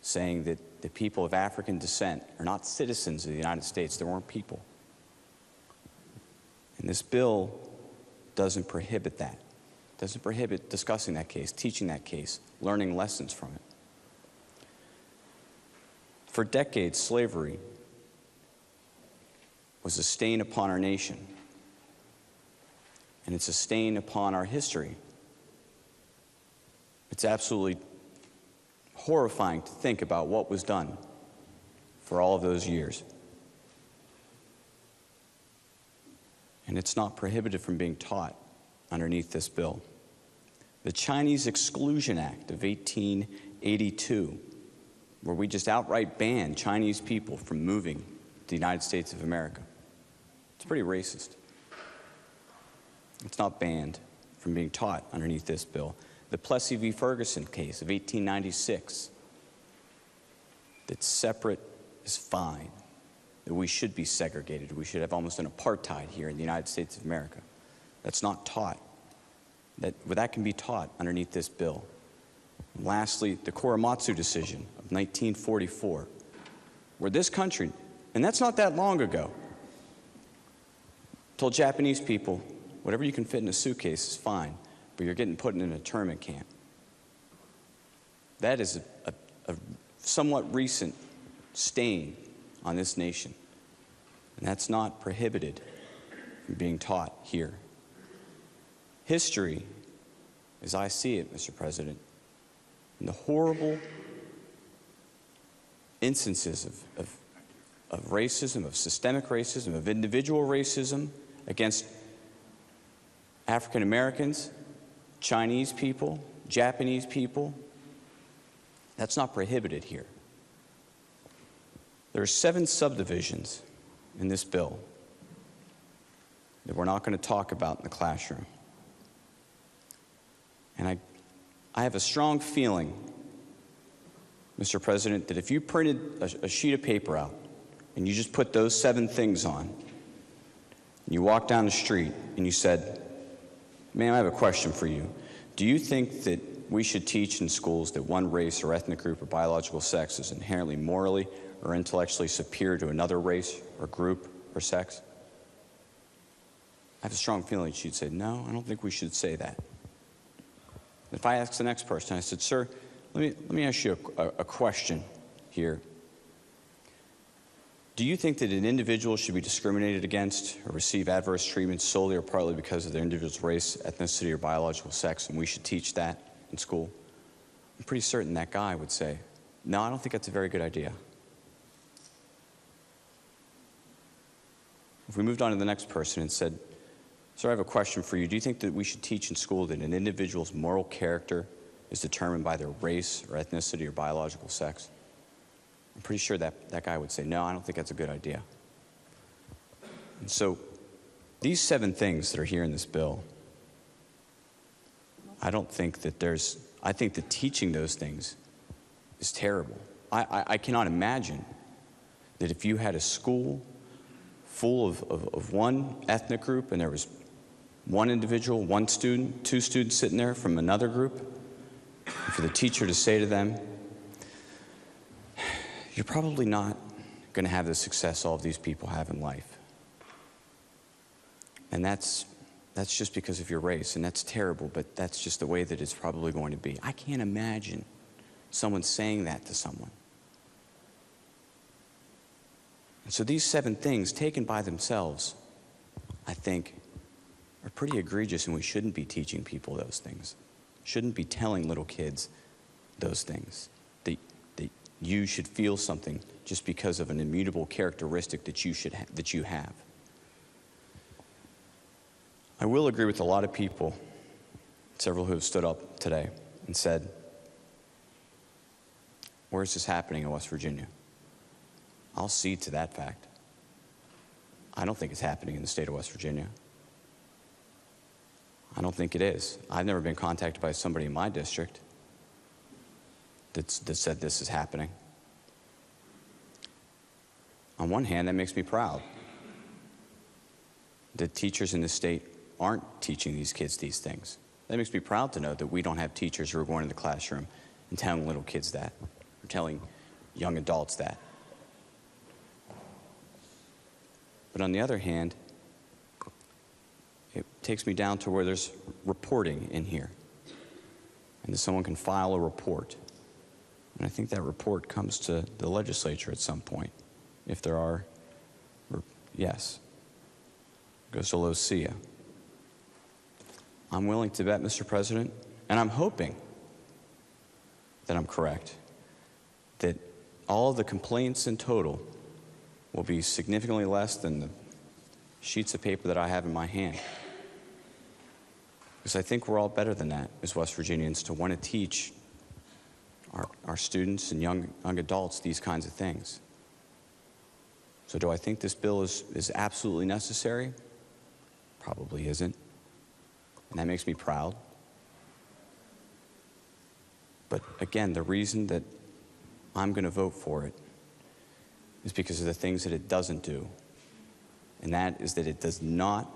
saying that the people of African descent are not citizens of the United States. They weren't people. And this bill doesn't prohibit that. It doesn't prohibit discussing that case, teaching that case, learning lessons from it. For decades, slavery was a stain upon our nation, and it's a stain upon our history. It's absolutely horrifying to think about what was done for all of those years. And it's not prohibited from being taught underneath this bill. The Chinese Exclusion Act of 1882, where we just outright banned Chinese people from moving to the United States of America. It's pretty racist. It's not banned from being taught underneath this bill. The Plessy v. Ferguson case of 1896, that separate is fine, that we should be segregated, we should have almost an apartheid here in the United States of America. That's not taught. That can be taught underneath this bill. And lastly, the Korematsu decision of 1944, where this country, and that's not that long ago, told Japanese people, whatever you can fit in a suitcase is fine, but you're getting put in an internment camp. That is a somewhat recent stain on this nation, and that's not prohibited from being taught here. History, as I see it, Mr. President, and the horrible instances of racism, of systemic racism, of individual racism against African Americans, Chinese people, Japanese people, that's not prohibited here. There are 7 subdivisions in this bill that we're not going to talk about in the classroom. And I have a strong feeling, Mr. President, that if you printed a sheet of paper out and you just put those 7 things on, and you walked down the street and you said, "Ma'am, I have a question for you. Do you think that we should teach in schools that one race or ethnic group or biological sex is inherently morally or intellectually superior to another race or group or sex?" I have a strong feeling she'd say, "No, I don't think we should say that." If I asked the next person, I said, "Sir, let me ask you a question here. Do you think that an individual should be discriminated against or receive adverse treatment solely or partly because of their individual's race, ethnicity, or biological sex, and we should teach that in school?" I'm pretty certain that guy would say, "No, I don't think that's a very good idea." If we moved on to the next person and said, "Sir, I have a question for you. Do you think that we should teach in school that an individual's moral character is determined by their race or ethnicity or biological sex?" I'm pretty sure that guy would say, "No, I don't think that's a good idea." And so these 7 things that are here in this bill, I think that teaching those things is terrible. I cannot imagine that if you had a school full of one ethnic group and there was one individual, one student, two students sitting there from another group, for the teacher to say to them, you're probably not going to have the success all of these people have in life. And that's just because of your race, and that's terrible, but that's just the way that it's probably going to be. I can't imagine someone saying that to someone. And so these 7 things taken by themselves, I think, are pretty egregious, and we shouldn't be teaching people those things. Shouldn't be telling little kids those things, that you should feel something just because of an immutable characteristic that you have. I will agree with a lot of people, several who have stood up today and said, where is this happening in West Virginia? I'll cede to that fact. I don't think it's happening in the state of West Virginia. I don't think it is. I've never been contacted by somebody in my district that said this is happening. On one hand, that makes me proud that teachers in the state aren't teaching these kids these things. That makes me proud to know that we don't have teachers who are going to the classroom and telling little kids that, or telling young adults that. But on the other hand, it takes me down to where there's reporting in here, and that someone can file a report. And I think that report comes to the legislature at some point, if there are, yes, it goes to Lucia. I'm willing to bet, Mr. President, and I'm hoping that I'm correct, that all of the complaints in total will be significantly less than the sheets of paper that I have in my hand. Because I think we're all better than that as West Virginians to want to teach our students and young adults these kinds of things. So do I think this bill is absolutely necessary? Probably isn't. And that makes me proud. But again, the reason that I'm going to vote for it is because of the things that it doesn't do. And that is that it does not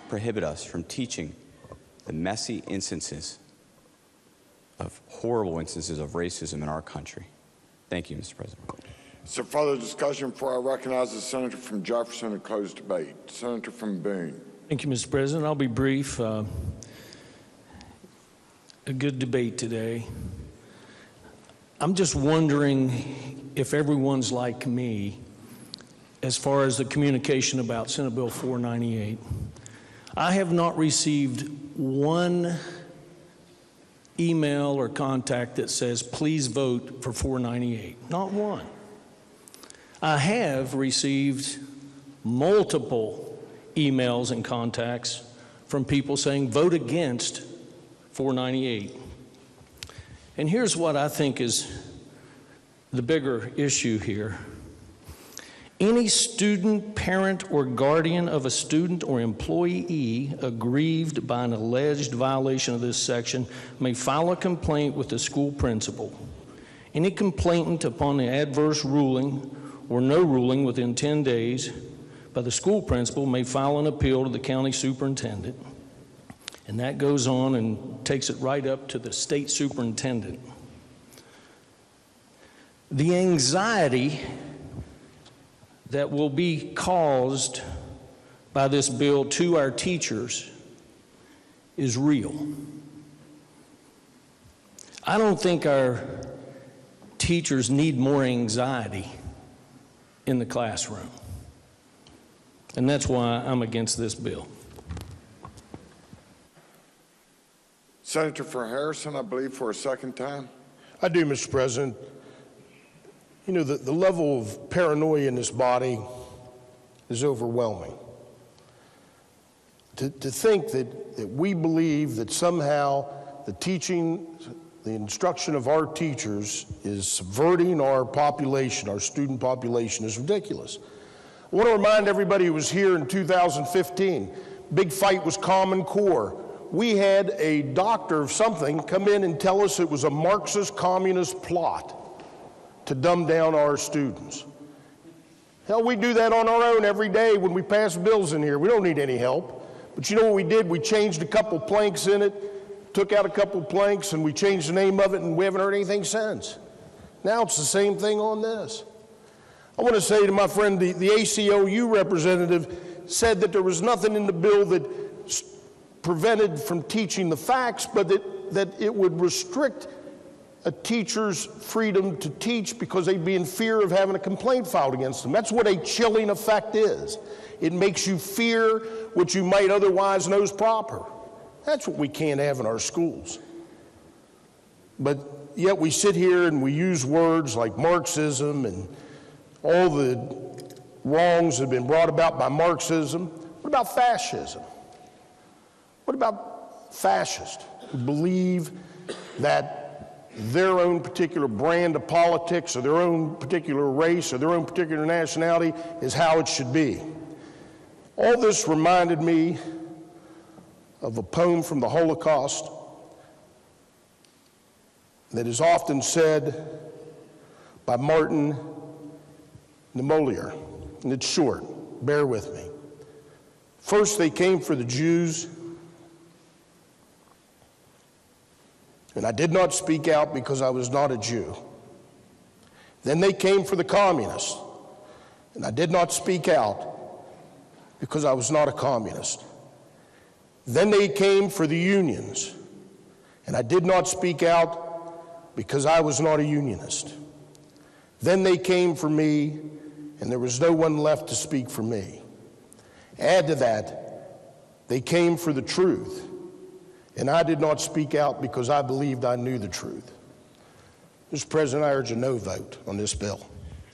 prohibit us from teaching the messy instances of horrible instances of racism in our country. Thank you, Mr. President. Is there further discussion before I recognize the senator from Jefferson to close debate? Senator from Boone. Thank you, Mr. President. I'll be brief. A good debate today. I'm just wondering if everyone's like me as far as the communication about Senate Bill 498. I have not received one email or contact that says, please vote for 498. Not one. I have received multiple emails and contacts from people saying, vote against 498. And here's what I think is the bigger issue here. Any student, parent, or guardian of a student or employee aggrieved by an alleged violation of this section may file a complaint with the school principal. Any complainant upon the adverse ruling or no ruling within 10 days by the school principal may file an appeal to the county superintendent. And that goes on and takes it right up to the state superintendent. The anxiety that will be caused by this bill to our teachers is real. I don't think our teachers need more anxiety in the classroom. And that's why I'm against this bill. Senator for Harrison, I believe, for a second time. I do, Mr. President. You know, the level of paranoia in this body is overwhelming. To think that we believe that somehow the teaching, the instruction of our teachers is subverting our population, our student population, is ridiculous. I want to remind everybody who was here in 2015, big fight was Common Core. we had a doctor of something come in and tell us it was a Marxist communist plot to dumb down our students. Hell, we do that on our own every day when we pass bills in here. We don't need any help. But you know what we did? We changed a couple planks in it, took out a couple planks, and we changed the name of it, and we haven't heard anything since. Now it's the same thing on this. I want to say to my friend, the ACLU representative said that there was nothing in the bill that prevented from teaching the facts, but that it would restrict a teacher's freedom to teach because they'd be in fear of having a complaint filed against them. That's what a chilling effect is. It makes you fear what you might otherwise know is proper. That's what we can't have in our schools. But yet we sit here and we use words like Marxism and all the wrongs that have been brought about by Marxism. What about fascism? What about fascists who believe that their own particular brand of politics or their own particular race or their own particular nationality is how it should be? All this reminded me of a poem from the Holocaust that is often said by Martin Niemöller, and it's short. Bear with me. First they came for the Jews, and I did not speak out because I was not a Jew. Then they came for the communists, and I did not speak out because I was not a communist. Then they came for the unions, and I did not speak out because I was not a unionist. Then they came for me, and there was no one left to speak for me. Add to that, they came for the truth, and I did not speak out because I believed I knew the truth. Mr. President, I urge a no vote on this bill.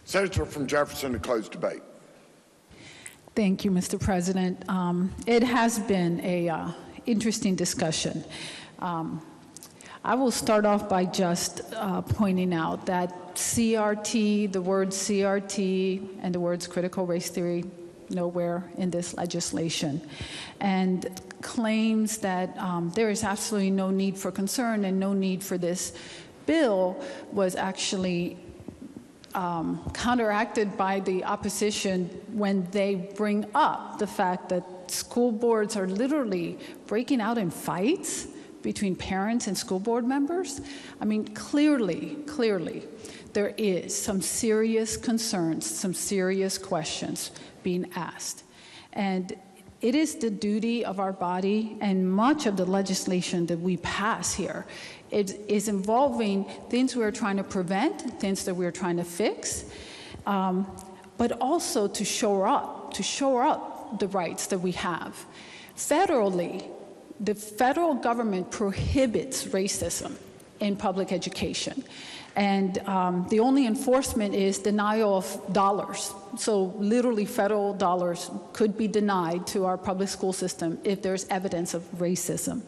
Senator from Jefferson to close debate. Thank you, Mr. President. It has been a interesting discussion. I will start off by just pointing out that CRT, the word CRT and the words critical race theory, nowhere in this legislation. And claims that there is absolutely no need for concern and no need for this bill was actually counteracted by the opposition when they bring up the fact that school boards are literally breaking out in fights between parents and school board members. I mean, clearly, there is some serious concerns, some serious questions being asked. And it is the duty of our body, and much of the legislation that we pass here, it is involving things we're trying to prevent, things that we're trying to fix, but also to shore up the rights that we have. Federally, the federal government prohibits racism in public education. And the only enforcement is denial of dollars. So literally federal dollars could be denied to our public school system if there's evidence of racism.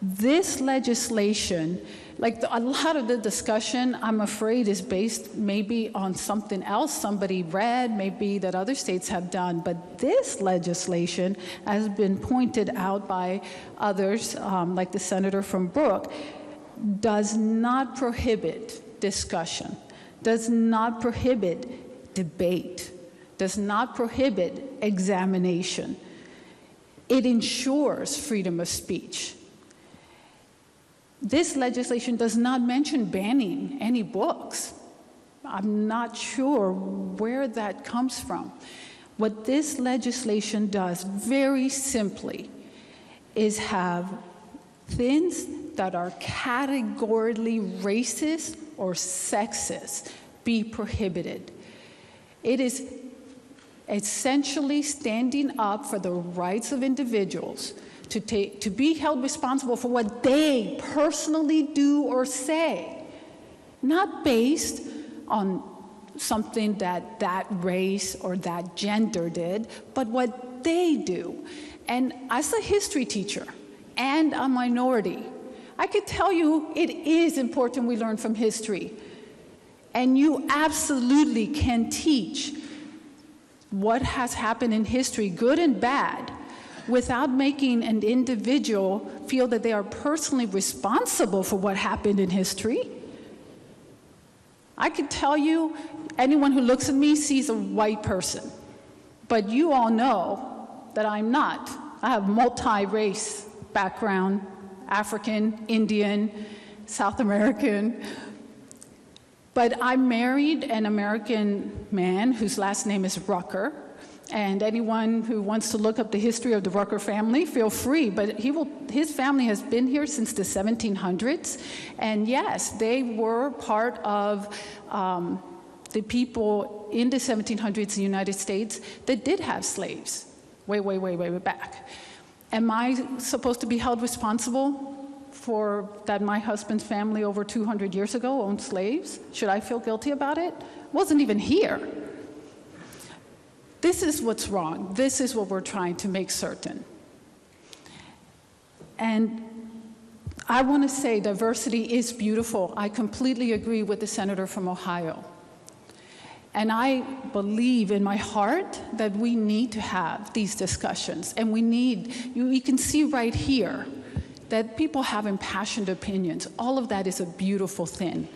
This legislation, like a lot of the discussion, I'm afraid is based maybe on something else somebody read, maybe that other states have done, but this legislation has been pointed out by others, like the senator from Brooke, does not prohibit discussion, does not prohibit debate, does not prohibit examination. It ensures freedom of speech. This legislation does not mention banning any books. I'm not sure where that comes from. What this legislation does, very simply, is have things that are categorically racist or sexist be prohibited. It is essentially standing up for the rights of individuals to be held responsible for what they personally do or say, not based on something that race or that gender did, but what they do. And as a history teacher and a minority, I could tell you it is important we learn from history. And you absolutely can teach what has happened in history, good and bad. without making an individual feel that they are personally responsible for what happened in history. I could tell you, anyone who looks at me sees a white person, but you all know that I'm not. I have multi-race background, African, Indian, South American. But I married an American man whose last name is Rucker. And anyone who wants to look up the history of the Rucker family, feel free. But his family has been here since the 1700s. And yes, they were part of the people in the 1700s in the United States that did have slaves way, way, way, way, way back. Am I supposed to be held responsible for that my husband's family over 200 years ago owned slaves? Should I feel guilty about it? Wasn't even here. This is what's wrong. This is what we're trying to make certain. And I want to say diversity is beautiful. I completely agree with the senator from Ohio. And I believe in my heart that we need to have these discussions. And you can see right here that people have impassioned opinions. All of that is a beautiful thing.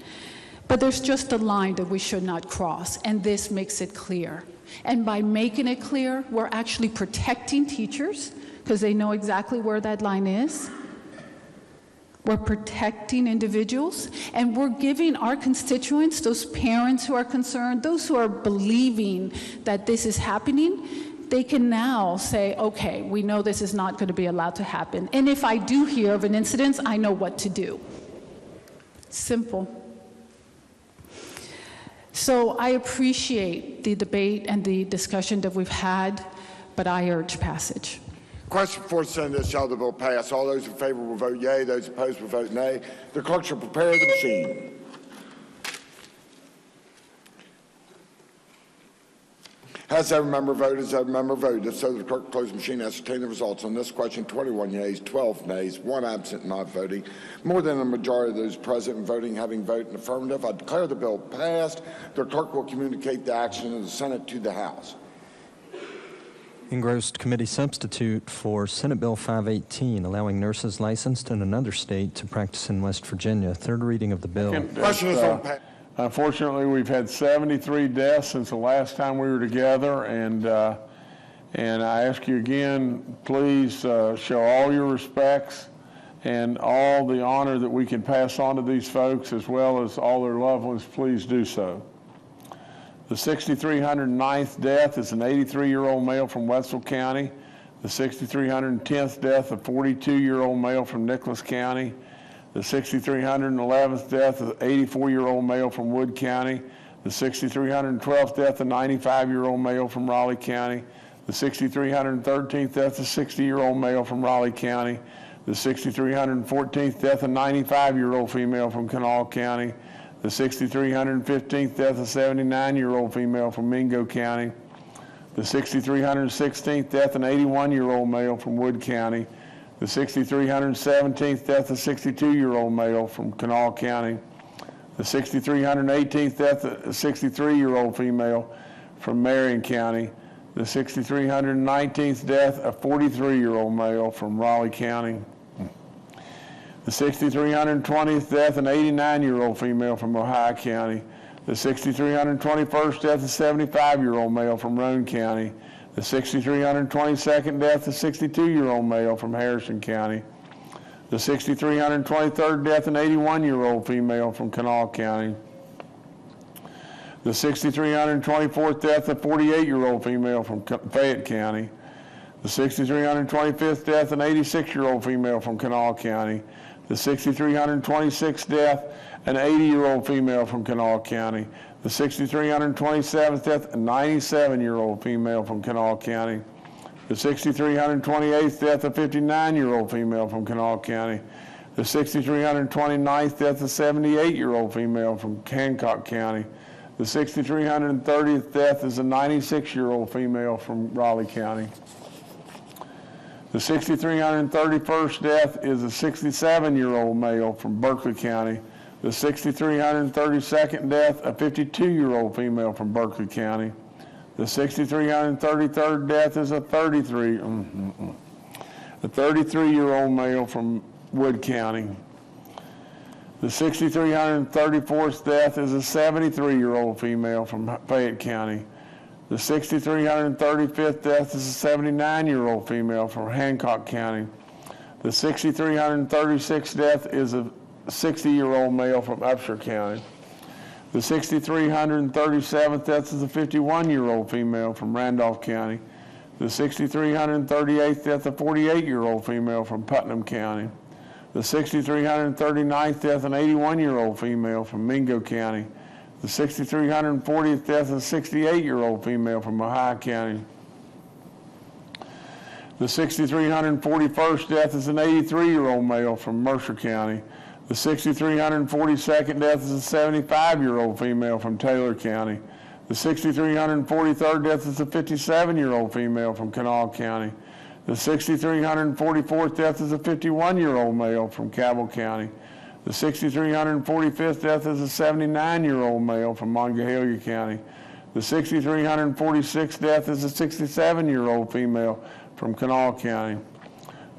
But there's just a line that we should not cross, and this makes it clear. And by making it clear, we're actually protecting teachers, because they know exactly where that line is. We're protecting individuals, and we're giving our constituents, those parents who are concerned, those who are believing that this is happening, they can now say, okay, we know this is not going to be allowed to happen. And if I do hear of an incident, I know what to do. Simple. So I appreciate the debate and the discussion that we've had, but I urge passage. Question 4, Senator, shall the bill pass? All those in favor will vote yea. Those opposed will vote nay. The clerk shall prepare the machine. Has every member voted? Has every member voted? If so, the clerk will close the machine and ascertain the results. On this question, 21 yeas, 12 nays, 1 absent, not voting. More than a majority of those present and voting having voted in affirmative, I declare the bill passed. The clerk will communicate the action of the Senate to the House. Engrossed committee substitute for Senate Bill 518, allowing nurses licensed in another state to practice in West Virginia. Third reading of the bill. Question is on pass. Unfortunately, we've had 73 deaths since the last time we were together, and I ask you again, please show all your respects and all the honor that we can pass on to these folks, as well as all their loved ones. Please do so. The 6,309th death is an 83-year-old male from Wetzel County. The 6,310th death, a 42-year-old male from Nicholas County. The 6,311th death, an 84-year-old male from Wood County. The 6,312th death, a 95-year-old male from Raleigh County. The 6,313th death, a 60-year-old male from Raleigh County. The 6,314th death, a 95-year-old female from Kanawha County. The 6,315th death, a 79-year-old female from Mingo County. The 6,316th death, an 81-year-old male from Wood County. The 6,317th death, a 62-year-old male from Kanawha County. The 6,318th death, a 63-year-old female from Marion County. The 6,319th death, a 43-year-old male from Raleigh County. The 6,320th death, an 89-year-old female from Ohio County. The 6,321st death, a 75-year-old male from Roane County. The 6,322nd death, a 62-year-old male from Harrison County. The 6,323rd death, an 81-year-old female from Kanawha County. The 6,324th death, a 48-year-old female from Fayette County. The 6,325th death, an 86-year-old female from Kanawha County. The 6,326th death, an 80-year-old female from Kanawha County. The 6,327th death, a 97-year-old female from Kanawha County. The 6,328th death, a 59-year-old female from Kanawha County. The 6,329th death, a 78-year-old female from Hancock County. The 6,330th death is a 96-year-old female from Raleigh County. The 6,331st death is a 67-year-old male from Berkeley County. The 6,332nd death, a 52-year-old female from Berkeley County. The 6,333rd death is a 33. a 33-year-old male from Wood County. The 6,334th death is a 73-year-old female from Fayette County. The 6,335th death is a 79-year-old female from Hancock County. The 6,336th death is a 60-year-old male from Upshur County. The 6,337th death is a 51-year-old female from Randolph County. The 6,338th death, a 48-year-old female from Putnam County. The 6,339th death, an 81-year-old female from Mingo County. The 6,340th death, a 68-year-old female from Ohio County. The 6,341st death is an 83-year-old male from Mercer County. The 6,342nd death is a 75-year-old female from Taylor County. The 6,343rd death is a 57-year-old female from Kanawha County. The 6,344th death is a 51-year-old male from Cabell County. The 6,345th death is a 79-year-old male from Monongahela County. The 6,346th death is a 67-year-old female from Kanawha County.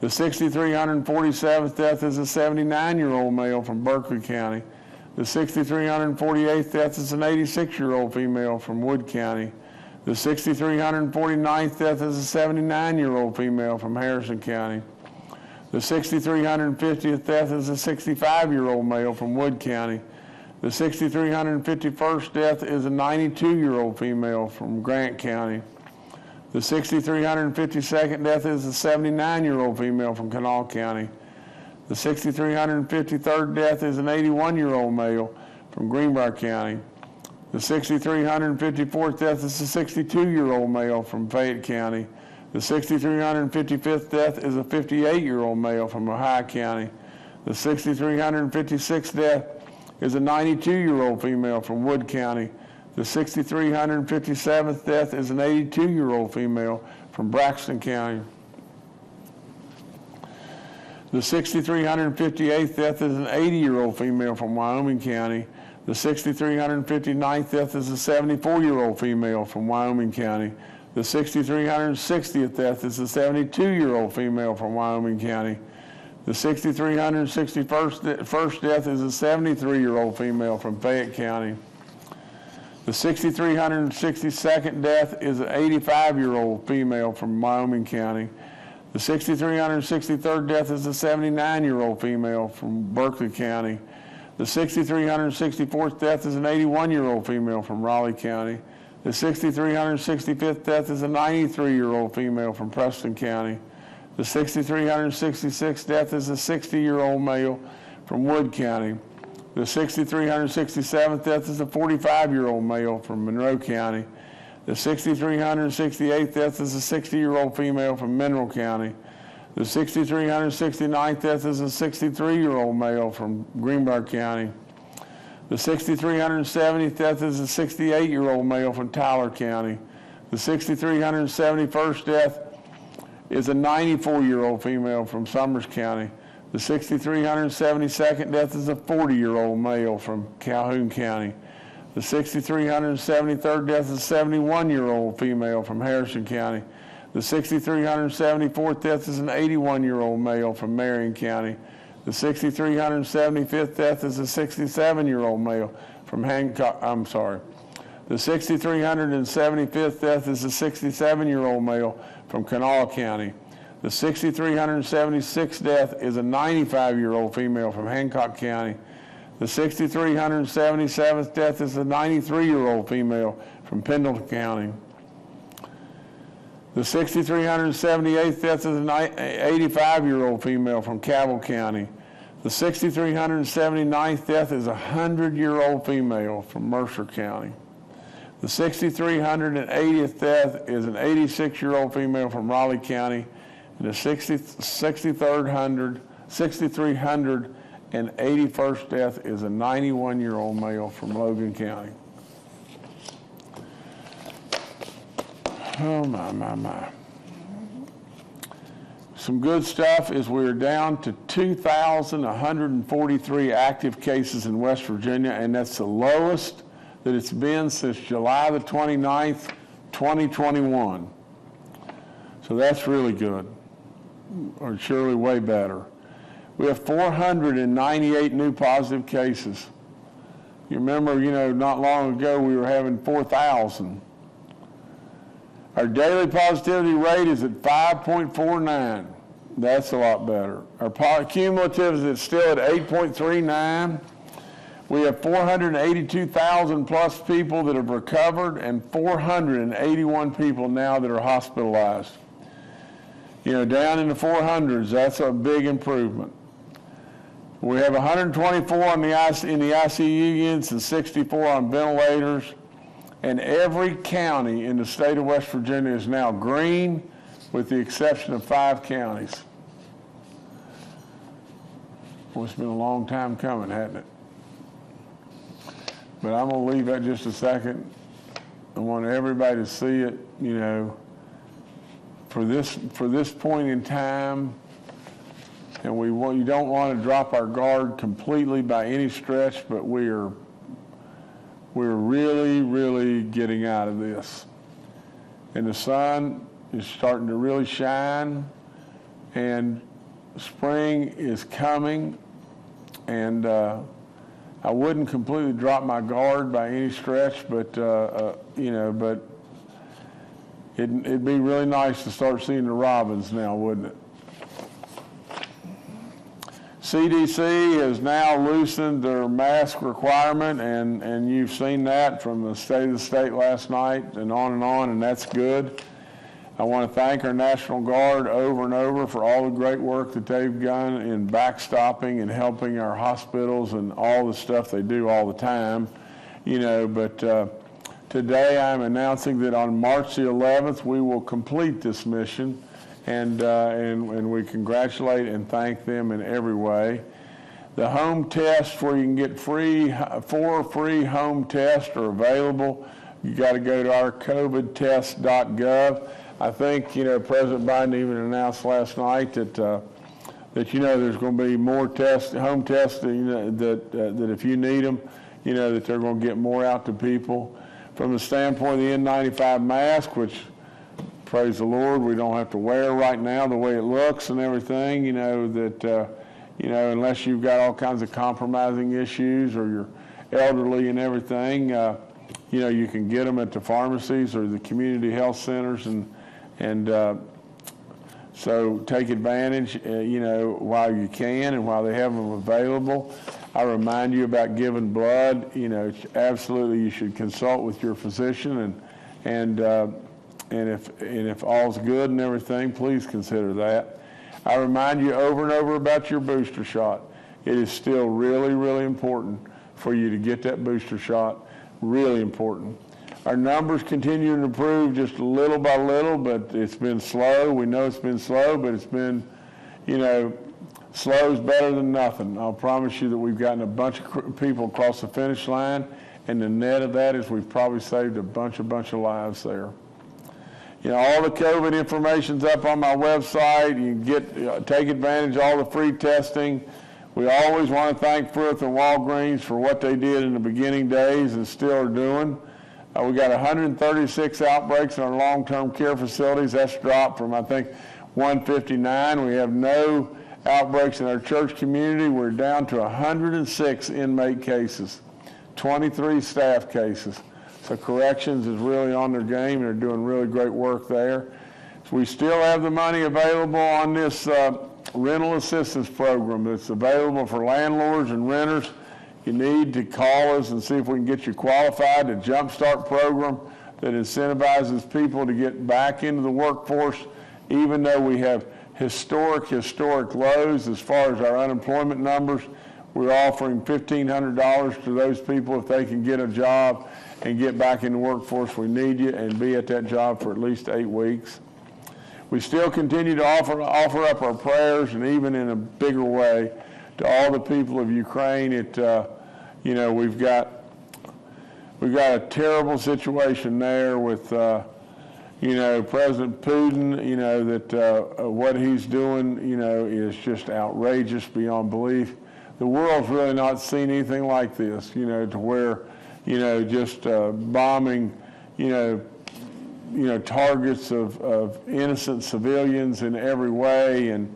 The 6,347th death is a 79-year-old male from Berkeley County. The 6,348th death is an 86-year-old female from Wood County. The 6,349th death is a 79-year-old female from Harrison County. The 6,350th death is a 65-year-old male from Wood County. The 6,351st death is a 92-year-old female from Grant County. The 6,352nd death is a 79-year-old female from Kanawha County. The 6,353rd death is an 81-year-old male from Greenbrier County. The 6,354th death is a 62-year-old male from Fayette County. The 6,355th death is a 58-year-old male from Ohio County. The 6,356th death is a 92-year-old female from Wood County. The 6,357th death is an 82-year-old female from Braxton County. The 6,358th death is an 80-year-old female from Wyoming County. The 6,359th death is a 74-year-old female from Wyoming County. The 6,360th death is a 72-year-old female from Wyoming County. The 6,361st death is a 73-year-old female from Fayette County. The 6,362nd death is an 85-year-old female from Wyoming County. The 6,363rd death is a 79-year-old female from Berkeley County. The 6,364th death is an 81-year-old female from Raleigh County. The 6,365th death is a 93-year-old female from Preston County. The 6,366th death is a 60-year-old male from Wood County. The 6,367th death is a 45-year-old male from Monroe County. The 6,368th death is a 60-year-old female from Mineral County. The 6,369th death is a 63-year-old male from Greenbrier County. The 6,370th death is a 68-year-old male from Tyler County. The 6,371st death is a 94-year-old female from Summers County. The 6,372nd death is a 40-year-old male from Calhoun County. The 6,373rd death is a 71-year-old female from Harrison County. The 6,374th death is an 81-year-old male from Marion County. The 6,375th death is a 67-year-old male from Hancock, The 6,375th death is a 67-year-old male from Kanawha County. The 6,376th death is a 95-year-old female from Hancock County. The 6,377th death is a 93-year-old female from Pendleton County. The 6,378th death is an 85-year-old female from Cabell County. The 6,379th death is a 100-year-old female from Mercer County. The 6,380th death is an 86-year-old female from Raleigh County. And the 6,381st death is a 91-year-old male from Logan County. Oh, my. Some good stuff is we're down to 2,143 active cases in West Virginia, and that's the lowest that it's been since July the 29th, 2021. So that's really good. are surely way better. We have 498 new positive cases. You remember, not long ago we were having 4,000. Our daily positivity rate is at 5.49. That's a lot better. Our cumulative is still at 8.39. We have 482,000 plus people that have recovered and 481 people now that are hospitalized. Down in the 400s, that's a big improvement. We have 124 in the ICU units and 64 on ventilators. And every county in the state of West Virginia is now green, with the exception of 5 counties. Well, it's been a long time coming, hasn't it? But I'm going to leave that just a second. I want everybody to see it, for this point in time. And you don't want to drop our guard completely by any stretch, but we're really, really getting out of this. And the sun is starting to really shine, and spring is coming, and I wouldn't completely drop my guard by any stretch, but but it'd be really nice to start seeing the robins now, wouldn't it? CDC has now loosened their mask requirement, and you've seen that from the State of the State last night and on, and that's good. I want to thank our National Guard over and over for all the great work that they've done in backstopping and helping our hospitals and all the stuff they do all the time. But today I'm announcing that on March the 11th we will complete this mission. And we congratulate and thank them in every way. The home tests where you can get 4 free home tests are available. You got to go to our covidtest.gov. I think, President Biden even announced last night that there's going to be more home tests, that if you need them, that they're going to get more out to people. From the standpoint of the N95 mask, which, praise the Lord, we don't have to wear right now the way it looks and everything, unless you've got all kinds of compromising issues or you're elderly and everything, you can get them at the pharmacies or the community health centers, and so take advantage, while you can and while they have them available. I remind you about giving blood. Absolutely you should consult with your physician, and if all's good and everything, please consider that. I remind you over and over about your booster shot. It is still really, really important for you to get that booster shot. Really important. Our numbers continue to improve just little by little, but it's been slow. We know it's been slow, but it's been, slow is better than nothing. I'll promise you that we've gotten a bunch of people across the finish line, and the net of that is we've probably saved a bunch of lives there. All the COVID information's up on my website. You can take advantage of all the free testing. We always want to thank Frith and Walgreens for what they did in the beginning days and still are doing. We got 136 outbreaks in our long-term care facilities. That's dropped from, I think, 159. We have no outbreaks in our church community. We're down to 106 inmate cases, 23 staff cases. So corrections is really on their game. They're doing really great work there. So we still have the money available on this rental assistance program that's available for landlords and renters. You need to call us and see if we can get you qualified. The Jumpstart program that incentivizes people to get back into the workforce, even though we have historic lows as far as our unemployment numbers. We're offering $1,500 to those people if they can get a job and get back in the workforce. We need you and be at that job for at least 8 weeks. We still continue to offer up our prayers, and even in a bigger way, to all the people of Ukraine. We've got a terrible situation there with President Putin. That what he's doing is just outrageous beyond belief. The world's really not seen anything like this. To where just bombing targets of innocent civilians in every way, and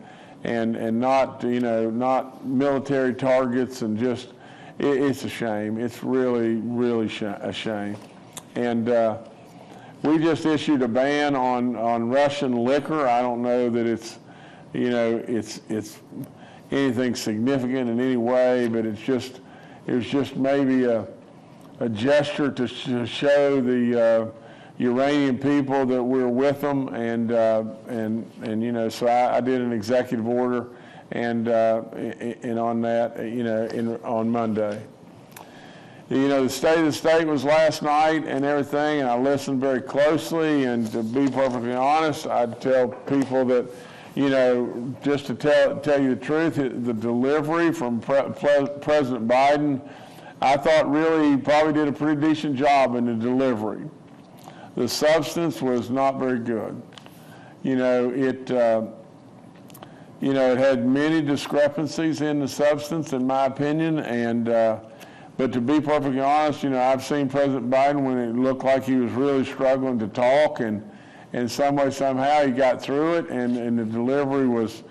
not, not military targets, and just, it's a shame. It's really, really a shame. And we just issued a ban on Russian liquor. I don't know that it's, it's anything significant in any way, but it was just maybe a gesture to show the Iranian people that we're with them, and so I did an executive order, and on that, on Monday. The state of the state was last night and everything, and I listened very closely, and to be perfectly honest, I'd tell people that, just to tell you the truth, the delivery from President Biden, I thought really he probably did a pretty decent job in the delivery. The substance was not very good. It had many discrepancies in the substance, in my opinion, and but to be perfectly honest, I've seen President Biden when it looked like he was really struggling to talk, and in some way, somehow, he got through it, and the delivery was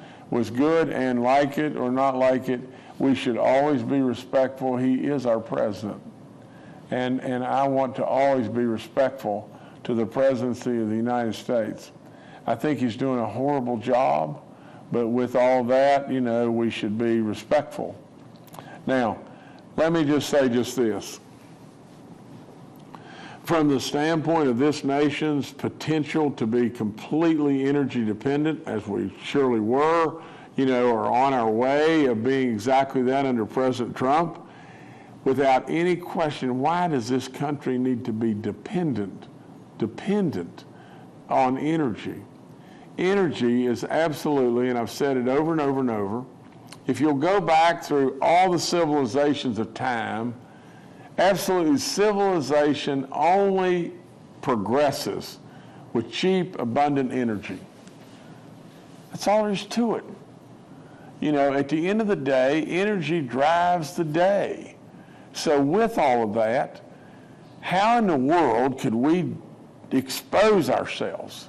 good, and like it or not like it, we should always be respectful. He is our president, and I want to always be respectful to the presidency of the United States. I think he's doing a horrible job, but with all that, we should be respectful. Now, let me just say just this. From the standpoint of this nation's potential to be completely energy dependent, as we surely were, are on our way of being exactly that under President Trump, without any question, why does this country need to be dependent on energy? Energy is absolutely, and I've said it over and over and over, if you'll go back through all the civilizations of time, absolutely civilization only progresses with cheap, abundant energy. That's all there is to it. At the end of the day, energy drives the day. So with all of that, how in the world could we expose ourselves?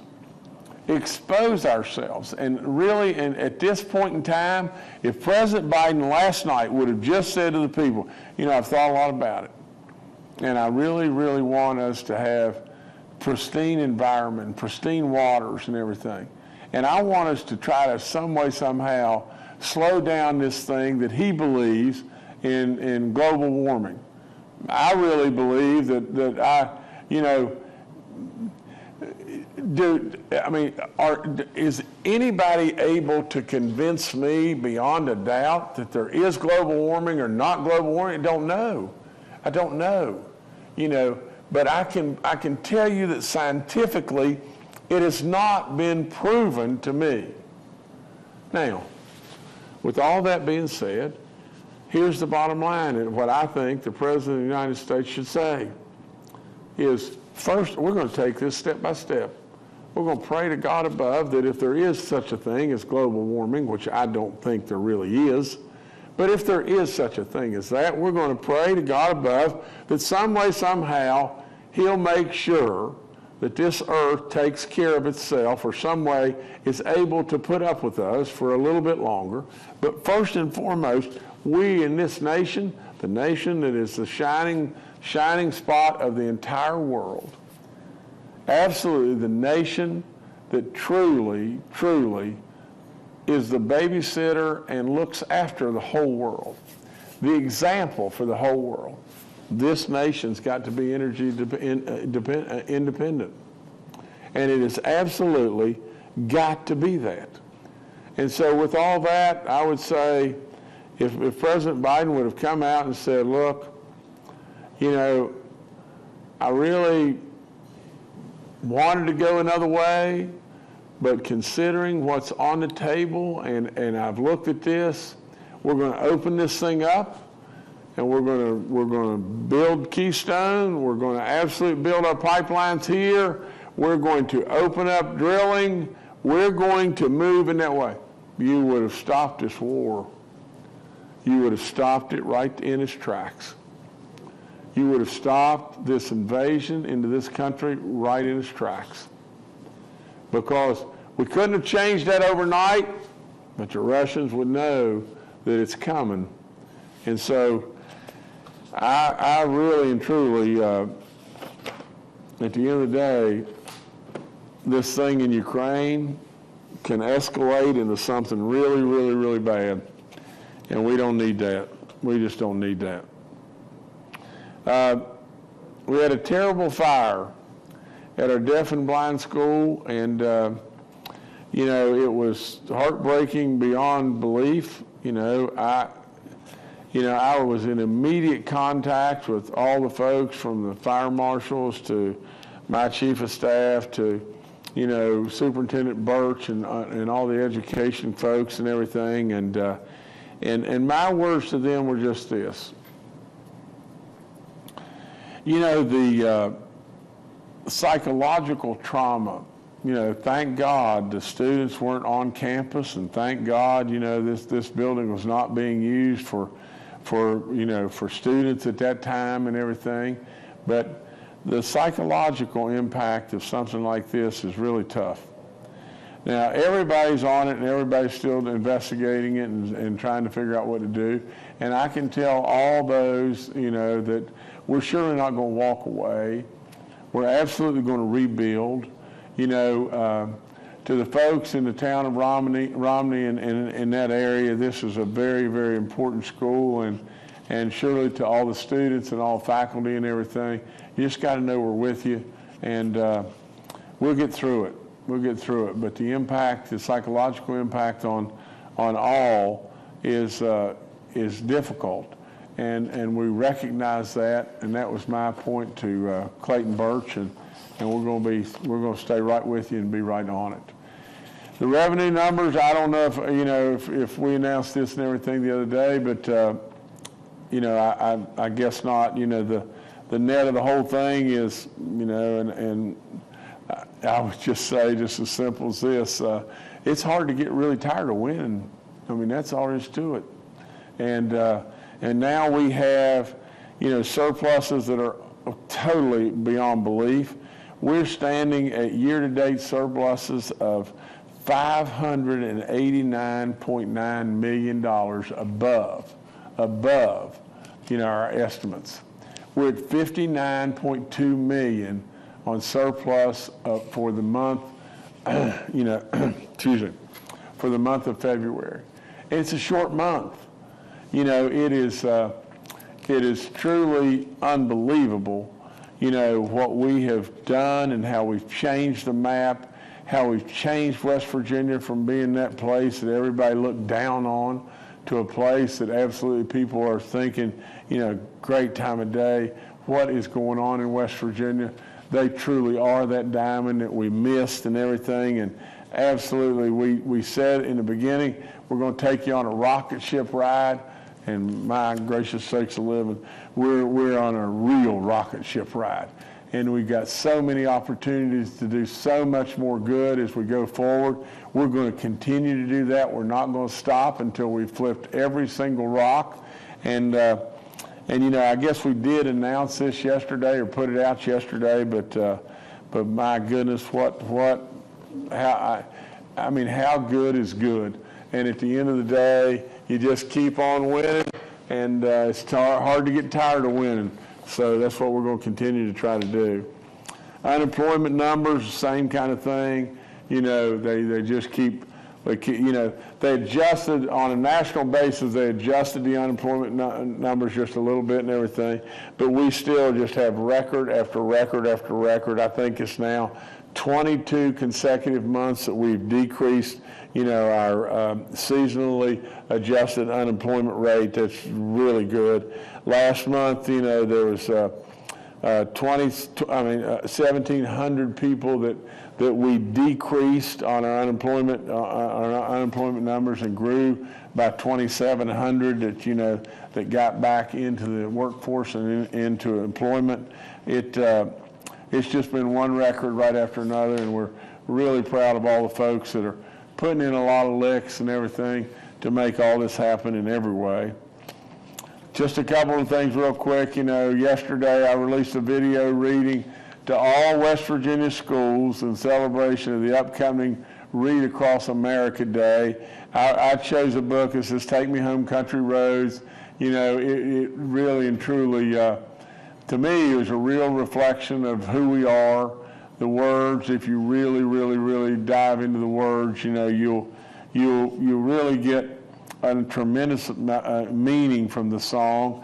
And really, at this point in time, if President Biden last night would have just said to the people, I've thought a lot about it, and I really, really want us to have pristine environment, pristine waters and everything. And I want us to try to some way, somehow, slow down this thing that he believes in global warming. I really believe is anybody able to convince me beyond a doubt that there is global warming or not global warming? I don't know. But I can tell you that scientifically it has not been proven to me. Now, with all that being said, here's the bottom line, and what I think the President of the United States should say is, first, we're going to take this step by step. We're going to pray to God above that if there is such a thing as global warming, which I don't think there really is, but if there is such a thing as that, we're going to pray to God above that some way, somehow, he'll make sure that this earth takes care of itself, or some way is able to put up with us for a little bit longer. But first and foremost, we in this nation, the nation that is the shining spot of the entire world, absolutely the nation that truly, truly is the babysitter and looks after the whole world, the example for the whole world. This nation's got to be energy independent. And it is absolutely got to be that. And so with all that, I would say if President Biden would have come out and said, look, I really wanted to go another way, but considering what's on the table, and I've looked at this, we're going to open this thing up, and we're going to build Keystone. We're going to absolutely build our pipelines here. We're going to open up drilling. We're going to move in that way. You would have stopped this war. You would have stopped it right in its tracks. you would have stopped this invasion into this country right in its tracks. Because we couldn't have changed that overnight, but the Russians would know that it's coming. And so I really and truly, at the end of the day, this thing in Ukraine can escalate into something really, really, really bad. And we don't need that. We just don't need that. We had a terrible fire at our deaf and blind school, and it was heartbreaking beyond belief. I was in immediate contact with all the folks, from the fire marshals to my chief of staff to, Superintendent Birch and all the education folks and everything. And my words to them were just this. The psychological trauma, thank God the students weren't on campus, and thank God, this building was not being used for students at that time and everything. But the psychological impact of something like this is really tough. Now, everybody's on it, and everybody's still investigating it and trying to figure out what to do. And I can tell all those, that we're surely not going to walk away. We're absolutely going to rebuild. To the folks in the town of Romney and in that area, this is a very, very important school, and surely to all the students and all faculty and everything, you just got to know we're with you, and we'll get through it. We'll get through it. But the impact, the psychological impact on all is difficult, and we recognize that, and that was my point to Clayton Birch, and we're going to stay right with you and be right on it. The revenue numbers, I don't know if we announced this and everything the other day, but I guess not. The net of the whole thing is, and I would just say, just as simple as this, it's hard to get really tired of winning. I mean, that's all there is to it. And now we have, surpluses that are totally beyond belief. We're standing at year-to-date surpluses of $589.9 million above, our estimates. We're at $59.2 million on surplus for the month, for the month of February. And it's a short month. It is truly unbelievable, what we have done and how we've changed the map, how we've changed West Virginia from being that place that everybody looked down on to a place that absolutely people are thinking, great time of day, what is going on in West Virginia. They truly are that diamond that we missed and everything. And absolutely, we said in the beginning, we're going to take you on a rocket ship ride. And my gracious sakes of living, we're on a real rocket ship ride. And we've got so many opportunities to do so much more good as we go forward. We're going to continue to do that. We're not going to stop until we've flipped every single rock. And I guess we did announce this yesterday or put it out yesterday, but my goodness, how good is good? And at the end of the day, you just keep on winning, and it's hard to get tired of winning. So that's what we're going to continue to try to do. Unemployment numbers, same kind of thing. They just keep, they adjusted on a national basis. They adjusted the unemployment numbers just a little bit and everything, but we still just have record after record after record. I think it's now 22 consecutive months that we've decreased, our seasonally adjusted unemployment rate. That's really good. Last month, there was 1,700 people that we decreased on our unemployment numbers, and grew by 2,700 that got back into the workforce and into employment. It's just been one record right after another, and we're really proud of all the folks that are putting in a lot of licks and everything to make all this happen in every way. Just a couple of things real quick. Yesterday I released a video reading to all West Virginia schools in celebration of the upcoming Read Across America Day. I chose a book that says Take Me Home Country Roads. It really and truly, to me, it was a real reflection of who we are. The words, if you really, really, really dive into the words, you'll really get a tremendous meaning from the song.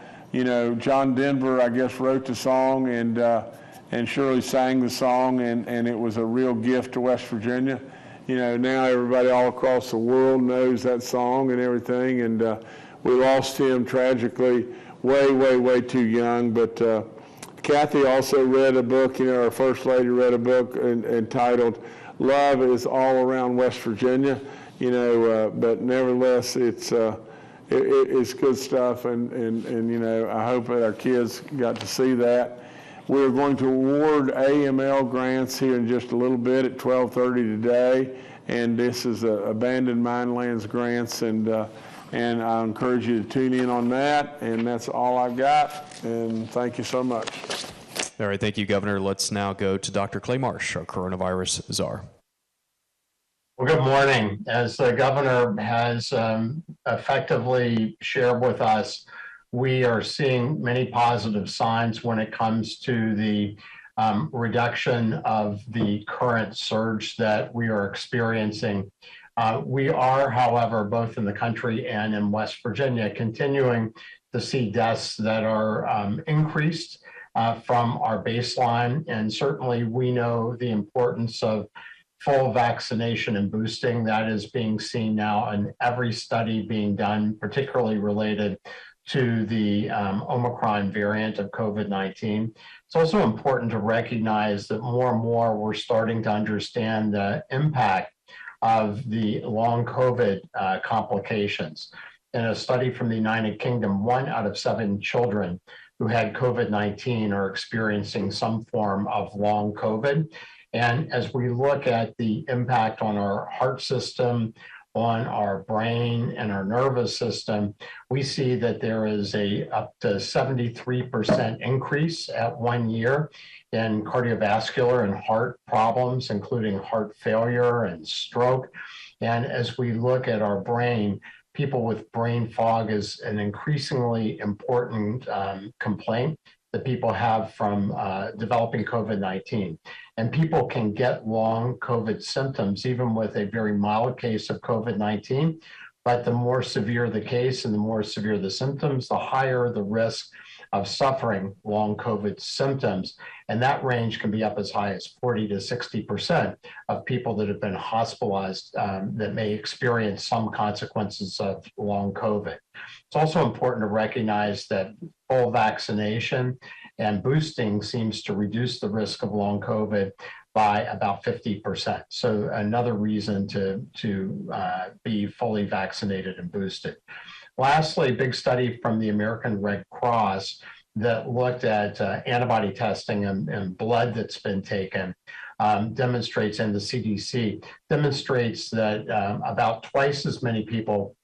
John Denver, I guess, wrote the song and Shirley sang the song, and it was a real gift to West Virginia. Now everybody all across the world knows that song and everything, and we lost him tragically way, way, way too young. But Kathy also read a book, our First Lady read a book entitled Love is All Around West Virginia, but nevertheless it's good stuff, and I hope that our kids got to see that. We're going to award AML grants here in just a little bit at 12:30 today, and this is Abandoned Minelands grants, and I encourage you to tune in on that, and that's all I've got, and thank you so much. All right, thank you, Governor. Let's now go to Dr. Clay Marsh, our coronavirus czar. Well, good morning. As the governor has effectively shared with us, we are seeing many positive signs when it comes to the reduction of the current surge that we are experiencing. We are, however, both in the country and in West Virginia, continuing to see deaths that are increased from our baseline. And certainly we know the importance of full vaccination and boosting. That is being seen now in every study being done, particularly related to the Omicron variant of COVID-19. It's also important to recognize that more and more we're starting to understand the impact of the long COVID complications. In a study from the United Kingdom, 1 out of 7 children who had COVID-19 are experiencing some form of long COVID. And as we look at the impact on our heart system, on our brain and our nervous system, we see that there is a up to 73% increase at 1 year in cardiovascular and heart problems, including heart failure and stroke. And as we look at our brain, people with brain fog is an increasingly important complaint that people have from developing COVID-19. And people can get long COVID symptoms, even with a very mild case of COVID-19. But the more severe the case and the more severe the symptoms, the higher the risk of suffering long COVID symptoms. And that range can be up as high as 40 to 60% of people that have been hospitalized that may experience some consequences of long COVID. It's also important to recognize that full vaccination and boosting seems to reduce the risk of long COVID by about 50%. So another reason to be fully vaccinated and boosted. Lastly, a big study from the American Red Cross that looked at antibody testing and blood that's been taken demonstrates, and the CDC demonstrates that about twice as many people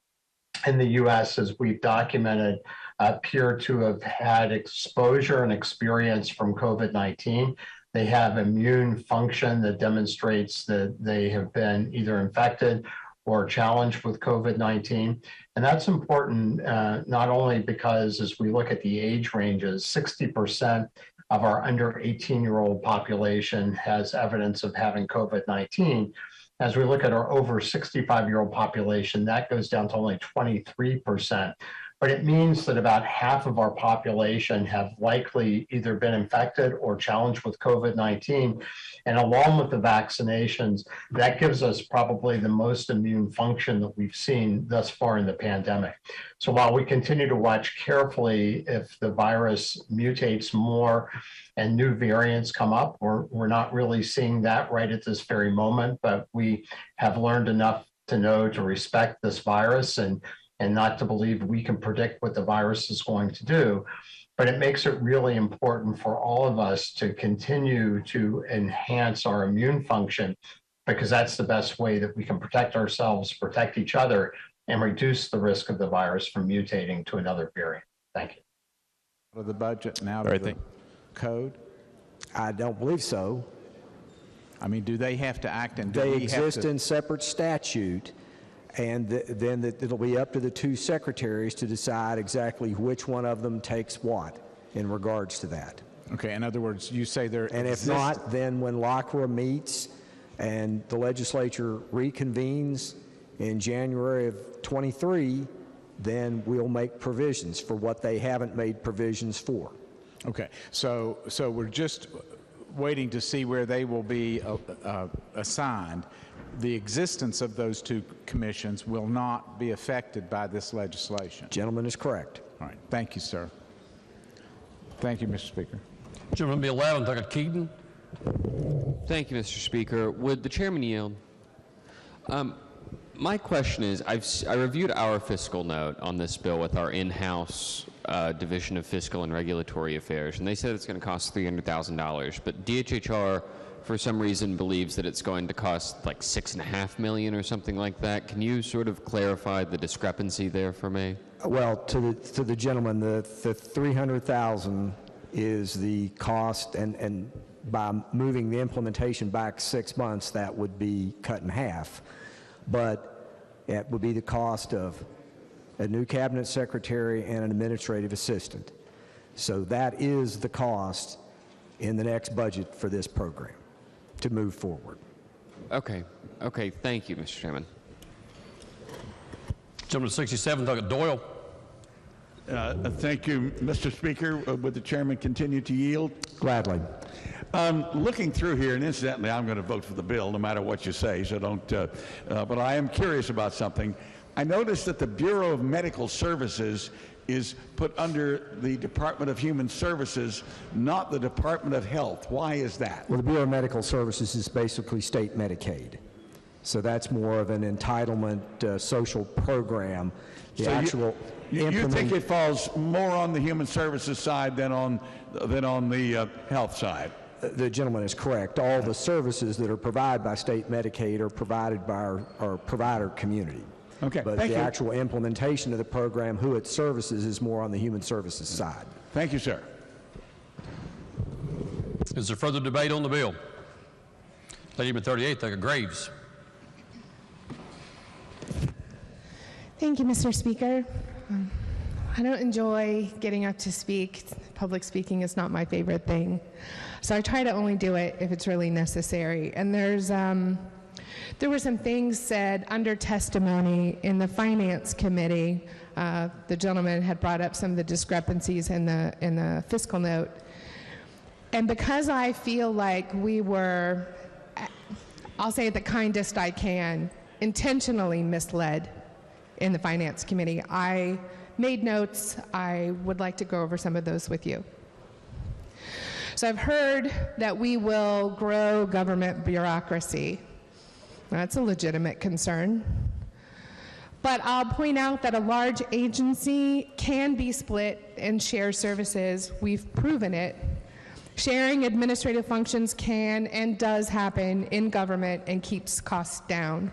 in the U.S. as we've documented appear to have had exposure and experience from COVID-19. They have immune function that demonstrates that they have been either infected or challenged with COVID-19. And that's important not only because as we look at the age ranges, 60% of our under 18-year-old population has evidence of having COVID-19. As we look at our over 65-year-old population, that goes down to only 23%. But it means that about half of our population have likely either been infected or challenged with COVID-19. And along with the vaccinations, that gives us probably the most immune function that we've seen thus far in the pandemic. So while we continue to watch carefully if the virus mutates more and new variants come up, we're not really seeing that right at this very moment, but we have learned enough to know to respect this virus and not to believe we can predict what the virus is going to do. But it makes it really important for all of us to continue to enhance our immune function, because that's the best way that we can protect ourselves, protect each other, and reduce the risk of the virus from mutating to another variant. Thank you. Out of the budget and out of the code? I don't believe so. I mean, do they have to act and do They we have exist to? in separate statute, and then it'll be up to the two secretaries to decide exactly which one of them takes what in regards to that. Okay, in other words, you say there And if not, then when LACRA meets and the legislature reconvenes in January of '23, then we'll make provisions for what they haven't made provisions for. Okay, so we're just waiting to see where they will be assigned. The existence of those two commissions will not be affected by this legislation. Gentleman is correct. All right, thank you, sir. Thank you, Mr. Speaker. Gentleman be allowed, Dr. Keaton. Thank you, Mr. Speaker. Would the chairman yield? My question is, I reviewed our fiscal note on this bill with our in-house Division of Fiscal and Regulatory Affairs, and they said it's going to cost $300,000, but DHHR, for some reason, believes that it's going to cost like $6.5 million or something like that. Can you sort of clarify the discrepancy there for me? Well, to the gentleman, the $300,000 is the cost, and by moving the implementation back 6 months, that would be cut in half. But it would be the cost of a new cabinet secretary and an administrative assistant. So that is the cost in the next budget for this program to move forward. Okay. Okay. Thank you, Mr. Chairman. Gentleman 67, Dr. Doyle. Thank you, Mr. Speaker. Would the chairman continue to yield? Gladly. Looking through here, and incidentally, I'm going to vote for the bill no matter what you say, so don't, but I am curious about something. I noticed that the Bureau of Medical Services is put under the Department of Human Services, not the Department of Health. Why is that? Well, the Bureau of Medical Services is basically state Medicaid. So that's more of an entitlement social program. So you think it falls more on the human services side than on the health side? The gentleman is correct. All the services that are provided by state Medicaid are provided by our provider community. Okay, but thank the you. actual implementation of the program, who it services, is more on the human services side. Thank you, sir. Is there further debate on the bill? Lady number 38, Dr. Graves. Thank you, Mr. Speaker. I don't enjoy getting up to speak. Public speaking is not my favorite thing. So I try to only do it if it's really necessary. And there were some things said under testimony in the Finance Committee. The gentleman had brought up some of the discrepancies in the fiscal note. And because I feel like we were, I'll say it the kindest I can, intentionally misled in the Finance Committee, I made notes. I would like to go over some of those with you. So I've heard that we will grow government bureaucracy. That's a legitimate concern. But I'll point out that a large agency can be split and share services. We've proven it. Sharing administrative functions can and does happen in government and keeps costs down.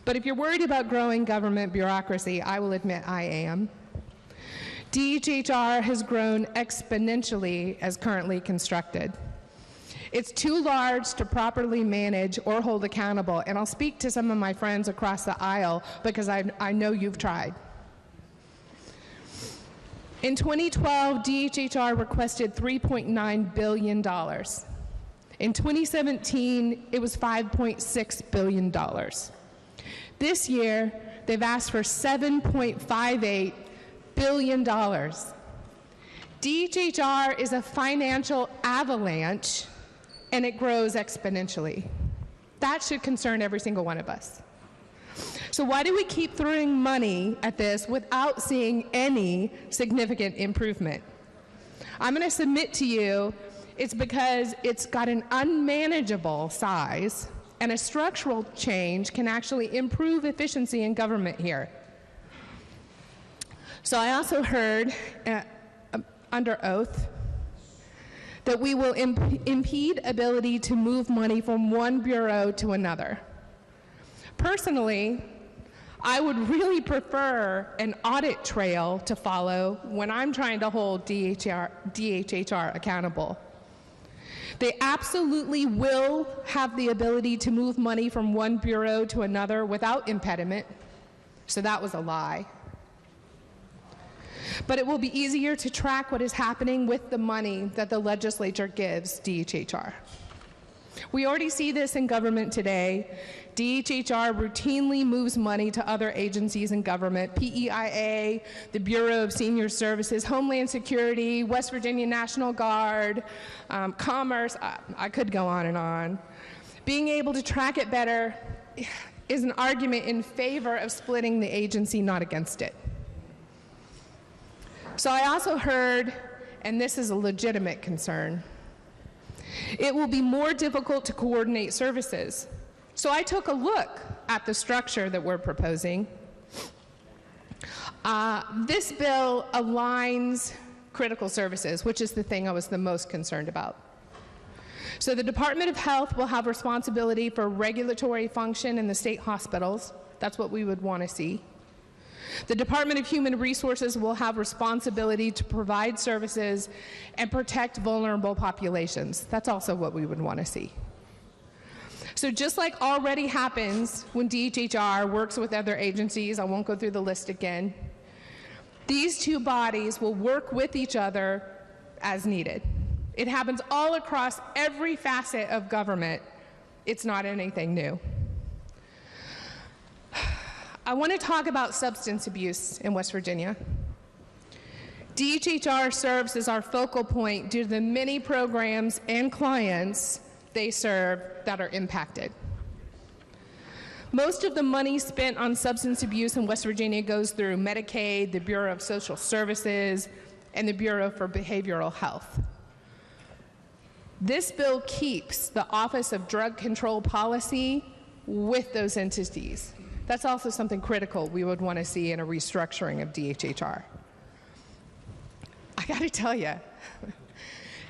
But if you're worried about growing government bureaucracy, I will admit I am. DHHR has grown exponentially as currently constructed. It's too large to properly manage or hold accountable, and I'll speak to some of my friends across the aisle because I know you've tried. In 2012, DHHR requested $3.9 billion. In 2017, it was $5.6 billion. This year, they've asked for $7.58 billion. DHHR is a financial avalanche, and it grows exponentially. That should concern every single one of us. So why do we keep throwing money at this without seeing any significant improvement? I'm going to submit to you it's because it's got an unmanageable size, and a structural change can actually improve efficiency in government here. So I also heard under oath that we will impede ability to move money from one bureau to another. Personally, I would really prefer an audit trail to follow when I'm trying to hold DHHR accountable. They absolutely will have the ability to move money from one bureau to another without impediment, so that was a lie. But it will be easier to track what is happening with the money that the legislature gives DHHR. We already see this in government today. DHHR routinely moves money to other agencies in government, PEIA, the Bureau of Senior Services, Homeland Security, West Virginia National Guard, Commerce, I could go on and on. Being able to track it better is an argument in favor of splitting the agency, not against it. So I also heard, and this is a legitimate concern, it will be more difficult to coordinate services. So I took a look at the structure that we're proposing. This bill aligns critical services, which is the thing I was the most concerned about. So the Department of Health will have responsibility for regulatory function in the state hospitals. That's what we would want to see. The Department of Human Resources will have responsibility to provide services and protect vulnerable populations. That's also what we would want to see. So just like already happens when DHHR works with other agencies, I won't go through the list again, these two bodies will work with each other as needed. It happens all across every facet of government. It's not anything new. I want to talk about substance abuse in West Virginia. DHHR serves as our focal point due to the many programs and clients they serve that are impacted. Most of the money spent on substance abuse in West Virginia goes through Medicaid, the Bureau of Social Services, and the Bureau for Behavioral Health. This bill keeps the Office of Drug Control Policy with those entities. That's also something critical we would want to see in a restructuring of DHHR. I got to tell you,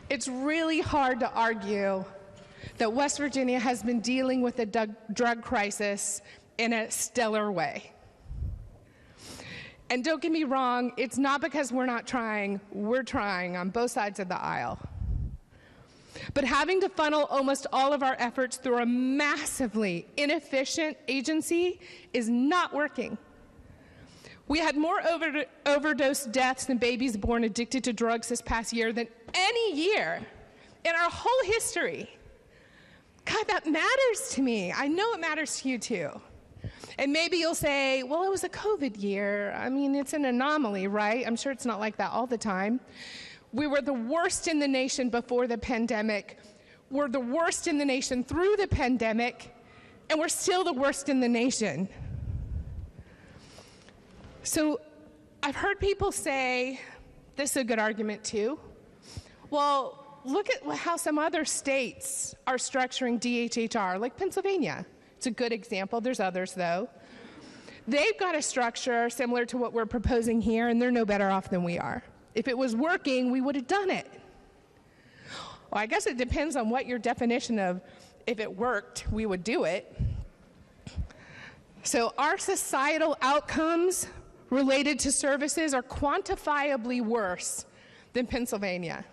it's really hard to argue that West Virginia has been dealing with the drug crisis in a stellar way. And don't get me wrong, it's not because we're not trying, we're trying on both sides of the aisle. But having to funnel almost all of our efforts through a massively inefficient agency is not working. We had more overdose deaths than babies born addicted to drugs this past year than any year in our whole history. God, that matters to me. I know it matters to you too. And maybe you'll say, well, it was a COVID year. I mean, it's an anomaly, right? I'm sure it's not like that all the time. We were the worst in the nation before the pandemic. We're the worst in the nation through the pandemic, and we're still the worst in the nation. So I've heard people say, this is a good argument too, well, look at how some other states are structuring DHHR, like Pennsylvania. It's a good example. There's others, though. They've got a structure similar to what we're proposing here, and they're no better off than we are. If it was working, we would have done it. Well, I guess it depends on what your definition of if it worked, we would do it. So our societal outcomes related to services are quantifiably worse than Pennsylvania.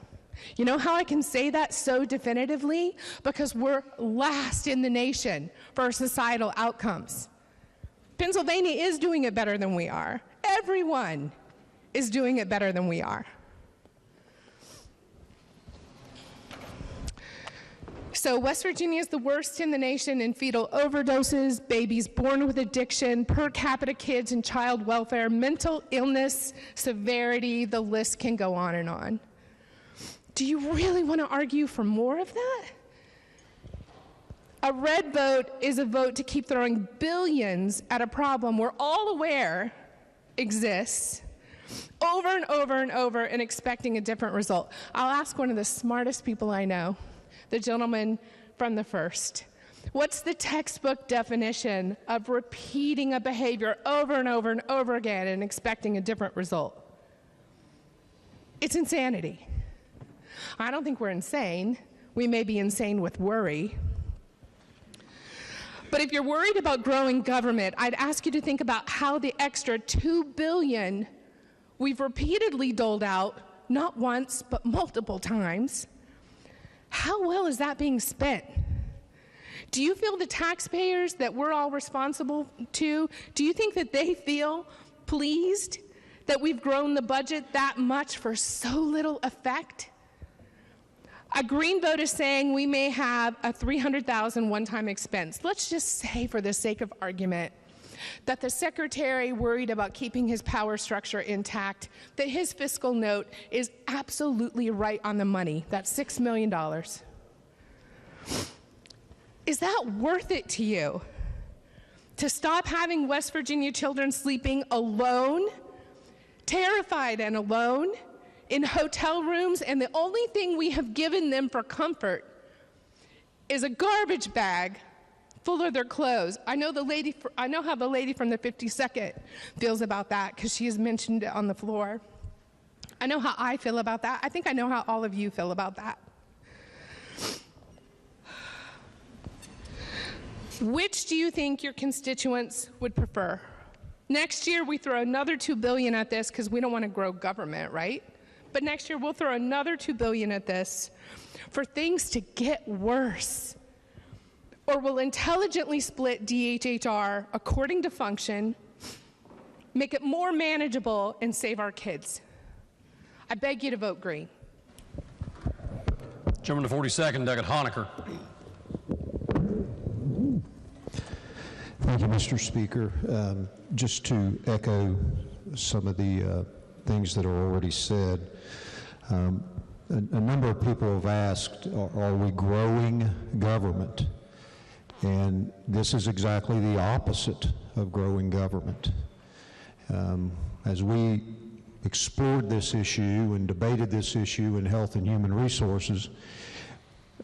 You know how I can say that so definitively? Because we're last in the nation for our societal outcomes. Pennsylvania is doing it better than we are. Everyone is doing it better than we are. So West Virginia is the worst in the nation in fetal overdoses, babies born with addiction, per capita kids in child welfare, mental illness, severity, the list can go on and on. Do you really want to argue for more of that? A red vote is a vote to keep throwing billions at a problem we're all aware exists, over and over and over, and expecting a different result. I'll ask one of the smartest people I know, the gentleman from the first. What's the textbook definition of repeating a behavior over and over and over again and expecting a different result? It's insanity. I don't think we're insane. We may be insane with worry. But if you're worried about growing government, I'd ask you to think about how the extra $2 billion we've repeatedly doled out, not once, but multiple times, how well is that being spent? Do you feel the taxpayers that we're all responsible to, do you think that they feel pleased that we've grown the budget that much for so little effect? A green vote is saying we may have a $300,000 one-time expense. Let's just say, for the sake of argument, that the secretary worried about keeping his power structure intact, that his fiscal note is absolutely right on the money. That's $6 million. Is that worth it to you? To stop having West Virginia children sleeping alone, terrified and alone, in hotel rooms, and the only thing we have given them for comfort is a garbage bag full of their clothes. I know how the lady from the 52nd feels about that, because she has mentioned it on the floor. I know how I feel about that. I think I know how all of you feel about that. Which do you think your constituents would prefer? Next year, we throw another $2 billion at this because we don't want to grow government, right? But next year, we'll throw another $2 billion at this for things to get worse. Or we'll intelligently split DHHR according to function, make it more manageable, and save our kids. I beg you to vote green. Gentleman to 42nd, Doug Honaker. Thank you, Mr. Speaker. Just to echo some of the things that are already said, a number of people have asked, are we growing government? And this is exactly the opposite of growing government. As we explored this issue and debated this issue in Health and Human Resources,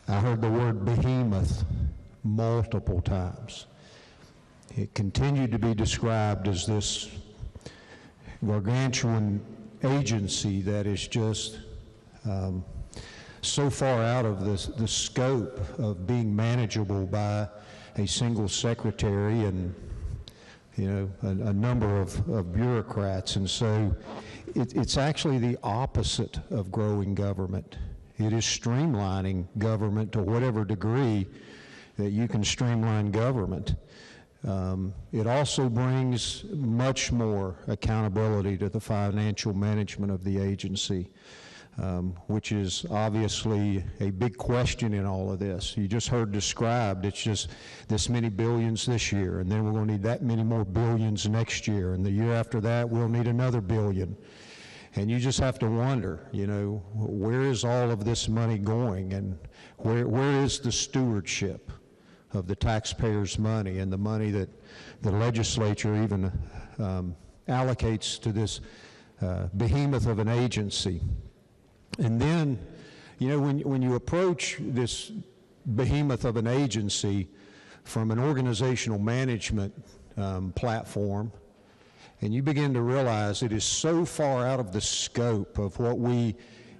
I heard the word behemoth multiple times. It continued to be described as this gargantuan agency that is just so far out of the scope of being manageable by a single secretary and a number of bureaucrats. And so it's actually the opposite of growing government. It is streamlining government to whatever degree that you can streamline government. It also brings much more accountability to the financial management of the agency, which is obviously a big question in all of this. You just heard described, it's just this many billions this year, and then we're going to need that many more billions next year, and the year after that we'll need another billion. And you just have to wonder, where is all of this money going, and where is the stewardship of the taxpayers' money and the money that the legislature even allocates to this behemoth of an agency. And then, when you approach this behemoth of an agency from an organizational management platform, and you begin to realize it is so far out of the scope of what we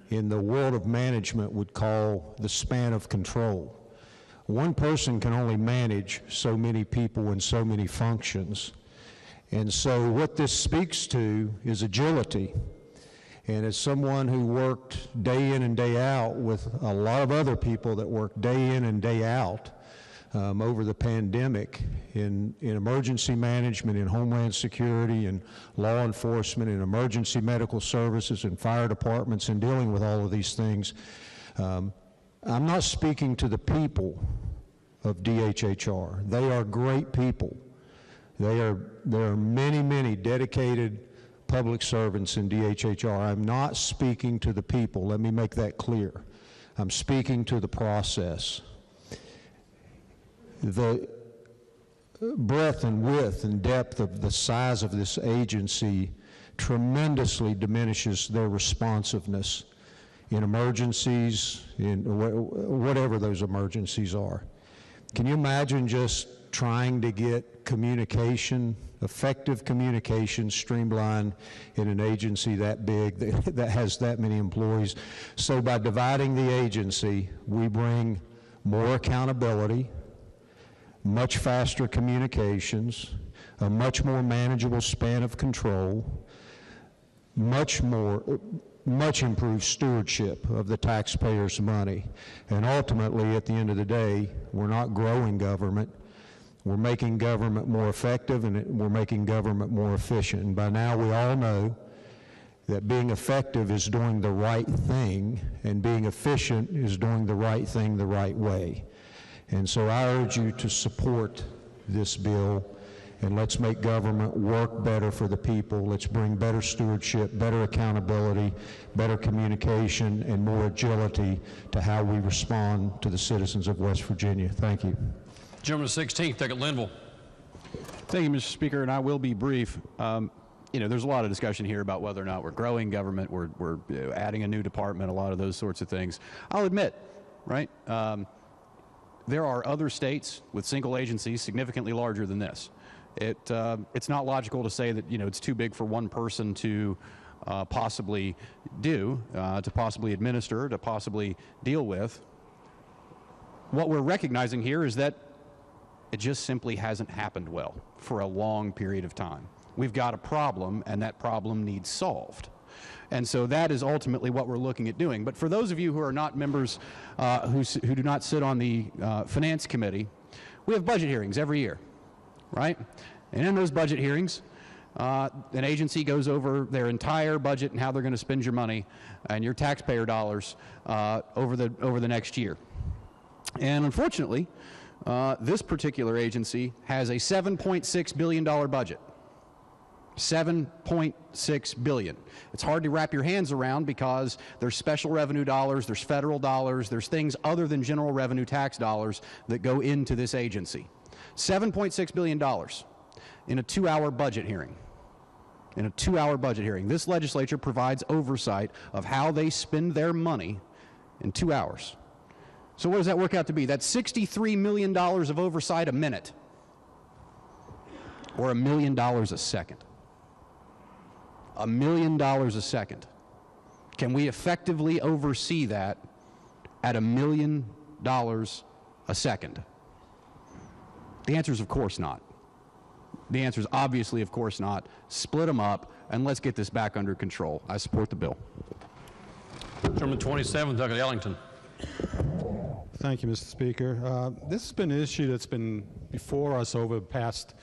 in the world of management would call the span of control. One person can only manage so many people and so many functions. And so what this speaks to is agility. And as someone who worked day in and day out with a lot of other people that worked day in and day out over the pandemic in emergency management, in homeland security, and law enforcement, in emergency medical services, and fire departments, and dealing with all of these things, I'm not speaking to the people of DHHR. They are great people. There are many, many dedicated public servants in DHHR. I'm not speaking to the people. Let me make that clear. I'm speaking to the process. The breadth and width and depth of the size of this agency tremendously diminishes their responsiveness in emergencies, in whatever those emergencies are. Can you imagine just trying to get communication, effective communication, streamlined in an agency that big, that has that many employees? So by dividing the agency, we bring more accountability, much faster communications, a much more manageable span of control, much improved stewardship of the taxpayers' money. And ultimately, at the end of the day, we're not growing government. We're making government more effective, and we're making government more efficient. And by now, we all know that being effective is doing the right thing, and being efficient is doing the right thing the right way. And so I urge you to support this bill, and let's make government work better for the people. Let's bring better stewardship, better accountability, better communication, and more agility to how we respond to the citizens of West Virginia. Thank you. Gentleman 16th, Delegate Linville. Thank you, Mr. Speaker, and I will be brief. You know, there's a lot of discussion here about whether or not we're growing government, we're adding a new department, a lot of those sorts of things. I'll admit, right, there are other states with single agencies significantly larger than this. It's not logical to say that, you know, it's too big for one person to possibly do, to possibly administer, to possibly deal with. What we're recognizing here is that it just simply hasn't happened well for a long period of time. We've got a problem, and that problem needs solved. And so that is ultimately what we're looking at doing. But for those of you who are not members, who do not sit on the Finance Committee, we have budget hearings every year, right? And in those budget hearings, an agency goes over their entire budget and how they're going to spend your money and your taxpayer dollars over the next year. And unfortunately, this particular agency has a $7.6 billion budget. $7.6 billion. It's hard to wrap your hands around because there's special revenue dollars, there's federal dollars, there's things other than general revenue tax dollars that go into this agency. $7.6 billion in a 2-hour budget hearing. In a 2-hour budget hearing. This legislature provides oversight of how they spend their money in 2 hours. So what does that work out to be? That's $63 million of oversight a minute, or $1 million a second. $1 million a second. Can we effectively oversee that at $1 million a second? The answer is of course not. The answer is obviously of course not. Split them up and let's get this back under control. I support the bill. Gentleman 27th, Delegate Ellington. Thank you, Mr. Speaker. This has been an issue that's been before us over the past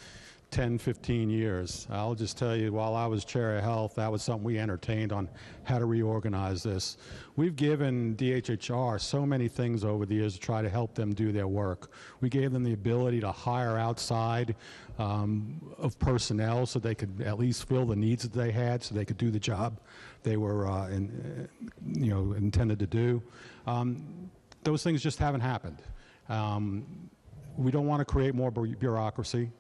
10, 15 years. I'll just tell you, while I was chair of health, that was something we entertained on how to reorganize this. We've given DHHR so many things over the years to try to help them do their work. We gave them the ability to hire outside of personnel so they could at least fill the needs that they had, so they could do the job they were intended to do. Those things just haven't happened. We don't want to create more bureaucracy.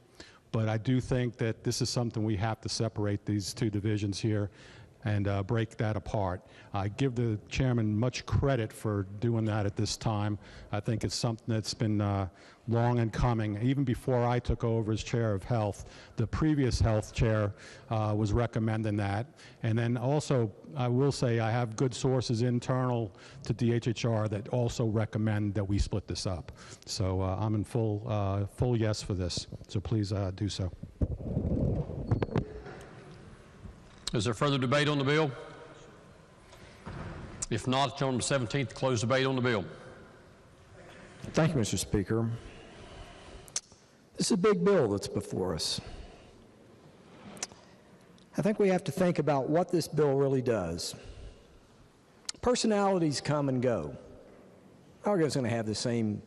But I do think that this is something we have to separate these two divisions here and break that apart. I give the chairman much credit for doing that at this time. I think it's something that's been long in coming. Even before I took over as chair of health, the previous health chair was recommending that. And then also, I will say I have good sources internal to DHHR that also recommend that we split this up. So I'm in full yes for this. So please do so. Is there further debate on the bill? If not, Gentleman 17th, close debate on the bill. Thank you, Mr. Speaker. This is a big bill that's before us. I think we have to think about what this bill really does. Personalities come and go. We're always going to have the same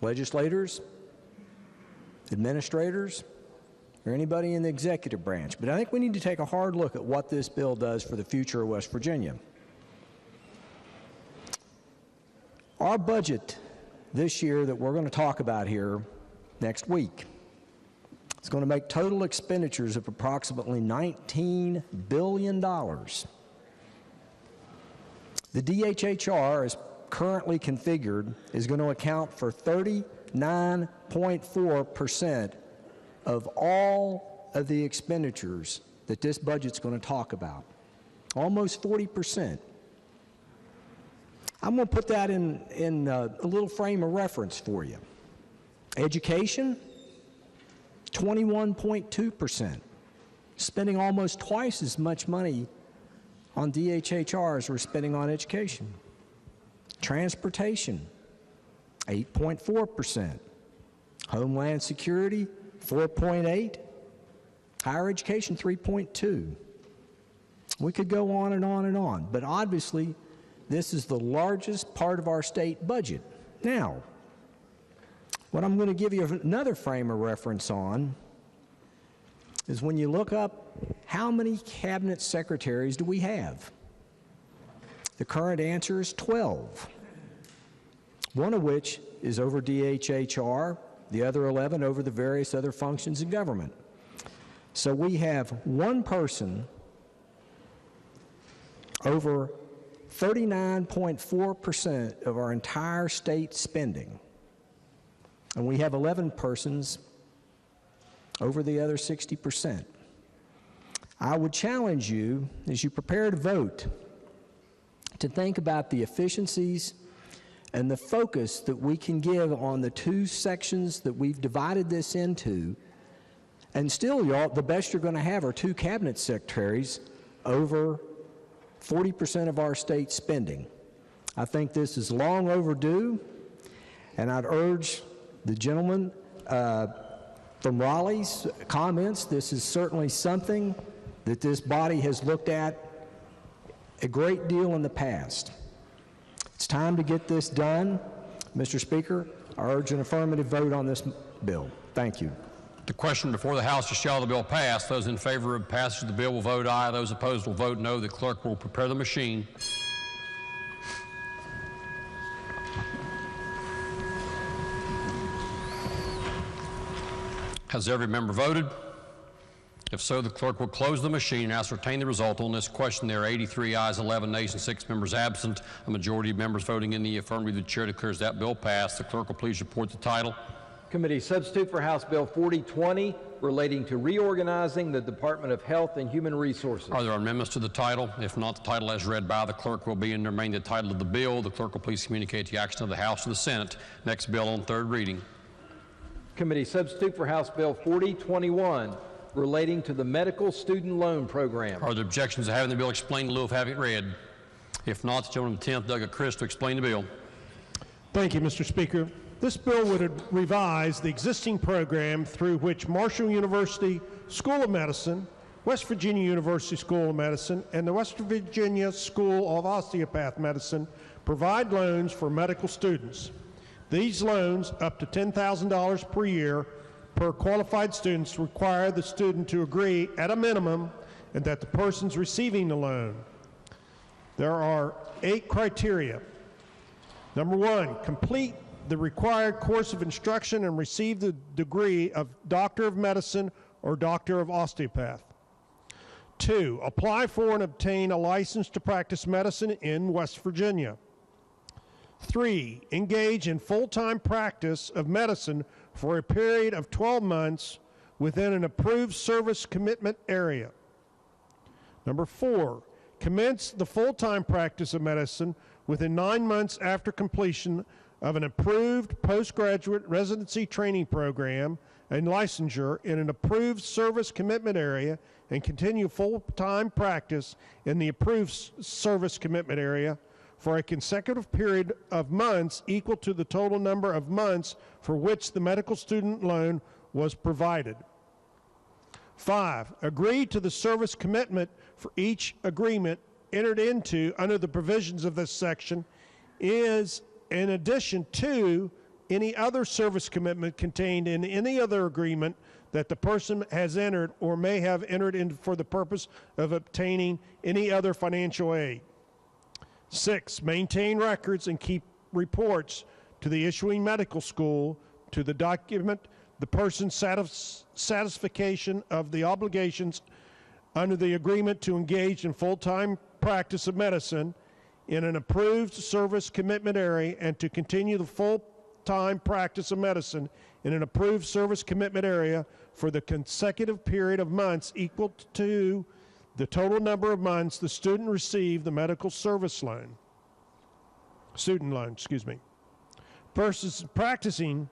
legislators, administrators, or anybody in the executive branch. But I think we need to take a hard look at what this bill does for the future of West Virginia. Our budget this year that we're going to talk about here next week is going to make total expenditures of approximately $19 billion. The DHHR, as currently configured, is going to account for 39.4% of all of the expenditures that this budget's going to talk about. Almost 40%. I'm going to put that in a little frame of reference for you. Education, 21.2%, spending almost twice as much money on DHHR as we're spending on education. Transportation, 8.4%. Homeland Security, 4.8%. Higher education, 3.2%. We could go on and on and on, but obviously this is the largest part of our state budget. Now, what I'm going to give you another frame of reference on is when you look up how many cabinet secretaries do we have? The current answer is 12, one of which is over DHHR, the other 11 over the various other functions in government. So we have one person over 39.4% of our entire state spending. And we have 11 persons over the other 60%. I would challenge you, as you prepare to vote, to think about the efficiencies and the focus that we can give on the two sections that we've divided this into. And still, y'all, the best you're going to have are two cabinet secretaries over 40% of our state spending. I think this is long overdue, and I'd urge the gentleman from Raleigh's comments. This is certainly something that this body has looked at a great deal in the past. It's time to get this done. Mr. Speaker, I urge an affirmative vote on this bill. Thank you. The question before the House is, shall the bill pass? Those in favor of passage of the bill will vote aye. Those opposed will vote no. The clerk will prepare the machine. Has every member voted? If so, the clerk will close the machine and ascertain the result. On this question, there are 83 ayes, 11 nays, and 6 members absent. A majority of members voting in the affirmative. The chair declares that bill passed. The clerk will please report the title. Committee substitute for House Bill 4020 relating to reorganizing the Department of Health and Human Resources. Are there amendments to the title? If not, the title as read by the clerk will be and remain the title of the bill. The clerk will please communicate the action of the House to the Senate. Next bill on third reading. Committee substitute for House Bill 4021 relating to the Medical Student Loan Program. Are there objections to having the bill explained in lieu of having it read? If not, the gentleman from the 10th, Doug Chris, to explain the bill. Thank you, Mr. Speaker. This bill would revise the existing program through which Marshall University School of Medicine, West Virginia University School of Medicine, and the West Virginia School of Osteopath Medicine provide loans for medical students. These loans, up to $10,000 per year per qualified students, require the student to agree at a minimum and that the person's receiving the loan. There are 8 criteria. Number 1, complete the required course of instruction and receive the degree of Doctor of Medicine or Doctor of Osteopath. 2, apply for and obtain a license to practice medicine in West Virginia. 3, engage in full-time practice of medicine for a period of 12 months within an approved service commitment area. Number 4, commence the full-time practice of medicine within 9 months after completion of an approved postgraduate residency training program and licensure in an approved service commitment area and continue full-time practice in the approved service commitment area for a consecutive period of months equal to the total number of months for which the medical student loan was provided. 5, agree to the service commitment for each agreement entered into under the provisions of this section is in addition to any other service commitment contained in any other agreement that the person has entered or may have entered into for the purpose of obtaining any other financial aid. 6, maintain records and keep reports to the issuing medical school to the document the person's satisfaction of the obligations under the agreement to engage in full-time practice of medicine in an approved service commitment area and to continue the full-time practice of medicine in an approved service commitment area for the consecutive period of months equal to the total number of months the student received the medical service loan, student loan, versus practicing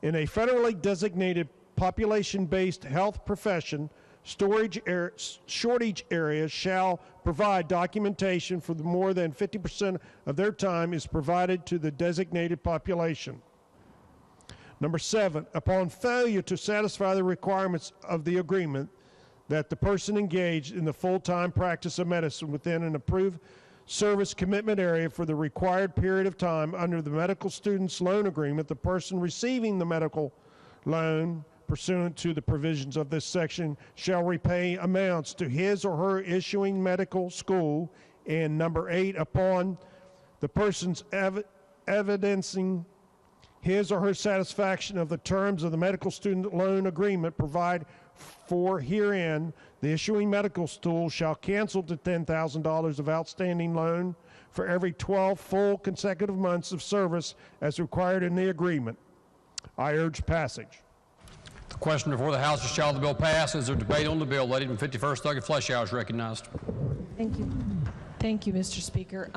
In a federally designated population-based health profession, shortage areas shall provide documentation for the more than 50% of their time is provided to the designated population. Number 7, upon failure to satisfy the requirements of the agreement that the person engaged in the full-time practice of medicine within an approved service commitment area for the required period of time under the medical student's loan agreement, the person receiving the medical loan pursuant to the provisions of this section shall repay amounts to his or her issuing medical school. And number 8, upon the person's evidencing his or her satisfaction of the terms of the medical student loan agreement provide for herein, the issuing medical school shall cancel the $10,000 of outstanding loan for every 12 full consecutive months of service as required in the agreement. I urge passage. The question before the House is, shall the bill pass? Is there debate on the bill? Lady from 51st Douglas Fleshour is recognized. Thank you. Thank you, Mr. Speaker.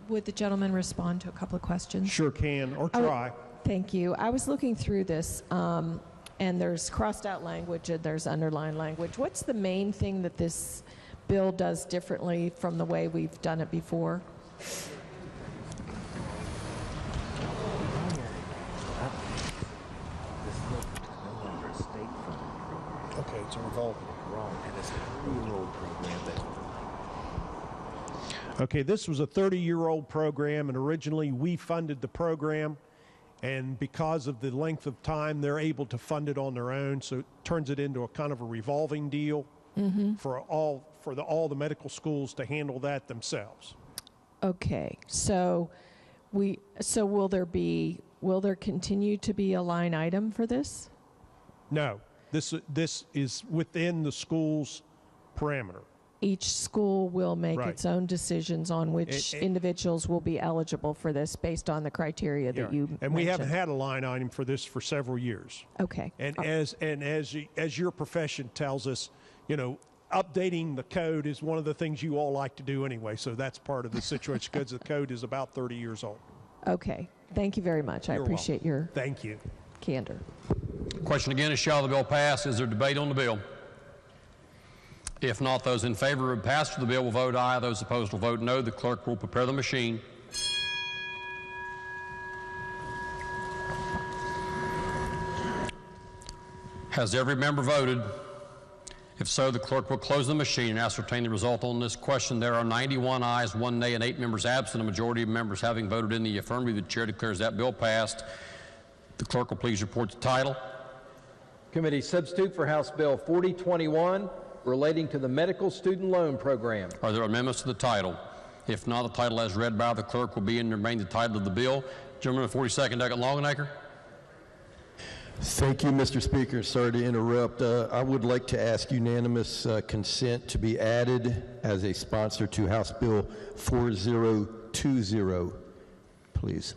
Would the gentleman respond to a couple of questions? Sure can, or try. Thank you. I was looking through this, and there's crossed out language and there's underlined language. What's the main thing that this bill does differently from the way we've done it before? Okay, it's a revolving. And it's a 3-year-old program that Okay, this was a 30-year-old program, and originally we funded the program, and because of the length of time, they're able to fund it on their own, so it turns it into a kind of a revolving deal for all the medical schools to handle that themselves. Okay, so will there continue to be a line item for this? No, this is within the school's parameter. Each school will make Right. its own decisions on which individuals will be eligible for this based on the criteria that you And we haven't mentioned. had a line item for this for several years. Okay. And as your profession tells us, updating the code is one of the things you all like to do anyway. So that's part of the situation because the code is about 30 years old. Okay. Thank you very much. I You're appreciate your Thank you. candor. Question again is, shall the bill pass? Is there debate on the bill? If not, those in favor of passage of the bill will vote aye. Those opposed will vote no. The clerk will prepare the machine. Has every member voted? If so, the clerk will close the machine and ascertain the result on this question. There are 91 ayes, 1 nay, and 8 members absent. A majority of members having voted in the affirmative, the chair declares that bill passed. The clerk will please report the title. Committee substitute for House Bill 4021 relating to the medical student loan program. Are there amendments to the title? If not, the title as read by the clerk will be and remain the title of the bill. Gentleman of 42nd Douglas Longenecker. Thank you, Mr. Speaker. Sorry to interrupt. I would like to ask unanimous consent to be added as a sponsor to House Bill 4020, please.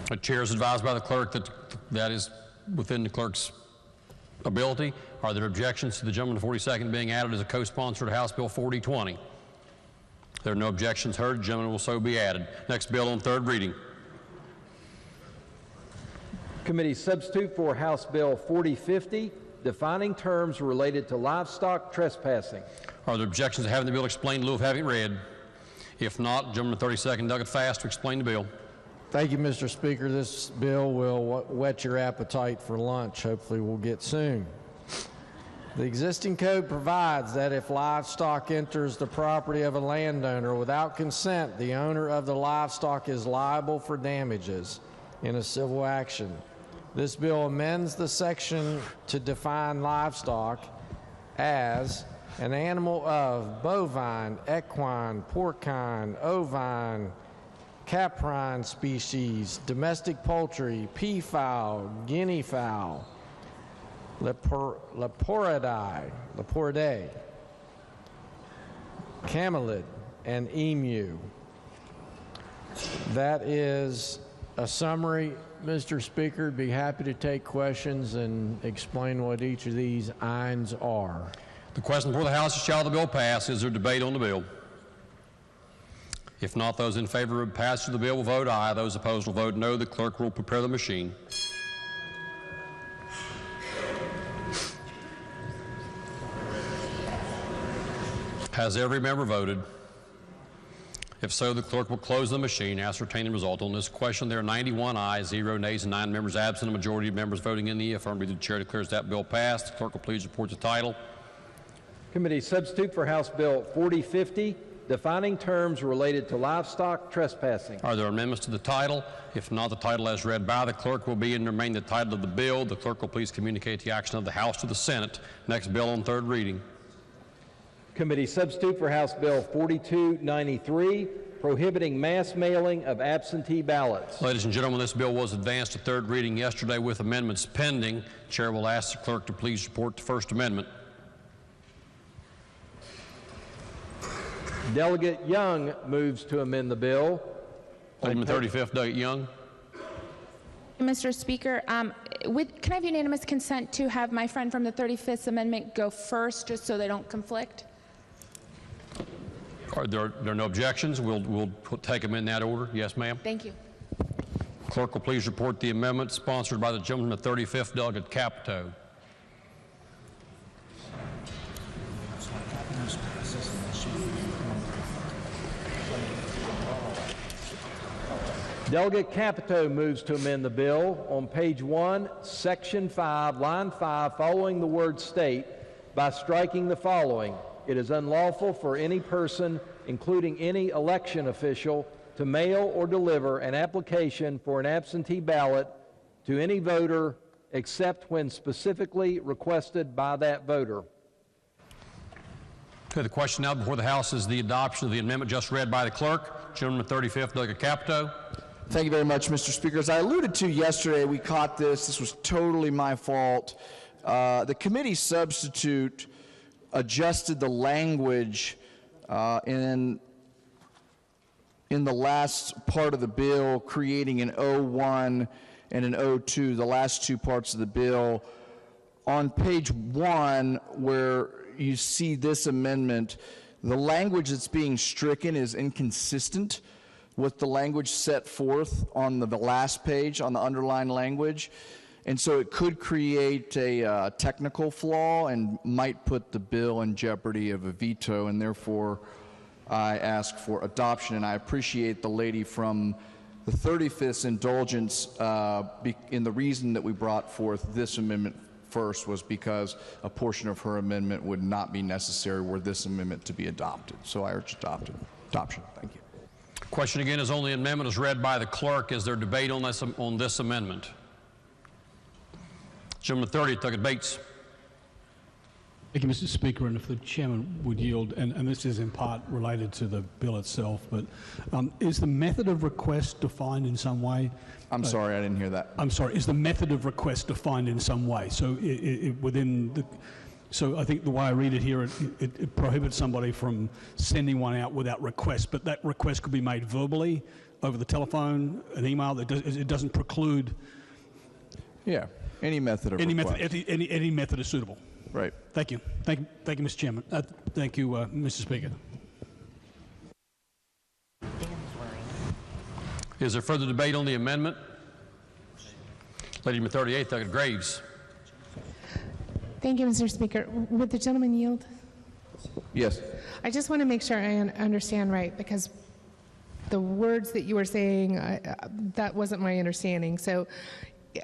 The chair is advised by the clerk that that is within the clerk's ability. Are there objections to the gentleman of 42nd being added as a co-sponsor to House Bill 4020? There are no objections heard. The gentleman will so be added. Next bill on third reading. Committee substitute for House Bill 4050 defining terms related to livestock trespassing. Are there objections to having the bill explained in lieu of having it read? If not, gentleman of 32nd Douglas Fast to explain the bill. Thank you, Mr. Speaker. This bill will whet your appetite for lunch. Hopefully we'll get soon. The existing code provides that if livestock enters the property of a landowner without consent, the owner of the livestock is liable for damages in a civil action. This bill amends the section to define livestock as an animal of bovine, equine, porcine, ovine, caprine species, domestic poultry, peafowl, guinea fowl, Leporidae, camelid, and emu. That is a summary. Mr. Speaker, I'd be happy to take questions and explain what each of these INs are. The question before the House is, shall the bill pass? Is there debate on the bill? If not, those in favor of passage of the bill will vote aye. Those opposed will vote no. The clerk will prepare the machine. Has every member voted? If so, the clerk will close the machine, ascertain the result. On this question, there are 91 ayes, 0 nays, and 9 members absent. A majority of members voting in the affirmative. The chair declares that bill passed. The clerk will please report the title. Committee substitute for House Bill 4050, defining terms related to livestock trespassing. Are there amendments to the title? If not, the title as read by the clerk will be and remain the title of the bill. The clerk will please communicate the action of the House to the Senate. Next bill on third reading. Committee substitute for House Bill 4293, prohibiting mass mailing of absentee ballots. Ladies and gentlemen, this bill was advanced to third reading yesterday with amendments pending. Chair will ask the clerk to please report the First Amendment. Delegate Young moves to amend the bill. Amendment 35th, Delegate Young. Mr. Speaker, can I have unanimous consent to have my friend from the 35th Amendment go first, just so they don't conflict? Are there no objections? We'll take them in that order. Yes, ma'am. Thank you. Clerk will please report the amendment sponsored by the gentleman from the 35th, Delegate Capito. Delegate Capito moves to amend the bill on page 1, section 5, line 5, following the word state, by striking the following: it is unlawful for any person, including any election official, to mail or deliver an application for an absentee ballot to any voter except when specifically requested by that voter. Okay, the question now before the House is the adoption of the amendment just read by the clerk. Gentleman from the 35th, Delegate Capito. Thank you very much, Mr. Speaker. As I alluded to yesterday, we caught this. This was totally my fault. The committee substitute adjusted the language in the last part of the bill, creating an O1 and an O2, the last two parts of the bill. On page 1, where you see this amendment, the language that's being stricken is inconsistent with the language set forth on the last page, on the underlined language. And so it could create a technical flaw and might put the bill in jeopardy of a veto, and therefore I ask for adoption. And I appreciate the lady from the 35th's indulgence in the reason that we brought forth this amendment first was because a portion of her amendment would not be necessary were this amendment to be adopted. So I urge adoption. Thank you. Question again is on the amendment as read by the clerk. Is there debate on this amendment? Gentleman 30th, Delegate Bates. Thank you, Mr. Speaker, and if the chairman would yield, and this is in part related to the bill itself, but is the method of request defined in some way? I'm sorry, I didn't hear that. I'm sorry, is the method of request defined in some way? So so I think the way I read it here, it prohibits somebody from sending one out without request, but that request could be made verbally, over the telephone, an email. It doesn't preclude. Yeah, any method of request. Any method is suitable. Right. Thank you. Thank you, Mr. Chairman. Thank you, Mr. Speaker. Is there further debate on the amendment? Lady from the 38th, Delegate Graves. Thank you, Mr. Speaker. Would the gentleman yield? Yes. I just want to make sure I understand right, because the words that you were saying, that wasn't my understanding. So,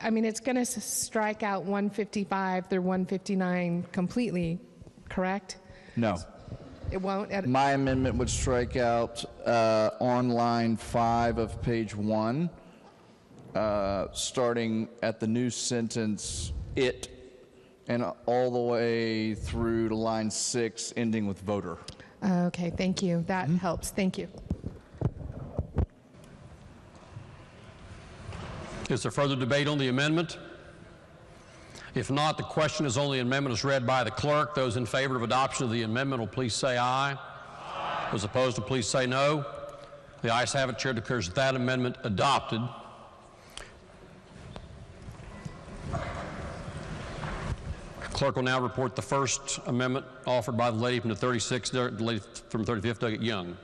I mean, it's going to strike out 155 through 159 completely, correct? No. It won't? My amendment would strike out on line 5 of page 1, starting at the new sentence, it, and all the way through to line 6, ending with voter. Okay, thank you. That helps. Thank you. Is there further debate on the amendment? If not, the question is only amendment is read by the clerk. Those in favor of adoption of the amendment will please say aye. Aye. Those opposed will please say no. The ayes have it. Chair declares that amendment adopted. Clerk will now report the first amendment offered by the lady from the 35th, Doggett Young.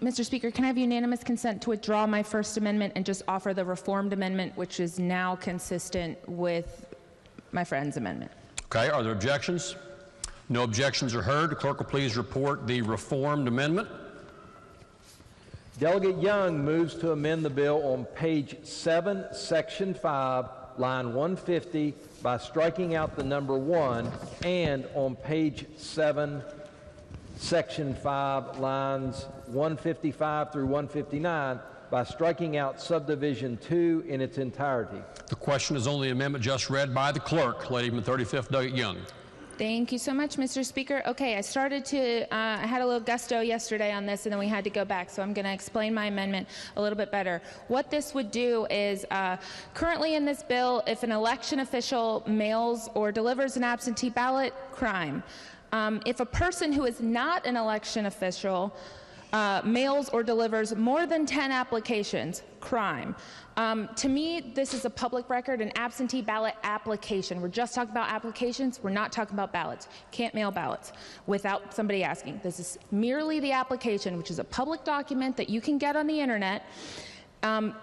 Mr. Speaker, can I have unanimous consent to withdraw my first amendment and just offer the reformed amendment, which is now consistent with my friend's amendment? Okay, are there objections? No objections are heard. The clerk will please report the reformed amendment. Delegate Young moves to amend the bill on page 7, section 5, line 150 by striking out the number 1, and on page 7, section 5, lines 155 through 159 by striking out subdivision 2 in its entirety. The question is only the amendment just read by the clerk. Lady from the 35th, Doggett Young. Thank you so much, Mr. Speaker. Okay, I had a little gusto yesterday on this, and then we had to go back, so I'm going to explain my amendment a little bit better. What this would do is, currently in this bill, if an election official mails or delivers an absentee ballot, crime. If a person who is not an election official mails or delivers more than 10 applications, crime. To me, this is a public record, an absentee ballot application. We're just talking about applications. We're not talking about ballots. Can't mail ballots without somebody asking. This is merely the application, which is a public document that you can get on the internet.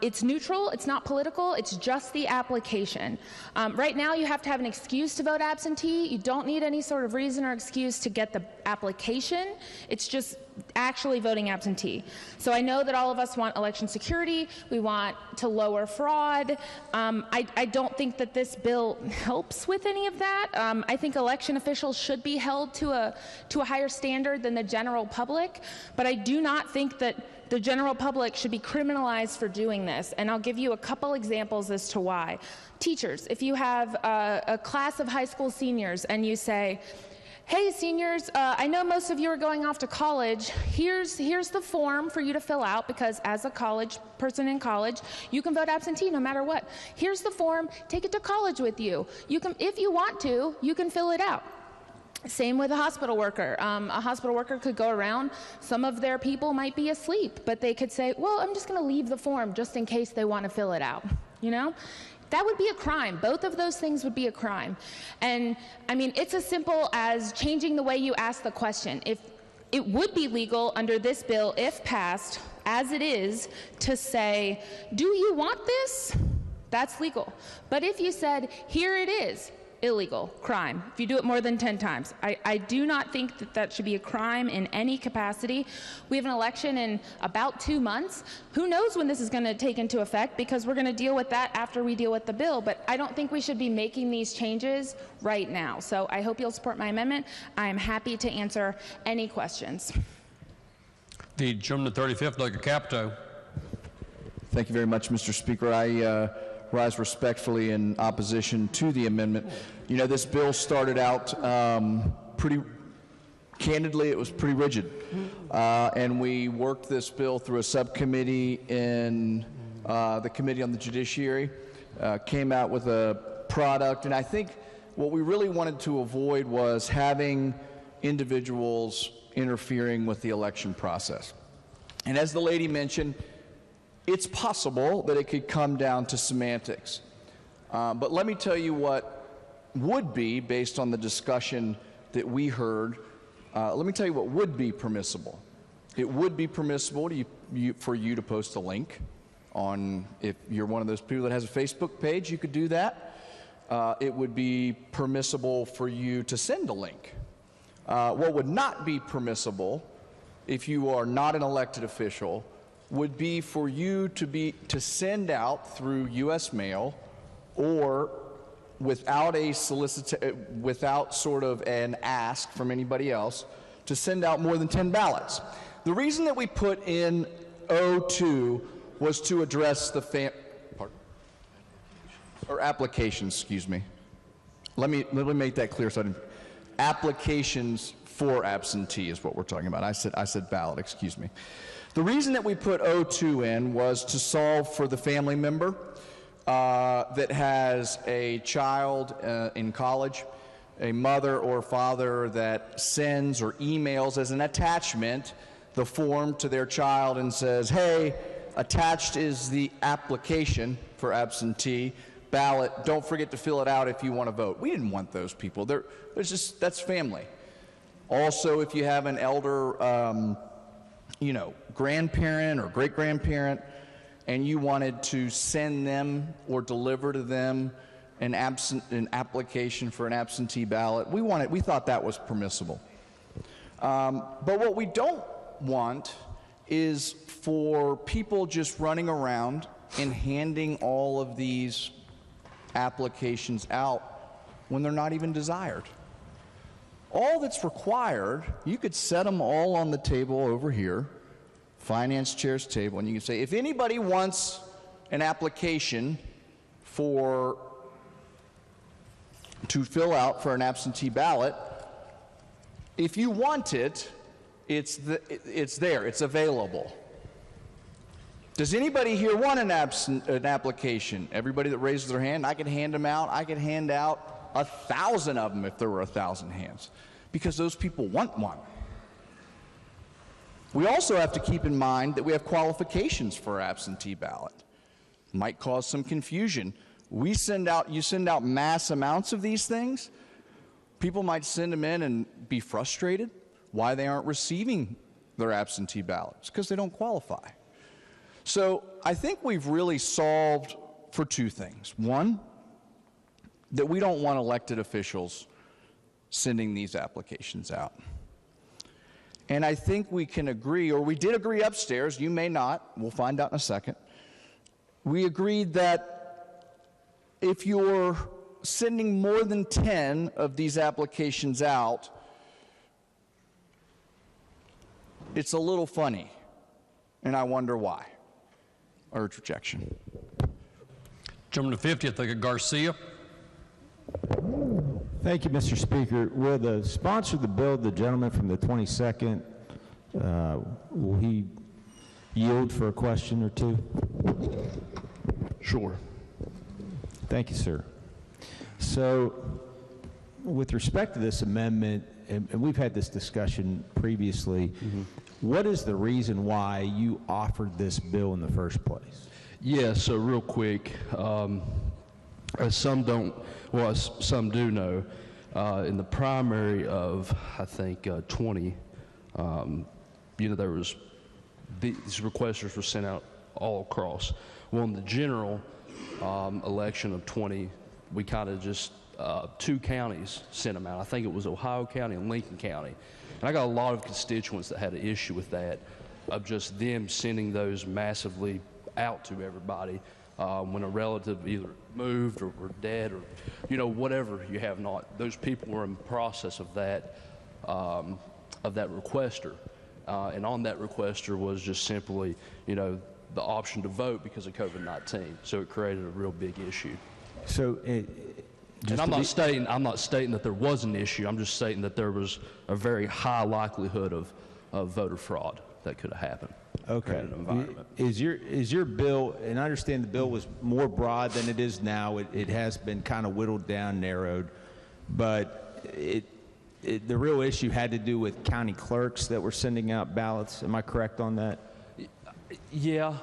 It's neutral, it's not political, it's just the application. Right now you have to have an excuse to vote absentee. You don't need any sort of reason or excuse to get the application. It's just actually voting absentee. So I know that all of us want election security, we want to lower fraud. I don't think that this bill helps with any of that. I think election officials should be held to a higher standard than the general public, but I do not think that the general public should be criminalized for doing this, and I'll give you a couple examples as to why. Teachers, if you have a class of high school seniors and you say, hey seniors, I know most of you are going off to college. Here's the form for you to fill out, because as a college person in college, you can vote absentee no matter what. Here's the form, take it to college with you. You can, if you want to, you can fill it out. Same with a hospital worker. A hospital worker could go around, some of their people might be asleep, but they could say, well, I'm just gonna leave the form just in case they wanna fill it out, you know? That would be a crime. Both of those things would be a crime. And I mean, it's as simple as changing the way you ask the question. If it would be legal under this bill, if passed, as it is, to say, do you want this? That's legal. But if you said, here it is, illegal, crime. If you do it more than 10 times. I do not think that that should be a crime in any capacity. We have an election in about 2 months. Who knows when this is going to take into effect, because we're going to deal with that after we deal with the bill. But I don't think we should be making these changes right now. So I hope you'll support my amendment. I am happy to answer any questions. The gentleman to 35th, Doggett Capito. Thank you very much, Mr. Speaker. I rise respectfully in opposition to the amendment. You know, this bill started out pretty candidly, it was pretty rigid. And we worked this bill through a subcommittee in the Committee on the Judiciary, came out with a product, and I think what we really wanted to avoid was having individuals interfering with the election process. And as the lady mentioned, it's possible that it could come down to semantics. But let me tell you what would be, based on the discussion that we heard, let me tell you what would be permissible. It would be permissible for you to post a link on, if you're one of those people that has a Facebook page, you could do that. It would be permissible for you to send a link. What would not be permissible, if you are not an elected official, would be for you to send out through U.S. mail, or without without sort of an ask from anybody else, to send out more than 10 ballots. The reason that we put in O2 was to address the applications, excuse me. Let me make that clear. Applications for absentee is what we're talking about. I said ballot, excuse me. The reason that we put O2 in was to solve for the family member that has a child in college, a mother or father that sends or emails as an attachment the form to their child and says, hey, attached is the application for absentee ballot. Don't forget to fill it out if you want to vote. We didn't want those people. That's family. Also, if you have an elder, grandparent or great-grandparent, and you wanted to send them or deliver to them an application for an absentee ballot, we thought that was permissible. But what we don't want is for people just running around and handing all of these applications out when they're not even desired. All that's required, you could set them all on the table over here, finance chair's table, and you can say, if anybody wants an application to fill out for an absentee ballot, if you want it, it's there, it's available. Does anybody here want an application? Everybody that raises their hand, I can hand them out. I could hand out 1,000 of them if there were 1,000 hands, because those people want one. We also have to keep in mind that we have qualifications for absentee ballot. Might cause some confusion. You send out mass amounts of these things. People might send them in and be frustrated why they aren't receiving their absentee ballots, because they don't qualify. So I think we've really solved for two things. One, that we don't want elected officials sending these applications out. And I think we can agree, or we did agree upstairs, you may not, we'll find out in a second. We agreed that if you're sending more than 10 of these applications out, it's a little funny, and I wonder why. Urge rejection. Gentleman to 50th, Garcia. Thank you, Mr. Speaker. Will the sponsor of the bill, the gentleman from the 22nd, will he yield for a question or two? Sure. Thank you, sir. So, with respect to this amendment, and we've had this discussion previously, what is the reason why you offered this bill in the first place? Yeah, so real quick, as some do know, in the primary of, I think, 20, there was, these requesters were sent out all across. Well, in the general election of 20, we kind of just, two counties sent them out. I think it was Ohio County and Lincoln County. And I got a lot of constituents that had an issue with that, of just them sending those massively out to everybody when a relative either moved or were dead or, whatever you have not. Those people were in the process of that requester. And on that requester was just simply, the option to vote because of COVID-19. So it created a real big issue. So, and I'm not stating that there was an issue. I'm just stating that there was a very high likelihood of voter fraud that could have happened. Okay. In an environment. Is your bill, and I understand the bill was more broad than it is now. It has been kind of whittled down, narrowed, but the real issue had to do with county clerks that were sending out ballots. Am I correct on that? Yeah.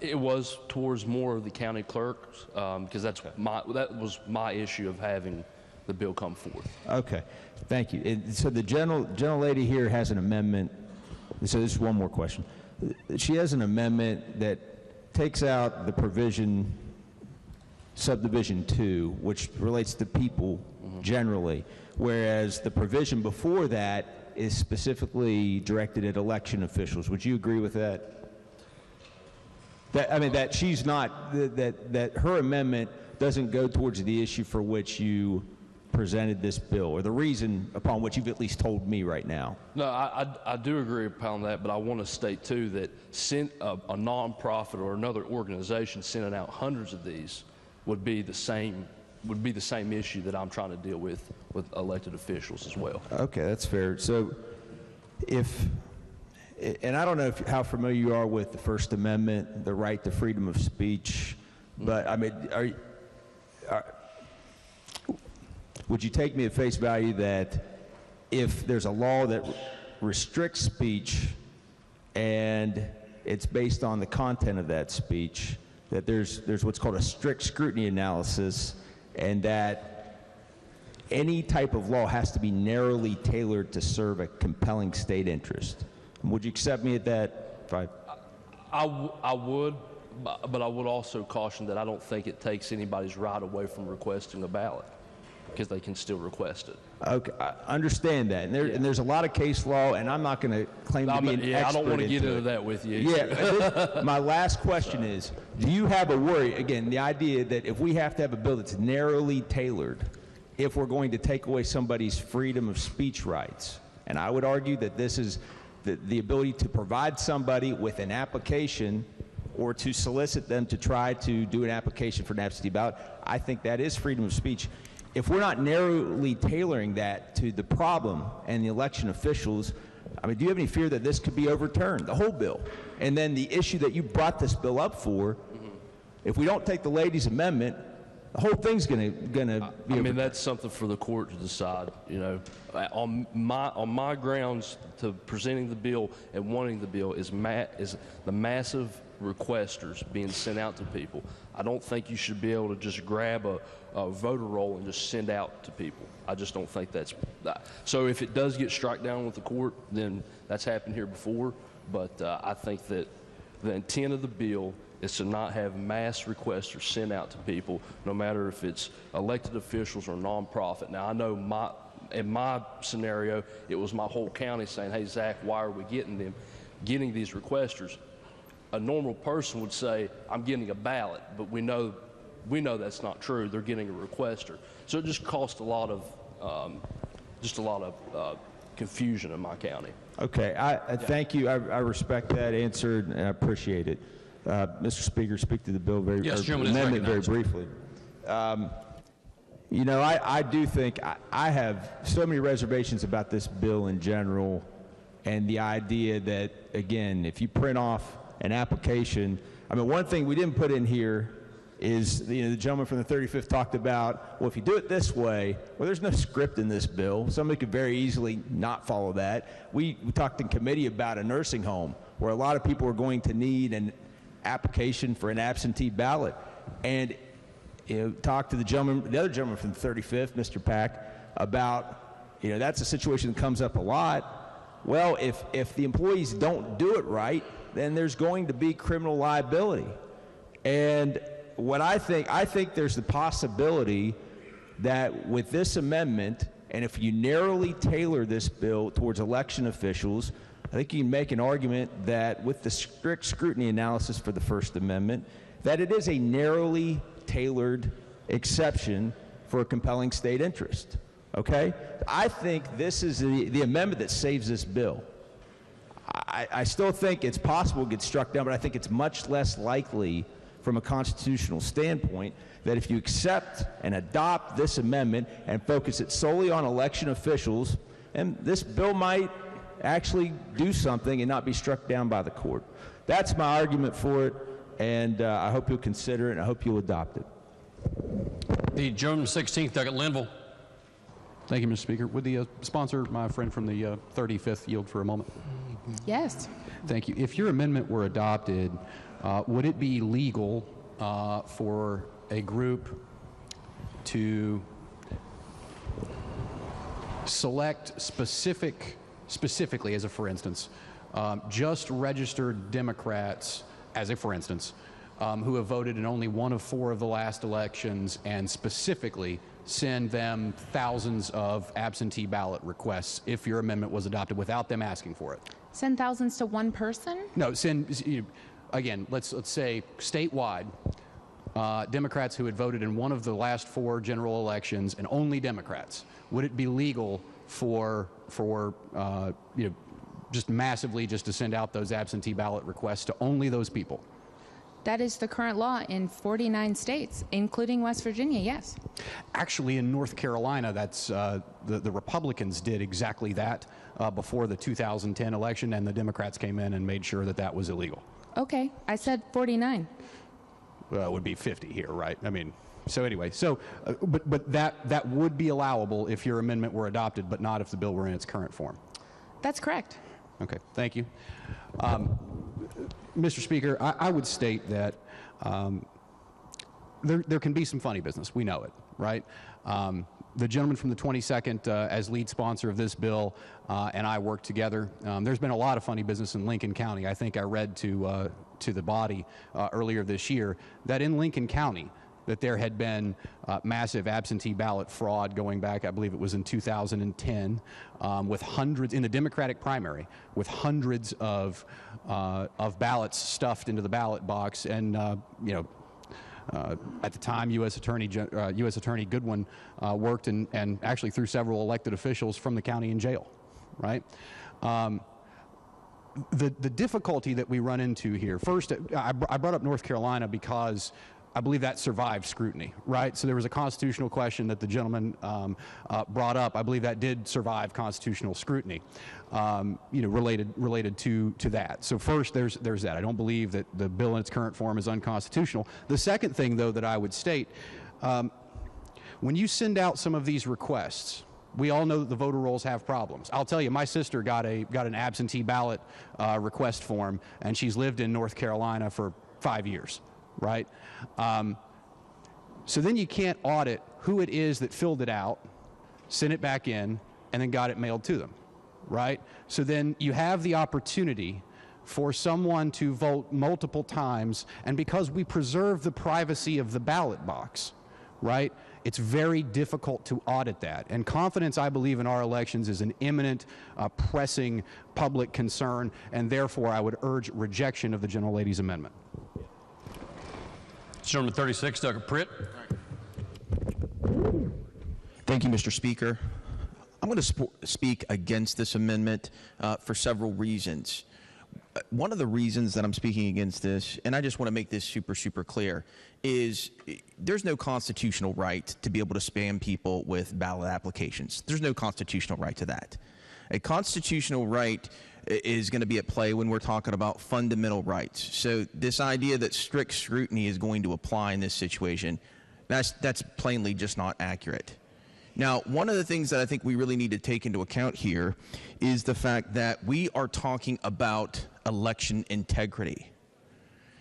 It was towards more of the county clerks because that was my issue of having the bill come forth. Okay, thank you. So the gentle lady here has an amendment. So this is one more question. She has an amendment that takes out the provision, subdivision 2, which relates to people generally, whereas the provision before that is specifically directed at election officials. Would you agree with that? That she's not, that her amendment doesn't go towards the issue for which you presented this bill, or the reason upon which you've at least told me right now. No, I do agree upon that, but I want to state too that a nonprofit or another organization sending out hundreds of these would be the same issue that I'm trying to deal with elected officials as well. Okay, that's fair. So and I don't know how familiar you are with the First Amendment, the right to freedom of speech, But I mean, would you take me at face value that if there's a law that restricts speech and it's based on the content of that speech, that there's what's called a strict scrutiny analysis, and that any type of law has to be narrowly tailored to serve a compelling state interest? Would you accept me at that? I would, but I would also caution that I don't think it takes anybody's right away from requesting a ballot, because they can still request it. Okay, I understand that, and there's a lot of case law, and I'm not going to claim to be an expert. I don't want to get into it. that with you. Yeah, my last question is, do you have a worry, again, the idea that if we have to have a bill that's narrowly tailored, if we're going to take away somebody's freedom of speech rights? And I would argue that this is the ability to provide somebody with an application or to solicit them to try to do an application for an absentee ballot. I think that is freedom of speech. If we're not narrowly tailoring that to the problem and the election officials, I mean, do you have any fear that this could be overturned, the whole bill? And then the issue that you brought this bill up for, if we don't take the ladies' amendment, the whole thing's going to be I mean, that's something for the court to decide. You know, on my grounds to presenting the bill and wanting the bill is the massive requesters being sent out to people. I don't think you should be able to just grab a voter roll and just send out to people. I just don't think that's that. So if it does get struck down with the court, then that's happened here before. But I think that the intent of the bill is to not have mass requesters sent out to people, no matter if it's elected officials or nonprofit. Now, I know in my scenario, it was my whole county saying, "Hey, Zach, why are we getting these requesters?" A normal person would say, "I'm getting a ballot," but we know that's not true. They're getting a requester. So it just caused a lot of confusion in my county. Okay, thank you. I respect that answer, and I appreciate it. Mr. Speaker, speak to the bill amendment very briefly. You know, I do think I have so many reservations about this bill in general, and the idea that, again, if you print off an application, I mean, one thing we didn't put in here is, the gentleman from the 35th talked about, well, if you do it this way, well, there's no script in this bill. Somebody could very easily not follow that. We talked in committee about a nursing home where a lot of people are going to need an application for an absentee ballot. And talk to the other gentleman from the 35th, Mr. Pack, about, that's a situation that comes up a lot. Well, if the employees don't do it right, then there's going to be criminal liability. And what I think there's the possibility that with this amendment, and if you narrowly tailor this bill towards election officials, I think you can make an argument that with the strict scrutiny analysis for the First Amendment, that it is a narrowly tailored exception for a compelling state interest. Okay? I think this is the amendment that saves this bill. I still think it's possible it gets struck down, but I think it's much less likely from a constitutional standpoint that if you accept and adopt this amendment and focus it solely on election officials, and this bill might actually do something and not be struck down by the court. That's my argument for it, and I hope you'll consider it, and I hope you'll adopt it. The June 16th, Doug Linville. Thank you, Mr. Speaker. Would the sponsor, my friend from the 35th, yield for a moment? Yes. Thank you. If your amendment were adopted, would it be legal for a group to select specifically, as a for instance, just registered Democrats, as a for instance, who have voted in only one of 4 of the last elections, and specifically send them thousands of absentee ballot requests if your amendment was adopted without them asking for it? Send thousands to one person? No, again, let's say statewide, Democrats who had voted in one of the last 4 general elections, and only Democrats. Would it be legal for just massively just to send out those absentee ballot requests to only those people? That is the current law in 49 states, including West Virginia, yes. Actually, in North Carolina, that's the Republicans did exactly that before the 2010 election, and the Democrats came in and made sure that that was illegal. Okay, I said 49. would be 50 here, right? I mean, so anyway, so, but that would be allowable if your amendment were adopted, but not if the bill were in its current form. That's correct. Okay, thank you. Mr. Speaker, I would state that there can be some funny business. We know it, right? The gentleman from the 22nd, as lead sponsor of this bill, and I work together. There's been a lot of funny business in Lincoln County. I think I read to the body earlier this year that in Lincoln County, that there had been massive absentee ballot fraud going back, I believe it was in 2010, with hundreds, in the Democratic primary, with hundreds of ballots stuffed into the ballot box. And, you know, at the time, U.S. Attorney Goodwin worked and actually threw several elected officials from the county in jail, right? The difficulty that we run into here, first, I brought up North Carolina because I believe that survived scrutiny, right? So there was a constitutional question that the gentleman brought up. I believe that did survive constitutional scrutiny, you know, related to that. So first, there's that. I don't believe that the bill in its current form is unconstitutional. The second thing, though, that I would state, when you send out some of these requests, we all know that the voter rolls have problems. I'll tell you, my sister got an absentee ballot request form, and she's lived in North Carolina for 5 years. Right? So then you can't audit who it is that filled it out, sent it back in, and then got it mailed to them, right? So then you have the opportunity for someone to vote multiple times, and because we preserve the privacy of the ballot box, right, it's very difficult to audit that. And confidence, I believe, in our elections is an imminent, pressing public concern, and therefore I would urge rejection of the gentlelady's amendment. Gentleman 36, Doug Pritt. Thank you, Mr. Speaker. I'm going to speak against this amendment for several reasons. One of the reasons that I'm speaking against this, and I just want to make this super clear, is there's no constitutional right to be able to spam people with ballot applications. There's no constitutional right to that. A constitutional right is going to be at play when we're talking about fundamental rights. So this idea that strict scrutiny is going to apply in this situation, that's plainly just not accurate. Now, one of the things that I think we really need to take into account here is the fact that we are talking about election integrity.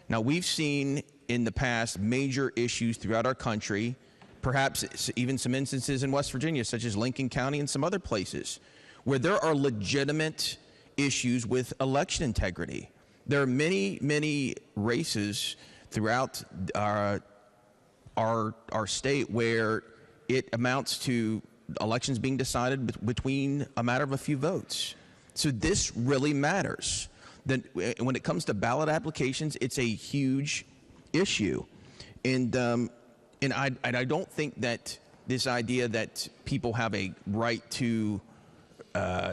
Now, we've seen in the past major issues throughout our country, perhaps even some instances in West Virginia, such as Lincoln County and some other places, where there are legitimate issues with election integrity. There are many races throughout our state where it amounts to elections being decided between a matter of a few votes. So this really matters. Then when it comes to ballot applications, it's a huge issue. And I don't think that this idea that people have a right to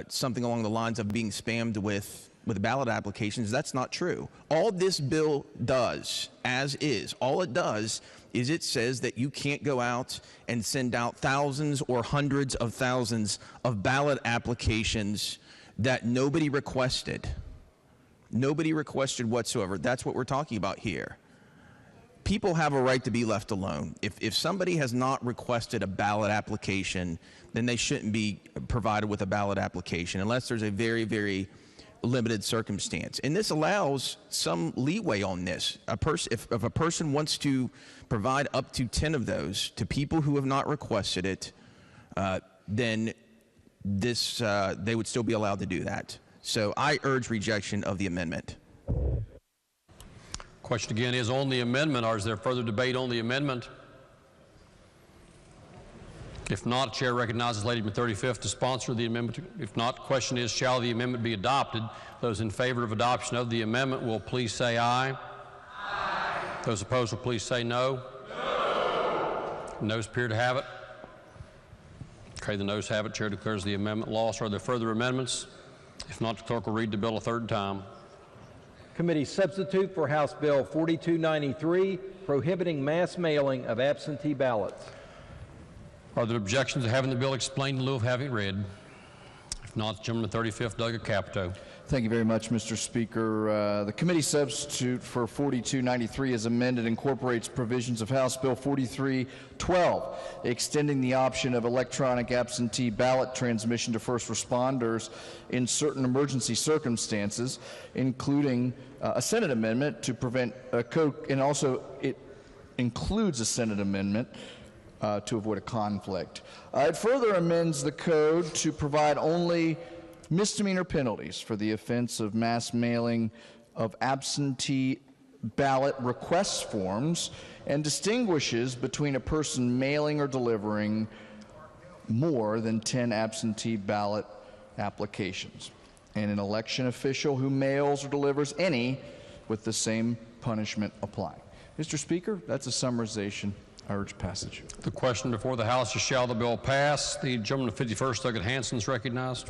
something along the lines of being spammed with ballot applications, that's not true. All this bill does, all it does is it says that you can't go out and send out thousands or hundreds of thousands of ballot applications that nobody requested. Nobody requested whatsoever. That's what we're talking about here. People have a right to be left alone. If somebody has not requested a ballot application, then they shouldn't be provided with a ballot application unless there's a very limited circumstance. And this allows some leeway on this. If a person wants to provide up to 10 of those to people who have not requested it, then they would still be allowed to do that. So I urge rejection of the amendment. Question again is on the amendment, or is there further debate on the amendment? If not, Chair recognizes Lady from 35th to sponsor the amendment. If not, question is, shall the amendment be adopted? Those in favor of adoption of the amendment will please say aye. Aye. Those opposed will please say no. No. Noes appear to have it. Okay, the noes have it. Chair declares the amendment lost. Are there further amendments? If not, the clerk will read the bill a third time. Committee substitute for House Bill 4293, prohibiting mass mailing of absentee ballots. Are there objections to having the bill explained in lieu of having it read? If not, the gentleman 35th, Doug Capito. Thank you very much, Mr. Speaker. The committee substitute for 4293 as amended incorporates provisions of House Bill 4312, extending the option of electronic absentee ballot transmission to first responders in certain emergency circumstances, including a Senate amendment to prevent a code, and also it includes a Senate amendment to avoid a conflict. It further amends the code to provide only misdemeanor penalties for the offense of mass mailing of absentee ballot request forms and distinguishes between a person mailing or delivering more than 10 absentee ballot applications and an election official who mails or delivers any with the same punishment applying. Mr. Speaker, that's a summarization. I urge passage. The question before the House is, shall the bill pass? The gentleman of 51st, Douglas Hanson, is recognized.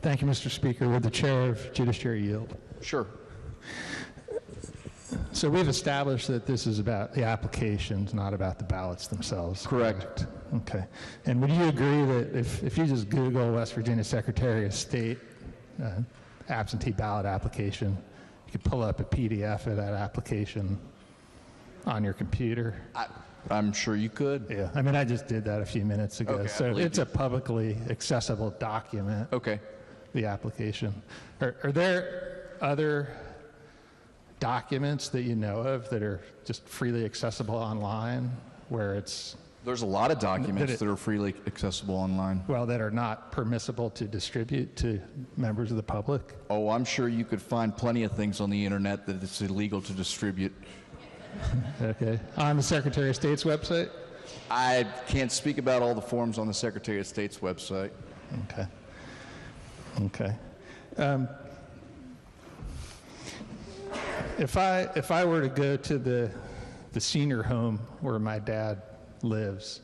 Thank you, Mr. Speaker. Would the chair of judiciary yield? Sure. So we've established that this is about the applications, not about the ballots themselves. Correct. Okay. And would you agree that if you just Google West Virginia Secretary of State absentee ballot application, you could pull up a PDF of that application on your computer? I'm sure you could. Yeah, I mean, I just did that a few minutes ago. Okay, so it's a publicly accessible document. Okay. The application. Are there other documents that you know of that are just freely accessible online where it's... There's a lot of documents that are freely accessible online. Well, that are not permissible to distribute to members of the public? Oh, I'm sure you could find plenty of things on the internet that it's illegal to distribute. Okay. On the Secretary of State's website? I can't speak about all the forms on the Secretary of State's website. Okay. Okay. If I were to go to the senior home where my dad lives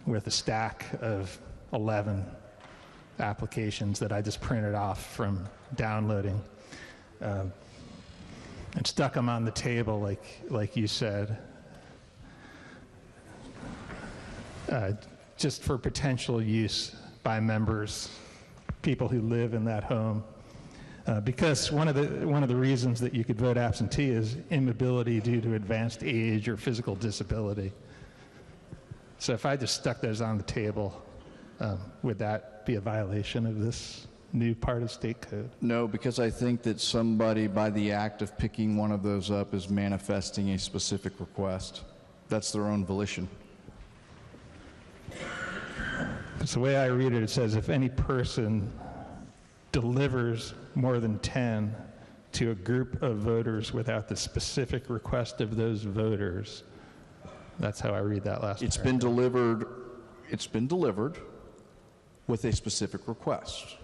with a stack of 11 applications that I just printed off from downloading, and stuck them on the table like you said, just for potential use by members, people who live in that home. Because one of the reasons that you could vote absentee is immobility due to advanced age or physical disability. So if I just stuck those on the table, would that be a violation of this new part of state code? No, because I think that somebody, by the act of picking one of those up, is manifesting a specific request. That's their own volition. It's the way I read it. It says if any person delivers more than 10 to a group of voters without the specific request of those voters. That's how I read that last It's paragraph. been delivered with a specific request.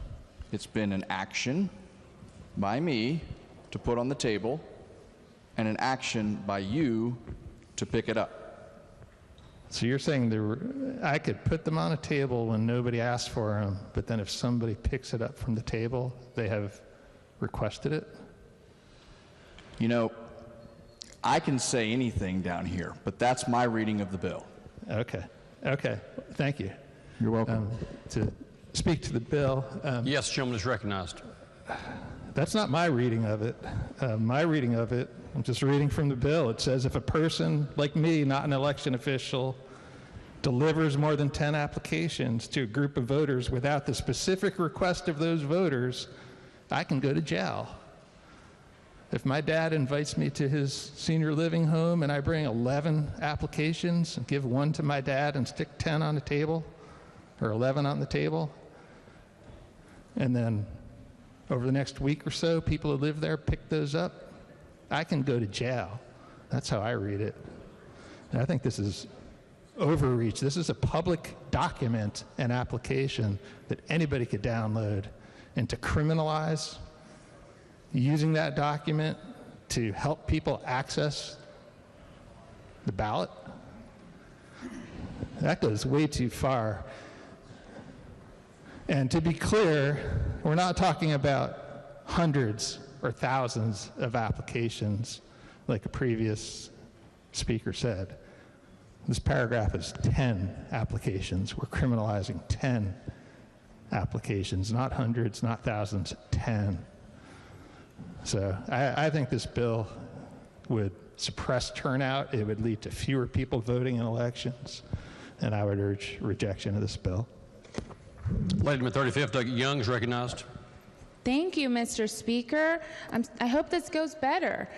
It's been an action by me to put on the table and an action by you to pick it up. So you're saying I could put them on a table when nobody asked for them, but then if somebody picks it up from the table, they have requested it? You know, I can say anything down here, but that's my reading of the bill. Okay. Okay. Thank you. You're welcome. To speak to the bill. Yes, gentleman is recognized. That's not my reading of it. My reading of it, I'm just reading from the bill. It says if a person like me, not an election official, delivers more than 10 applications to a group of voters without the specific request of those voters, I can go to jail. If my dad invites me to his senior living home and I bring 11 applications and give one to my dad and stick 10 on the table, or 11 on the table, and then over the next week or so, people who live there pick those up, I can go to jail. That's how I read it. And I think this is overreach. This is a public document and application that anybody could download, and to criminalize using that document to help people access the ballot, that goes way too far. And to be clear, we're not talking about hundreds or thousands of applications like a previous speaker said. This paragraph is 10 applications. We're criminalizing 10 applications, not hundreds, not thousands, 10 So I think this bill would suppress turnout. It would lead to fewer people voting in elections, and I would urge rejection of this bill. Lady number 35, Doug Young is recognized. Thank you, Mr. Speaker. I hope this goes better.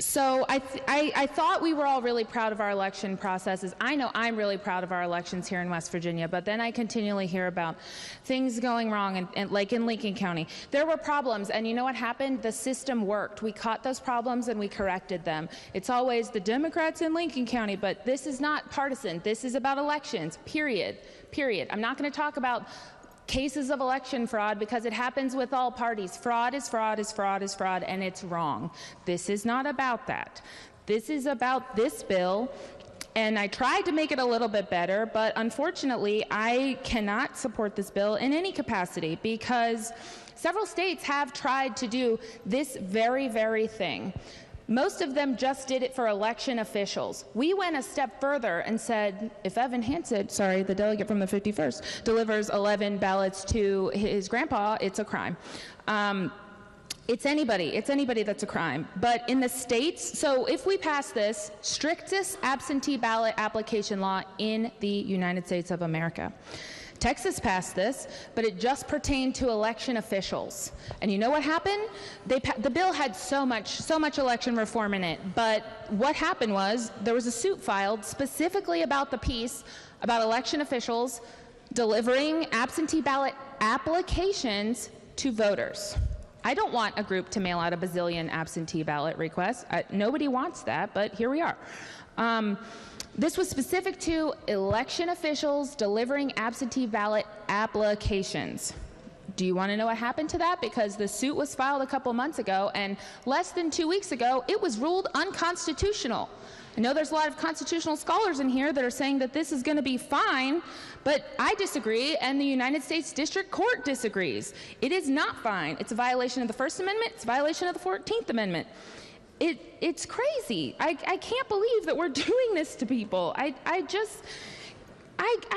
So I thought we were all really proud of our election processes. I know I'm really proud of our elections here in West Virginia, but then I continually hear about things going wrong, and like in Lincoln County. There were problems, and you know what happened? The system worked. We caught those problems and we corrected them. It's always the Democrats in Lincoln County, but this is not partisan. This is about elections, period. I'm not going to talk about cases of election fraud because it happens with all parties. Fraud is fraud is fraud is fraud, and it's wrong. This is not about that. This is about this bill, and I tried to make it a little bit better, but unfortunately I cannot support this bill in any capacity because several states have tried to do this very, very thing. Most of them just did it for election officials. We went a step further and said, if Evan Hansen, sorry, the delegate from the 51st, delivers 11 ballots to his grandpa, it's a crime. It's anybody that's a crime. But in the states, so if we pass this, strictest absentee ballot application law in the United States of America. Texas passed this, but it just pertained to election officials. And you know what happened? The bill had so much election reform in it, but what happened was there was a suit filed specifically about the piece about election officials delivering absentee ballot applications to voters. I don't want a group to mail out a bazillion absentee ballot requests. Nobody wants that, but here we are. This was specific to election officials delivering absentee ballot applications. Do you want to know what happened to that? Because the suit was filed a couple months ago, and less than 2 weeks ago, it was ruled unconstitutional. I know there's a lot of constitutional scholars in here that are saying that this is going to be fine, but I disagree, and the United States District Court disagrees. It is not fine. It's a violation of the First Amendment. It's a violation of the 14th Amendment. It's crazy. I can't believe that we're doing this to people. I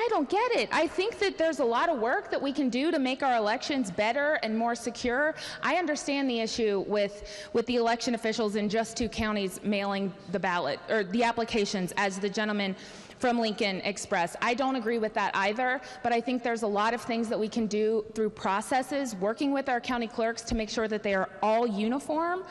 don't get it. I think that there's a lot of work that we can do to make our elections better and more secure. I understand the issue with the election officials in just 2 counties mailing the ballot or the applications, as the gentleman from Lincoln expressed. I don't agree with that either, but I think there's a lot of things that we can do through processes, working with our county clerks to make sure that they are all uniform.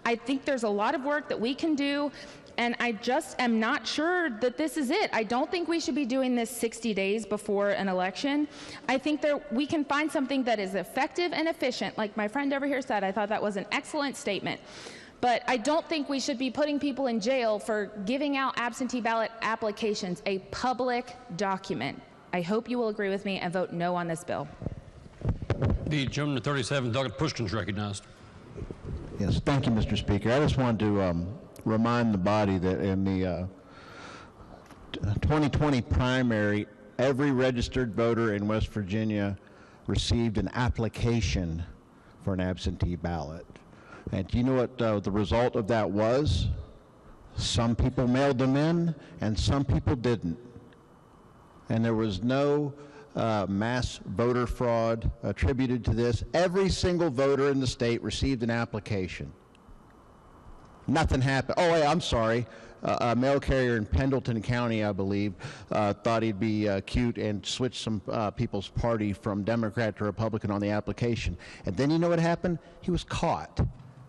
I think there's a lot of work that we can do, and I just am not sure that this is it. I don't think we should be doing this 60 days before an election. I think we can find something that is effective and efficient. Like my friend over here said, I thought that was an excellent statement. But I don't think we should be putting people in jail for giving out absentee ballot applications, a public document. I hope you will agree with me and vote no on this bill. The gentleman at 37, Doug Pushkin, is recognized. Yes, thank you, Mr. Speaker. I just wanted to remind the body that in the 2020 primary, every registered voter in West Virginia received an application for an absentee ballot. And do you know what the result of that was? Some people mailed them in, and some people didn't. And there was no mass voter fraud attributed to this. Every single voter in the state received an application. Nothing happened. Oh, hey, I'm sorry. A mail carrier in Pendleton County, I believe, thought he'd be cute and switched some people's party from Democrat to Republican on the application. And then you know what happened? He was caught.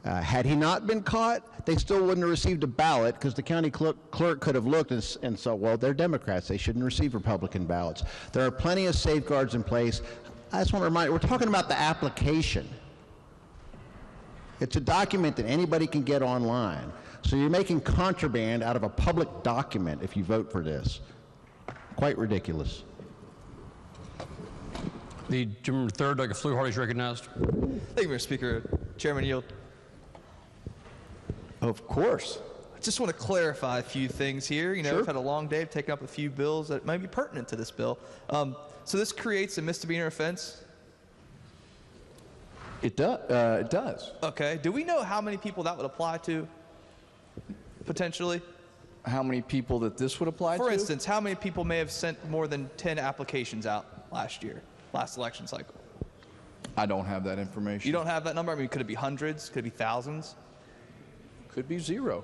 Had he not been caught, they still wouldn't have received a ballot because the county clerk could have looked and said, well, they're Democrats. They shouldn't receive Republican ballots. There are plenty of safeguards in place. I just want to remind you, we're talking about the application. It's a document that anybody can get online. So you're making contraband out of a public document if you vote for this. Quite ridiculous. The gentleman third, Doug Fluharty, is recognized. Thank you, Mr. Speaker. Chairman Yield. Of course. I just want to clarify a few things here. You know, We've had a long day. I've taken up a few bills that might be pertinent to this bill. So this creates a misdemeanor offense? It does. Okay. Do we know how many people that would apply to, potentially? How many people that this would apply to? For instance, how many people may have sent more than 10 applications out last election cycle? I don't have that information. You don't have that number? I mean, could it be hundreds? Could it be thousands? Could be zero.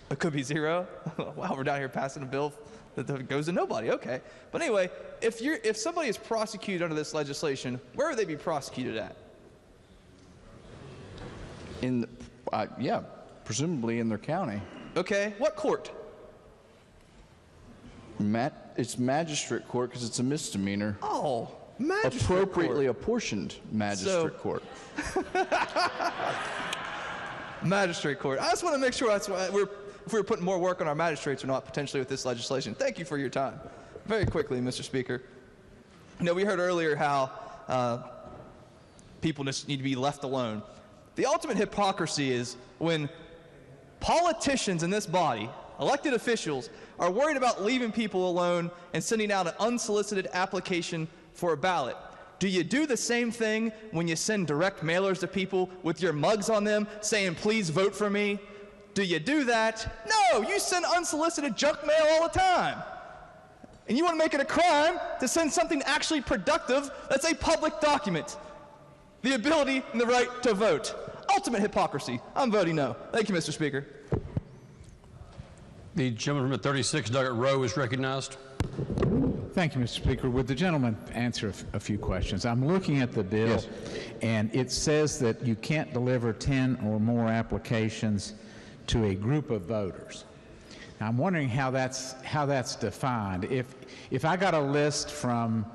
It could be zero? Wow, we're down here passing a bill that goes to nobody. Okay. But anyway, if somebody is prosecuted under this legislation, where would they be prosecuted at? Yeah, presumably in their county. Okay. What court? It's magistrate court because it's a misdemeanor. Oh, magistrate appropriately court. Apportioned magistrate court. Magistrate court. I just want to make sure that's why if we're putting more work on our magistrates or not potentially with this legislation. Thank you for your time. Very quickly, Mr. Speaker. You know, we heard earlier how people just need to be left alone. The ultimate hypocrisy is when politicians in this body, elected officials, are worried about leaving people alone and sending out an unsolicited application for a ballot. Do you do the same thing when you send direct mailers to people with your mugs on them saying, please vote for me? Do you do that? No, you send unsolicited junk mail all the time. And you want to make it a crime to send something actually productive that's a public document. The ability and the right to vote. Ultimate hypocrisy. I'm voting no. Thank you, Mr. Speaker. The gentleman from the 36 Nugget Row is recognized. Thank you, Mr. Speaker. Would the gentleman answer a few questions? I'm looking at the bill, and it says that you can't deliver 10 or more applications to a group of voters. Now, I'm wondering how that's defined. If I got a list from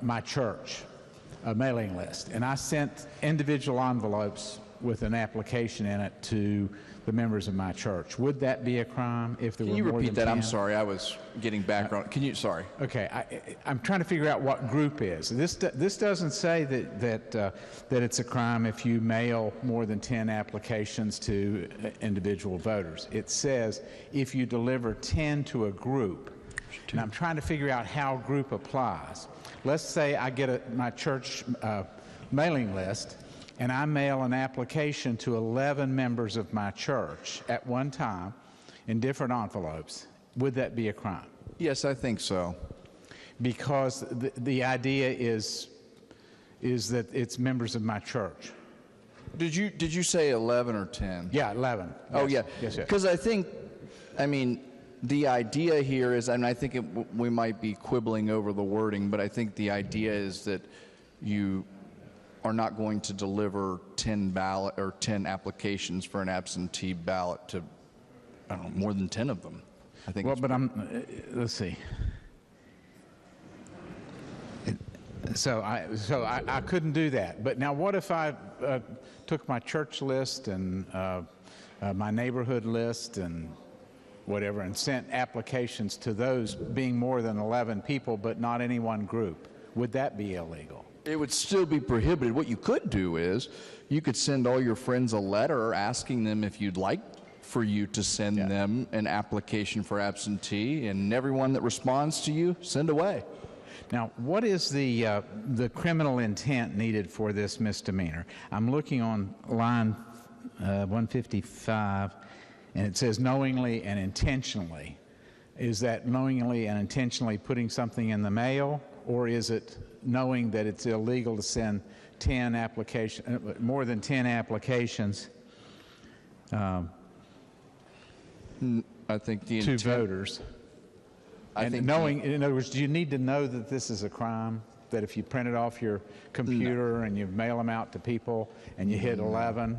my church, a mailing list, and I sent individual envelopes with an application in it to the members of my church, would that be a crime if there were more than 10? Can you repeat that? I'm sorry, I was getting background. Sorry. Okay, I'm trying to figure out what group is. This doesn't say that it's a crime if you mail more than 10 applications to individual voters. It says if you deliver 10 to a group. And I'm trying to figure out how group applies. Let's say I get my church mailing list, and I mail an application to 11 members of my church at one time in different envelopes. Would that be a crime? Yes, I think so. Because the idea is that it's members of my church. Did you say 11 or 10? Yeah, 11. Oh, yes. yeah. Yes. Because I mean, the idea here is, and I think we might be quibbling over the wording, but I think the idea is that you are not going to deliver 10 applications for an absentee ballot to, I don't know, more than 10 of them. I think. Well, but let's see. So I couldn't do that. But now, what if I took my church list and my neighborhood list and whatever, and sent applications to those being more than 11 people, but not any one group? Would that be illegal? It would still be prohibited. What you could do is you could send all your friends a letter asking them if you'd like for you to send them an application for absentee, and everyone that responds to you, send away. Now, what is the criminal intent needed for this misdemeanor? I'm looking on line 155, and it says knowingly and intentionally. Is that knowingly and intentionally putting something in the mail, or is it knowing that it's illegal to send 10 applications, more than 10 applications I think the to voters? In other words, do you need to know that this is a crime? That if you print it off your computer and you mail them out to people and you hit 11?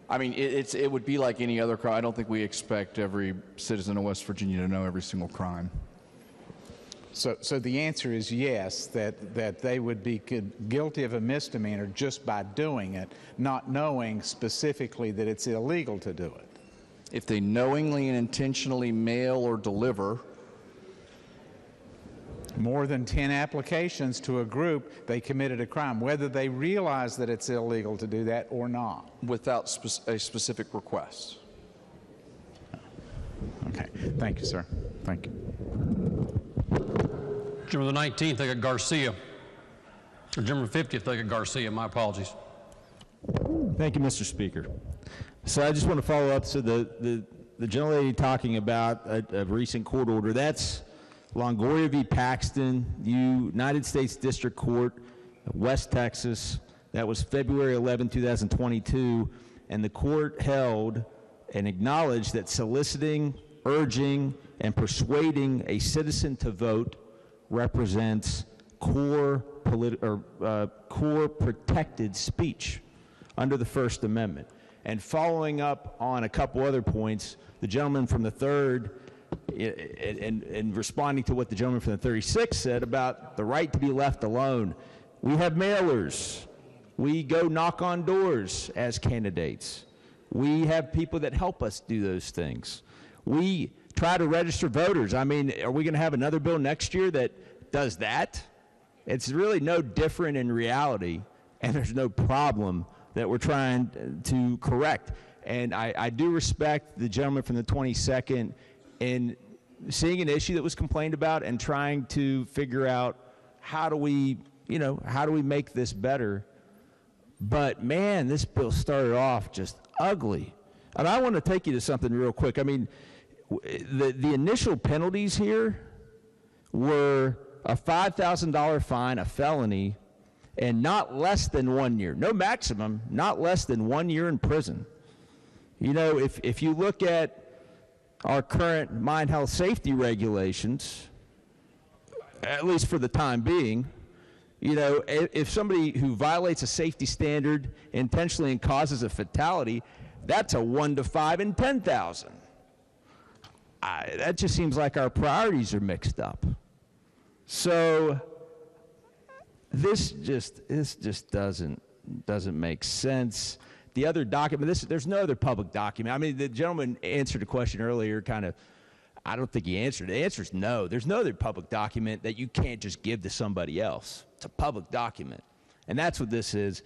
I mean, it would be like any other crime. I don't think we expect every citizen of West Virginia to know every single crime. So the answer is yes, that they would be guilty of a misdemeanor just by doing it, not knowing specifically that it's illegal to do it. If they knowingly and intentionally mail or deliver more than 10 applications to a group, they committed a crime, whether they realize that it's illegal to do that or not. Without a specific request. Okay. Thank you, sir. Thank you. Gentleman the 19th, I got Garcia. Or gentleman 50th, I got Garcia. My apologies. Thank you, Mr. Speaker. So I just want to follow up. So the gentlelady talking about a recent court order, that's Longoria v. Paxton, United States District Court, West Texas. That was February 11, 2022, and the court held and acknowledged that soliciting, urging, and persuading a citizen to vote represents core protected speech under the First Amendment. And following up on a couple other points, the gentleman from the 3rd, and responding to what the gentleman from the 36th said about the right to be left alone, we have mailers. We go knock on doors as candidates. We have people that help us do those things. We try to register voters. I mean, are we going to have another bill next year that does that? It's really no different in reality, and there's no problem that we're trying to correct. And I do respect the gentleman from the 22nd in seeing an issue that was complained about and trying to figure out how do we make this better. But man, this bill started off just ugly. And I want to take you to something real quick. I mean, the initial penalties here were a $5,000 fine, a felony, and not less than 1 year. No maximum, not less than 1 year in prison. You know, if you look at our current mine health safety regulations, at least for the time being, you know, if somebody who violates a safety standard intentionally and causes a fatality, that's a 1 to 5 and 10,000. That just seems like our priorities are mixed up. So this just doesn't make sense. The other document, there's no other public document. I mean, the gentleman answered a question earlier, kind of, I don't think he answered. The answer is no. There's no other public document that you can't just give to somebody else. It's a public document. And that's what this is.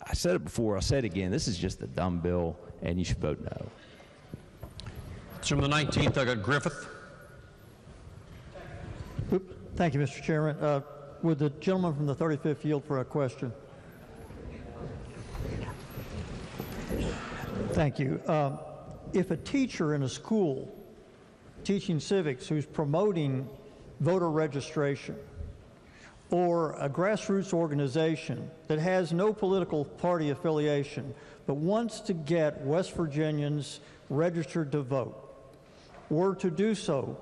I said it before, I'll say it again. This is just a dumb bill, and you should vote no. From the 19th, I got Griffith. Thank you, Mr. Chairman. Would the gentleman from the 35th yield for a question? Thank you. If a teacher in a school teaching civics who's promoting voter registration, or a grassroots organization that has no political party affiliation but wants to get West Virginians registered to vote, were to do so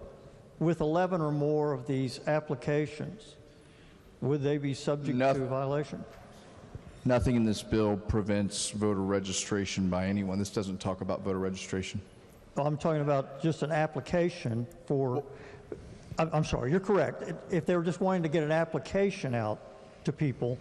with 11 or more of these applications, would they be subject to violation? Nothing in this bill prevents voter registration by anyone. This doesn't talk about voter registration. Well, I'm talking about just an application for, I'm sorry, you're correct. If they were just wanting to get an application out to people,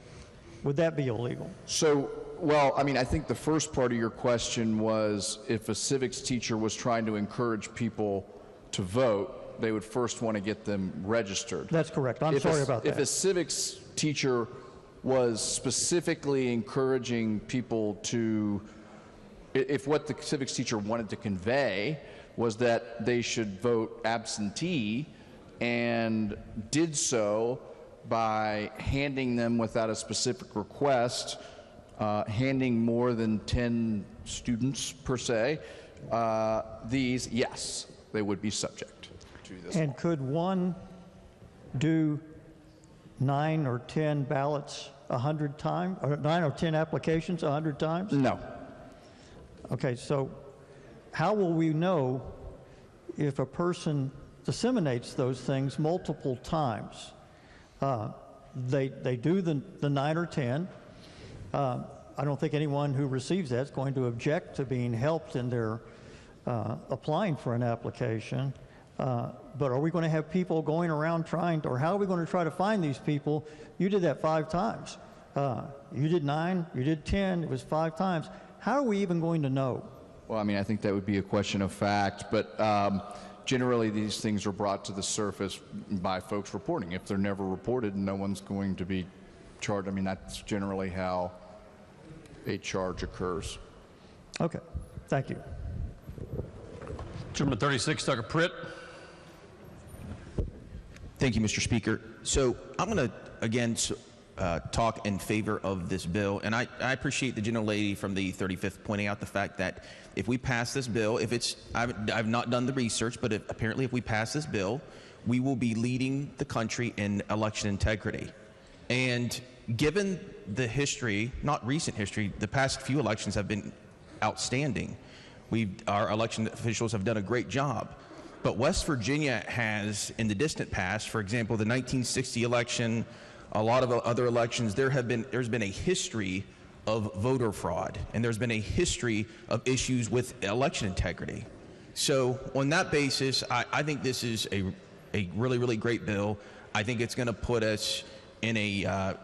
would that be illegal? So, well, I mean, I think the first part of your question was if a civics teacher was trying to encourage people to vote, they would first want to get them registered. That's correct. I'm sorry about that. If a civics teacher was specifically encouraging people to, if what the civics teacher wanted to convey was that they should vote absentee and did so by handing them without a specific request, handing more than 10 students per se, these, yes, they would be subject to this. And could one do 9 or 10 ballots 100 times, or 9 or 10 applications 100 times? No. Okay, so how will we know if a person disseminates those things multiple times? They do the 9 or 10. I don't think anyone who receives that is going to object to being helped in their applying for an application. But are we going to have people going around trying to, or how are we going to try to find these people? You did that 5 times. You did 9, you did 10, it was 5 times. How are we even going to know? Well, I mean, I think that would be a question of fact, but generally these things are brought to the surface by folks reporting. If they're never reported, no one's going to be charged. I mean, that's generally how a charge occurs. Okay, thank you. Gentleman 36, Dr. Pritt. Thank you, Mr. Speaker. So I'm going to, again, talk in favor of this bill. And I appreciate the gentlelady from the 35th pointing out the fact that if we pass this bill, if it's, I've not done the research, but apparently if we pass this bill, we will be leading the country in election integrity. And given the history, not recent history, the past few elections have been outstanding. Our election officials have done a great job. But West Virginia has, in the distant past, for example, the 1960 election, a lot of other elections, there's been a history of voter fraud, and there's been a history of issues with election integrity. So on that basis, I think this is a really, really great bill. I think it's going to put us in a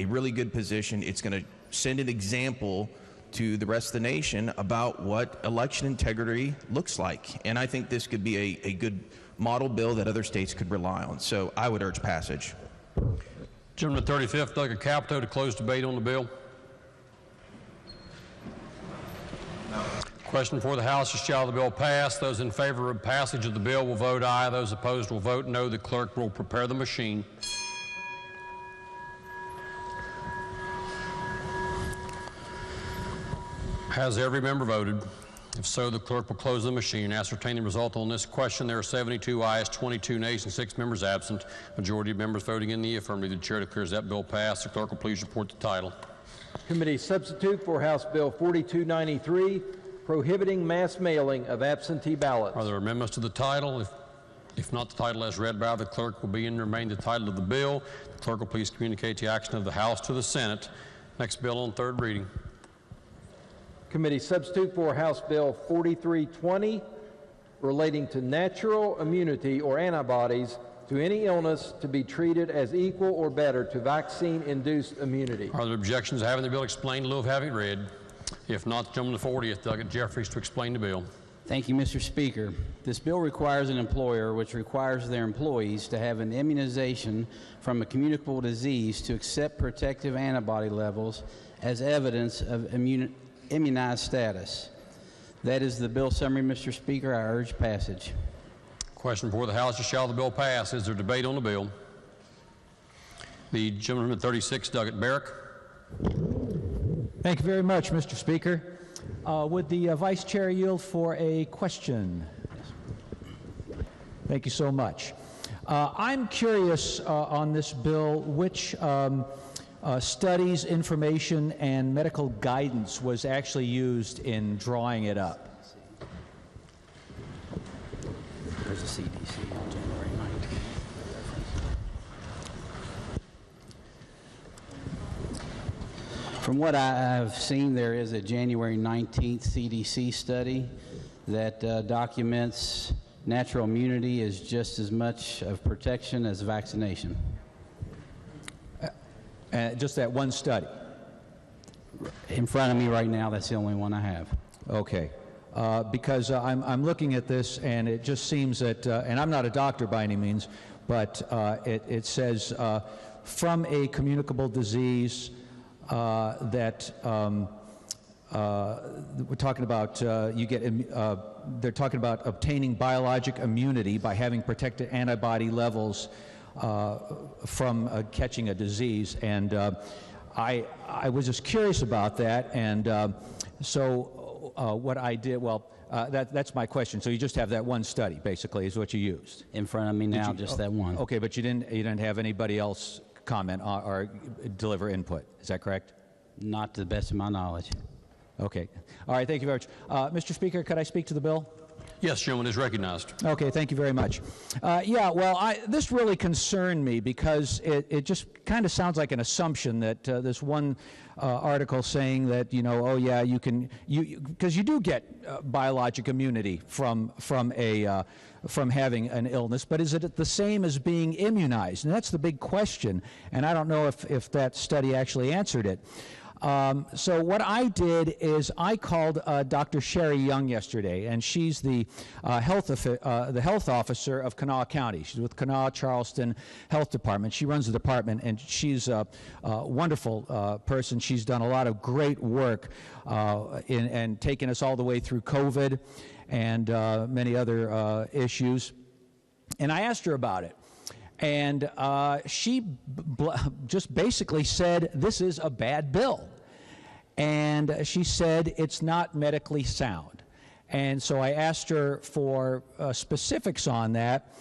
really good position. It's going to send an example to the rest of the nation about what election integrity looks like. And I think this could be a good model bill that other states could rely on. So I would urge passage. Gentleman 35th, Doug Capito, to close debate on the bill. Question for the House is, shall the bill pass? Those in favor of passage of the bill will vote aye. Those opposed will vote no. The clerk will prepare the machine. Has every member voted? If so, the clerk will close the machine and ascertain the result on this question. There are 72 ayes, 22 nays, and 6 members absent. Majority of members voting in the affirmative. The chair declares that bill passed. The clerk will please report the title. Committee substitute for House Bill 4293, prohibiting mass mailing of absentee ballots. Are there amendments to the title? If not, the title as read by the clerk will be and remain the title of the bill. The clerk will please communicate the action of the House to the Senate. Next bill on third reading. Committee substitute for House Bill 4320, relating to natural immunity or antibodies to any illness to be treated as equal or better to vaccine-induced immunity. Are there objections to having the bill explained in lieu of having it read? If not, the gentleman the 40th, Doug Jeffries, to explain the bill. Thank you, Mr. Speaker. This bill requires an employer which requires their employees to have an immunization from a communicable disease to accept protective antibody levels as evidence of immunized status. That is the bill summary, Mr. Speaker. I urge passage. Question for the House is, shall the bill pass? Is there debate on the bill? The gentleman at 36, Doug Barrick. Thank you very much, Mr. Speaker. Would the Vice Chair yield for a question? Thank you so much. I'm curious on this bill which studies, information, and medical guidance was actually used in drawing it up. There's a CDC on January 19th. From what I've seen, there is a January 19th CDC study that documents natural immunity is just as much of protection as vaccination. Just that one study? In front of me right now, that's the only one I have. Okay. Because I'm looking at this, and it just seems that, and I'm not a doctor by any means, but it says from a communicable disease that we're talking about, they're talking about obtaining biologic immunity by having protected antibody levels from catching a disease. And I was just curious about that, and so what I did, well, that's my question. So you just have that one study, basically, is what you used. In front of me now, just that one. Okay, but you didn't have anybody else comment or deliver input. Is that correct? Not to the best of my knowledge. Okay. All right, thank you very much. Mr. Speaker, could I speak to the bill? Yes, gentleman is recognized. Okay, thank you very much. Yeah, well, this really concerned me because it just kind of sounds like an assumption that this one article saying that, you know, oh yeah, because you do get biologic immunity from having an illness, but is it the same as being immunized? And that's the big question, and I don't know if that study actually answered it. So what I did is I called Dr. Sherry Young yesterday, and she's the health officer of Kanawha County. She's with Kanawha Charleston Health Department. She runs the department, and she's a wonderful person. She's done a lot of great work in taking us all the way through COVID and many other issues. And I asked her about it. And she just basically said, this is a bad bill. And she said it's not medically sound. And so I asked her for specifics on that.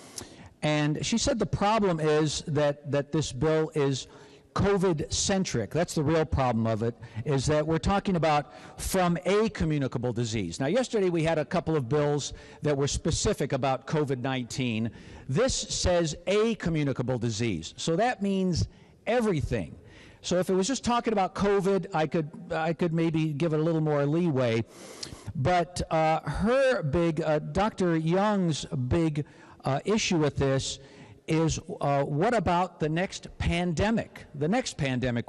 And she said the problem is that this bill is COVID-centric. That's the real problem of it, is that we're talking about from a communicable disease. Now, yesterday we had a couple of bills that were specific about COVID-19. This says a communicable disease, so that means everything. So if it was just talking about COVID, I could maybe give it a little more leeway. But Dr. Young's big issue with this is what about the next pandemic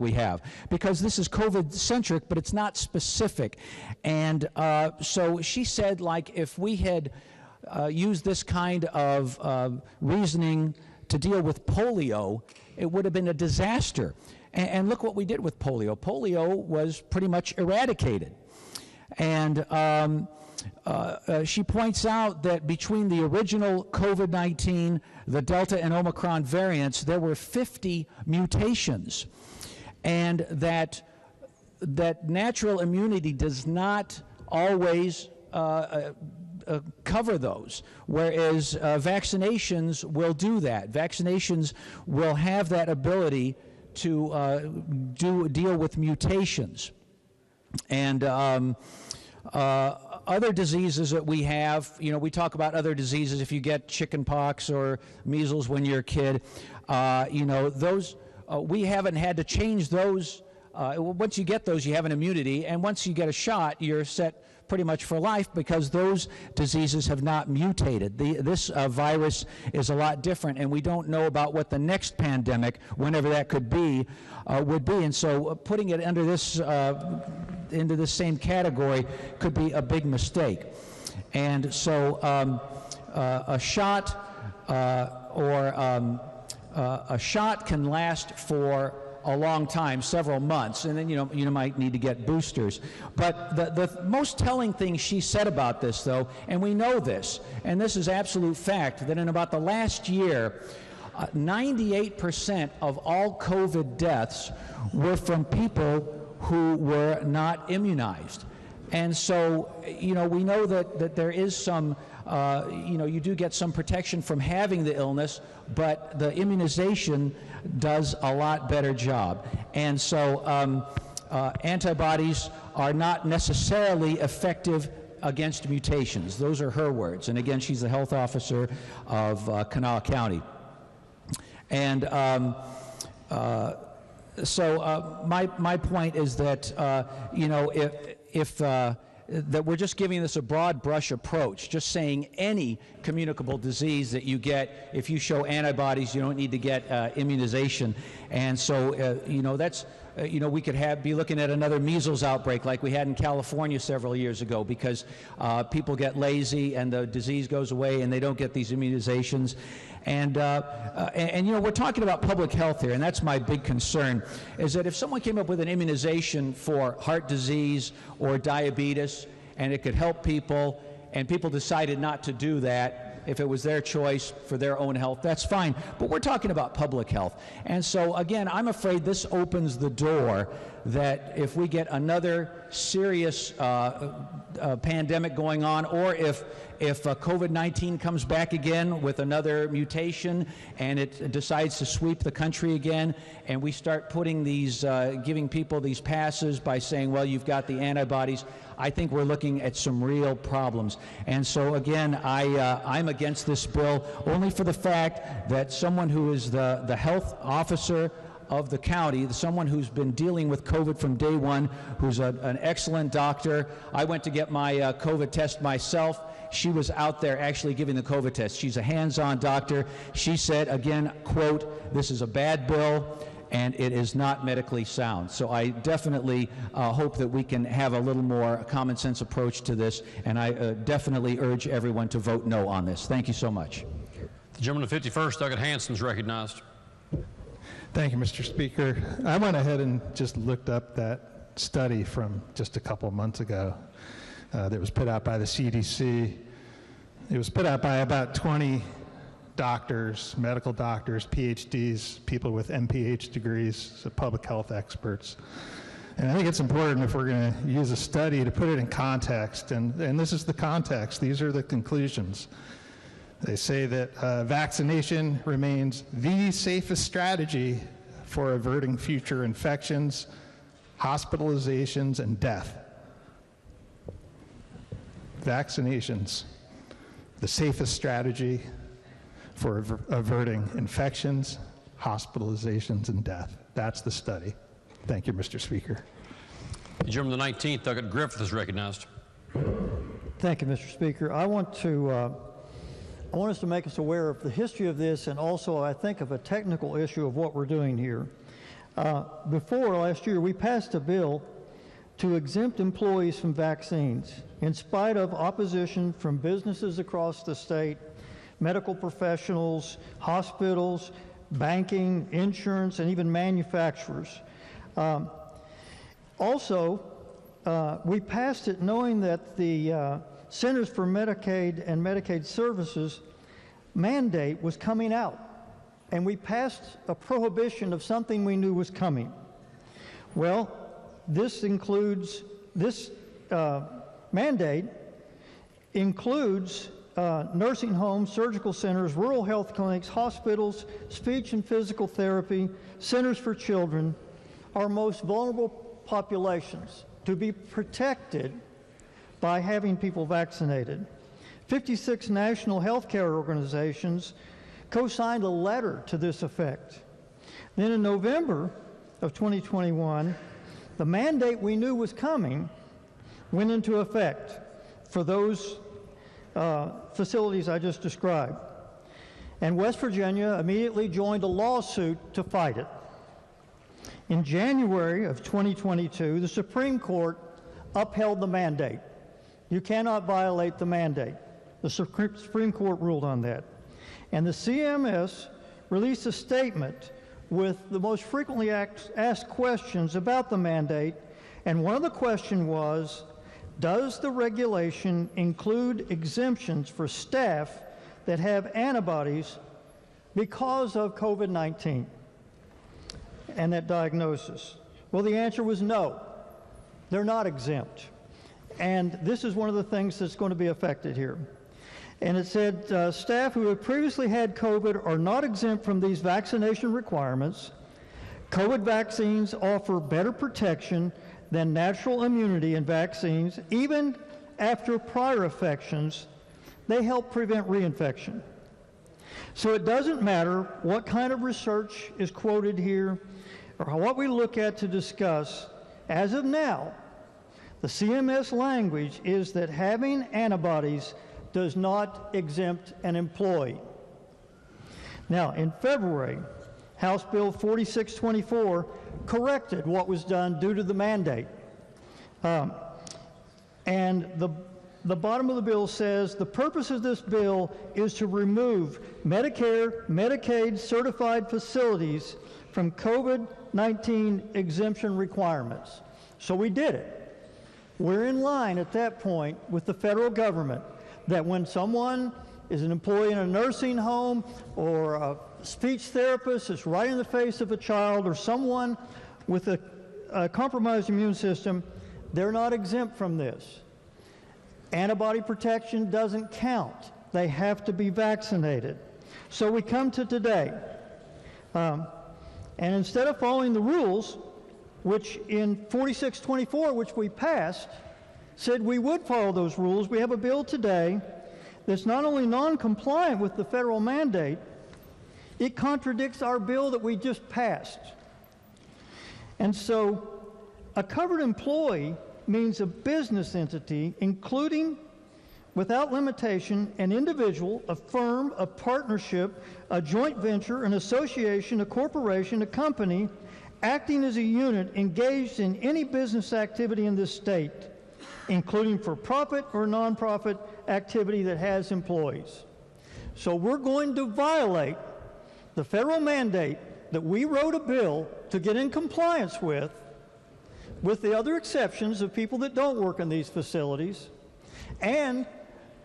we have? Because this is COVID-centric, but it's not specific. And so she said, like, if we had used this kind of reasoning to deal with polio, it would have been a disaster. And look what we did with polio. Polio was pretty much eradicated. And she points out that between the original COVID-19, the Delta and Omicron variants, there were 50 mutations. And that natural immunity does not always cover those, whereas vaccinations will do that. Vaccinations will have that ability to deal with mutations. And other diseases that we have, we talk about other diseases. If you get chicken pox or measles when you're a kid, those, we haven't had to change those. Once you get those, you have an immunity, and once you get a shot, you're set pretty much for life, because those diseases have not mutated. This virus is a lot different, and we don't know about what the next pandemic, whenever that could be, would be. And so putting it under this, into the same category could be a big mistake. And so a shot a shot can last for a long time, several months, and then you might need to get boosters. But the most telling thing she said about this, though, and we know this, and this is absolute fact, that in about the last year, 98% of all COVID deaths were from people who were not immunized. And so, we know that there is some, you do get some protection from having the illness, but the immunization does a lot better job. And so antibodies are not necessarily effective against mutations. Those are her words. And again, she's the health officer of Kanawha County. And so my point is that, that we're just giving this a broad brush approach, just saying any communicable disease that you get, if you show antibodies, you don't need to get immunization. And so, that's, we could be looking at another measles outbreak like we had in California several years ago, because people get lazy and the disease goes away and they don't get these immunizations. And we're talking about public health here, and that's my big concern, is that if someone came up with an immunization for heart disease or diabetes, and it could help people, and people decided not to do that, if it was their choice for their own health, that's fine. But we're talking about public health. And so, again, I'm afraid this opens the door that if we get another serious pandemic going on, or if COVID-19 comes back again with another mutation and it decides to sweep the country again, and we start putting these, giving people these passes by saying, well, you've got the antibodies, I think we're looking at some real problems. And so, again, I'm against this bill only for the fact that someone who is the health officer of the county, someone who's been dealing with COVID from day one, who's an excellent doctor. I went to get my COVID test myself. She was out there actually giving the COVID test. She's a hands-on doctor. She said, again, quote, "This is a bad bill, and it is not medically sound." So I definitely hope that we can have a little more common sense approach to this, and I definitely urge everyone to vote no on this. Thank you so much. The gentleman to 51st, Douglas Hanson, is recognized. Thank you, Mr. Speaker. I went ahead and just looked up that study from just a couple of months ago that was put out by the CDC. It was put out by about 20 doctors, medical doctors, PhDs, people with MPH degrees, so public health experts. And I think it's important, if we're going to use a study, to put it in context. And this is the context. These are the conclusions. They say that vaccination remains the safest strategy for averting future infections, hospitalizations, and death. Vaccinations, the safest strategy for averting infections, hospitalizations, and death. That's the study. Thank you, Mr. Speaker. The gentleman the 19th, Douglas Griffith, is recognized. Thank you, Mr. Speaker. I want us to make us aware of the history of this, and also I think of a technical issue of what we're doing here. Before last year, we passed a bill to exempt employees from vaccines in spite of opposition from businesses across the state, medical professionals, hospitals, banking, insurance, and even manufacturers. We passed it knowing that the Centers for Medicaid and Medicaid Services mandate was coming out, and we passed a prohibition of something we knew was coming. Well, this mandate includes nursing homes, surgical centers, rural health clinics, hospitals, speech and physical therapy, centers for children, our most vulnerable populations, to be protected by having people vaccinated. 56 national healthcare organizations co-signed a letter to this effect. Then in November of 2021, the mandate we knew was coming went into effect for those facilities I just described. And West Virginia immediately joined a lawsuit to fight it. In January of 2022, the Supreme Court upheld the mandate. You cannot violate the mandate. The Supreme Court ruled on that. And the CMS released a statement with the most frequently asked questions about the mandate, and one of the questions was, does the regulation include exemptions for staff that have antibodies because of COVID-19 and that diagnosis? Well, the answer was no. They're not exempt. And this is one of the things that's going to be affected here. And it said, staff who have previously had COVID are not exempt from these vaccination requirements. COVID vaccines offer better protection than natural immunity in vaccines. Even after prior infections, they help prevent reinfection. So it doesn't matter what kind of research is quoted here or what we look at to discuss. As of now, the CMS language is that having antibodies does not exempt an employee. Now, in February, House Bill 4624 corrected what was done due to the mandate. And the bottom of the bill says, the purpose of this bill is to remove Medicare, Medicaid certified facilities from COVID-19 exemption requirements. So we did it. We're in line at that point with the federal government that when someone is an employee in a nursing home or a speech therapist is right in the face of a child or someone with a compromised immune system, they're not exempt from this. Antibody protection doesn't count. They have to be vaccinated. So we come to today. And instead of following the rules, which in 4624, which we passed, said we would follow those rules, we have a bill today that's not only non-compliant with the federal mandate, it contradicts our bill that we just passed. And so a covered employee means a business entity, including, without limitation, an individual, a firm, a partnership, a joint venture, an association, a corporation, a company, acting as a unit engaged in any business activity in this state, including for-profit or nonprofit activity that has employees. So we're going to violate the federal mandate that we wrote a bill to get in compliance with the other exceptions of people that don't work in these facilities. And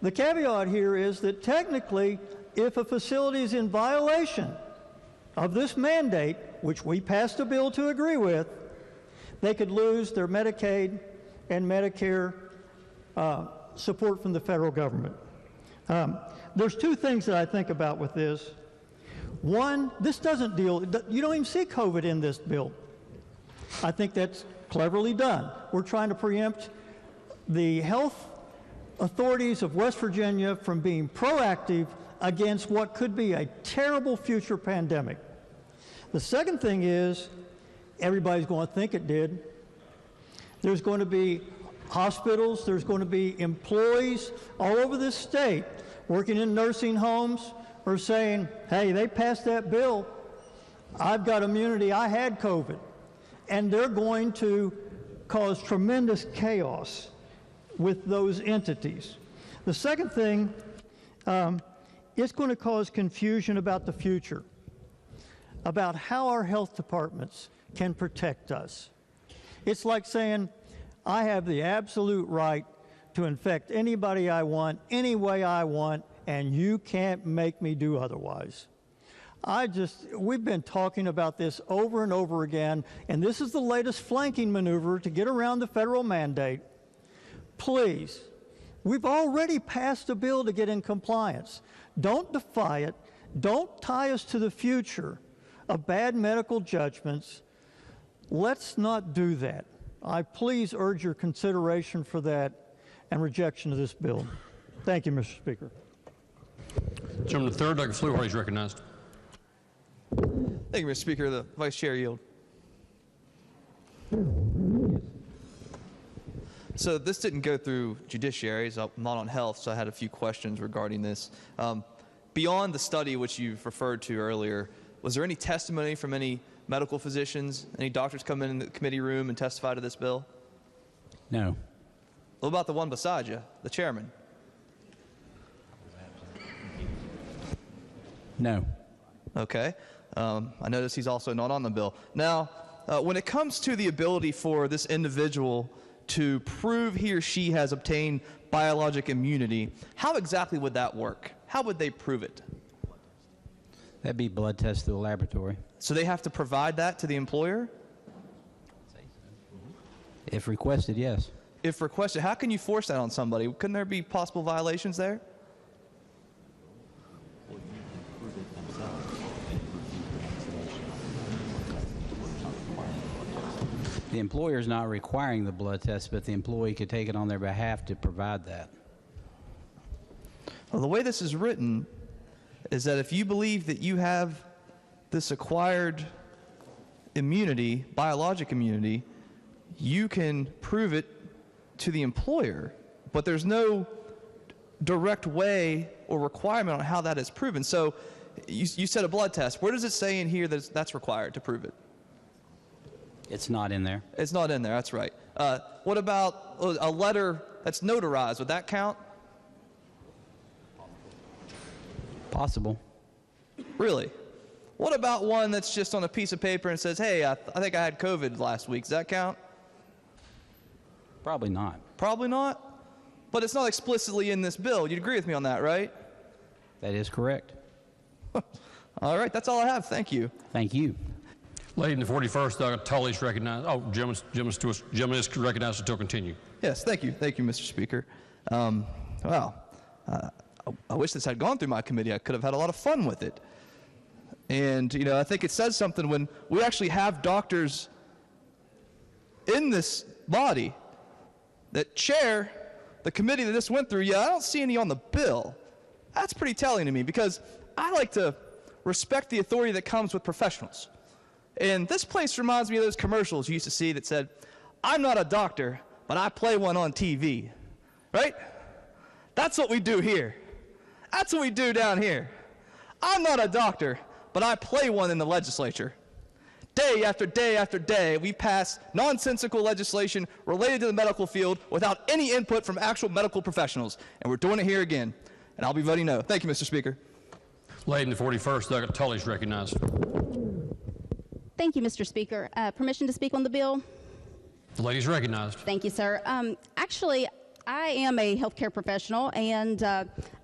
the caveat here is that technically, if a facility is in violation of this mandate, which we passed a bill to agree with, they could lose their Medicaid and Medicare support from the federal government. There's two things that I think about with this. One, this doesn't deal, you don't even see COVID in this bill. I think that's cleverly done. We're trying to preempt the health authorities of West Virginia from being proactive against what could be a terrible future pandemic. The second thing is, everybody's going to think it did. There's going to be hospitals, there's going to be employees all over this state working in nursing homes are saying, hey, they passed that bill. I've got immunity, I had COVID. And they're going to cause tremendous chaos with those entities. The second thing, it's going to cause confusion about the future, about how our health departments can protect us. It's like saying, I have the absolute right to infect anybody I want, any way I want, and you can't make me do otherwise. We've been talking about this over and over again, and this is the latest flanking maneuver to get around the federal mandate. Please, we've already passed a bill to get in compliance. Don't defy it. Don't tie us to the future of bad medical judgments. Let's not do that. I please urge your consideration for that and rejection of this bill. Thank you, Mr. Speaker. Gentleman the third, Dr. Fluharty is recognized. Thank you, Mr. Speaker. The Vice Chair yield. So this didn't go through judiciaries. I'm not on health, so I had a few questions regarding this. Beyond the study which you've referred to earlier, was there any testimony from any medical physicians, any doctors come in the committee room and testify to this bill? No. What about the one beside you, the chairman? No. Okay. I notice he's also not on the bill. Now, when it comes to the ability for this individual to prove he or she has obtained biologic immunity, how exactly would that work? How would they prove it? That'd be blood test through a laboratory. So they have to provide that to the employer? If requested, yes. If requested, how can you force that on somebody? Couldn't there be possible violations there? The employer is not requiring the blood test, but the employee could take it on their behalf to provide that. Well, the way this is written is that if you believe that you have this acquired immunity, biologic immunity, you can prove it to the employer, but there's no direct way or requirement on how that is proven. So you said a blood test. Where does it say in here that that's required to prove it? It's not in there. It's not in there, that's right. What about a letter that's notarized? Would that count? Possible. Really? What about one that's just on a piece of paper and says, hey, I think I had COVID last week. Does that count? Probably not. Probably not? But it's not explicitly in this bill. You'd agree with me on that, right? That is correct. All right, that's all I have. Thank you. Thank you. Lady in the 41st, Dr. Tully is recognized. Oh, gentleman is recognized to continue. Yes, thank you. Thank you, Mr. Speaker. Wow. I wish this had gone through my committee. I could have had a lot of fun with it. And, you know, I think it says something when we actually have doctors in this body that chair the committee that this went through. Yeah, I don't see any on the bill. That's pretty telling to me because I like to respect the authority that comes with professionals. And this place reminds me of those commercials you used to see that said, I'm not a doctor, but I play one on TV, right? That's what we do here. That's what we do down here. I'm not a doctor, but I play one in the legislature. Day after day after day, we pass nonsensical legislation related to the medical field without any input from actual medical professionals. And we're doing it here again. And I'll be voting no. Thank you, Mr. Speaker. Lady in the 41st, Dr. Tully is recognized. Thank you, Mr. Speaker. Permission to speak on the bill? The lady is recognized. Thank you, sir. Actually, I am a healthcare professional, and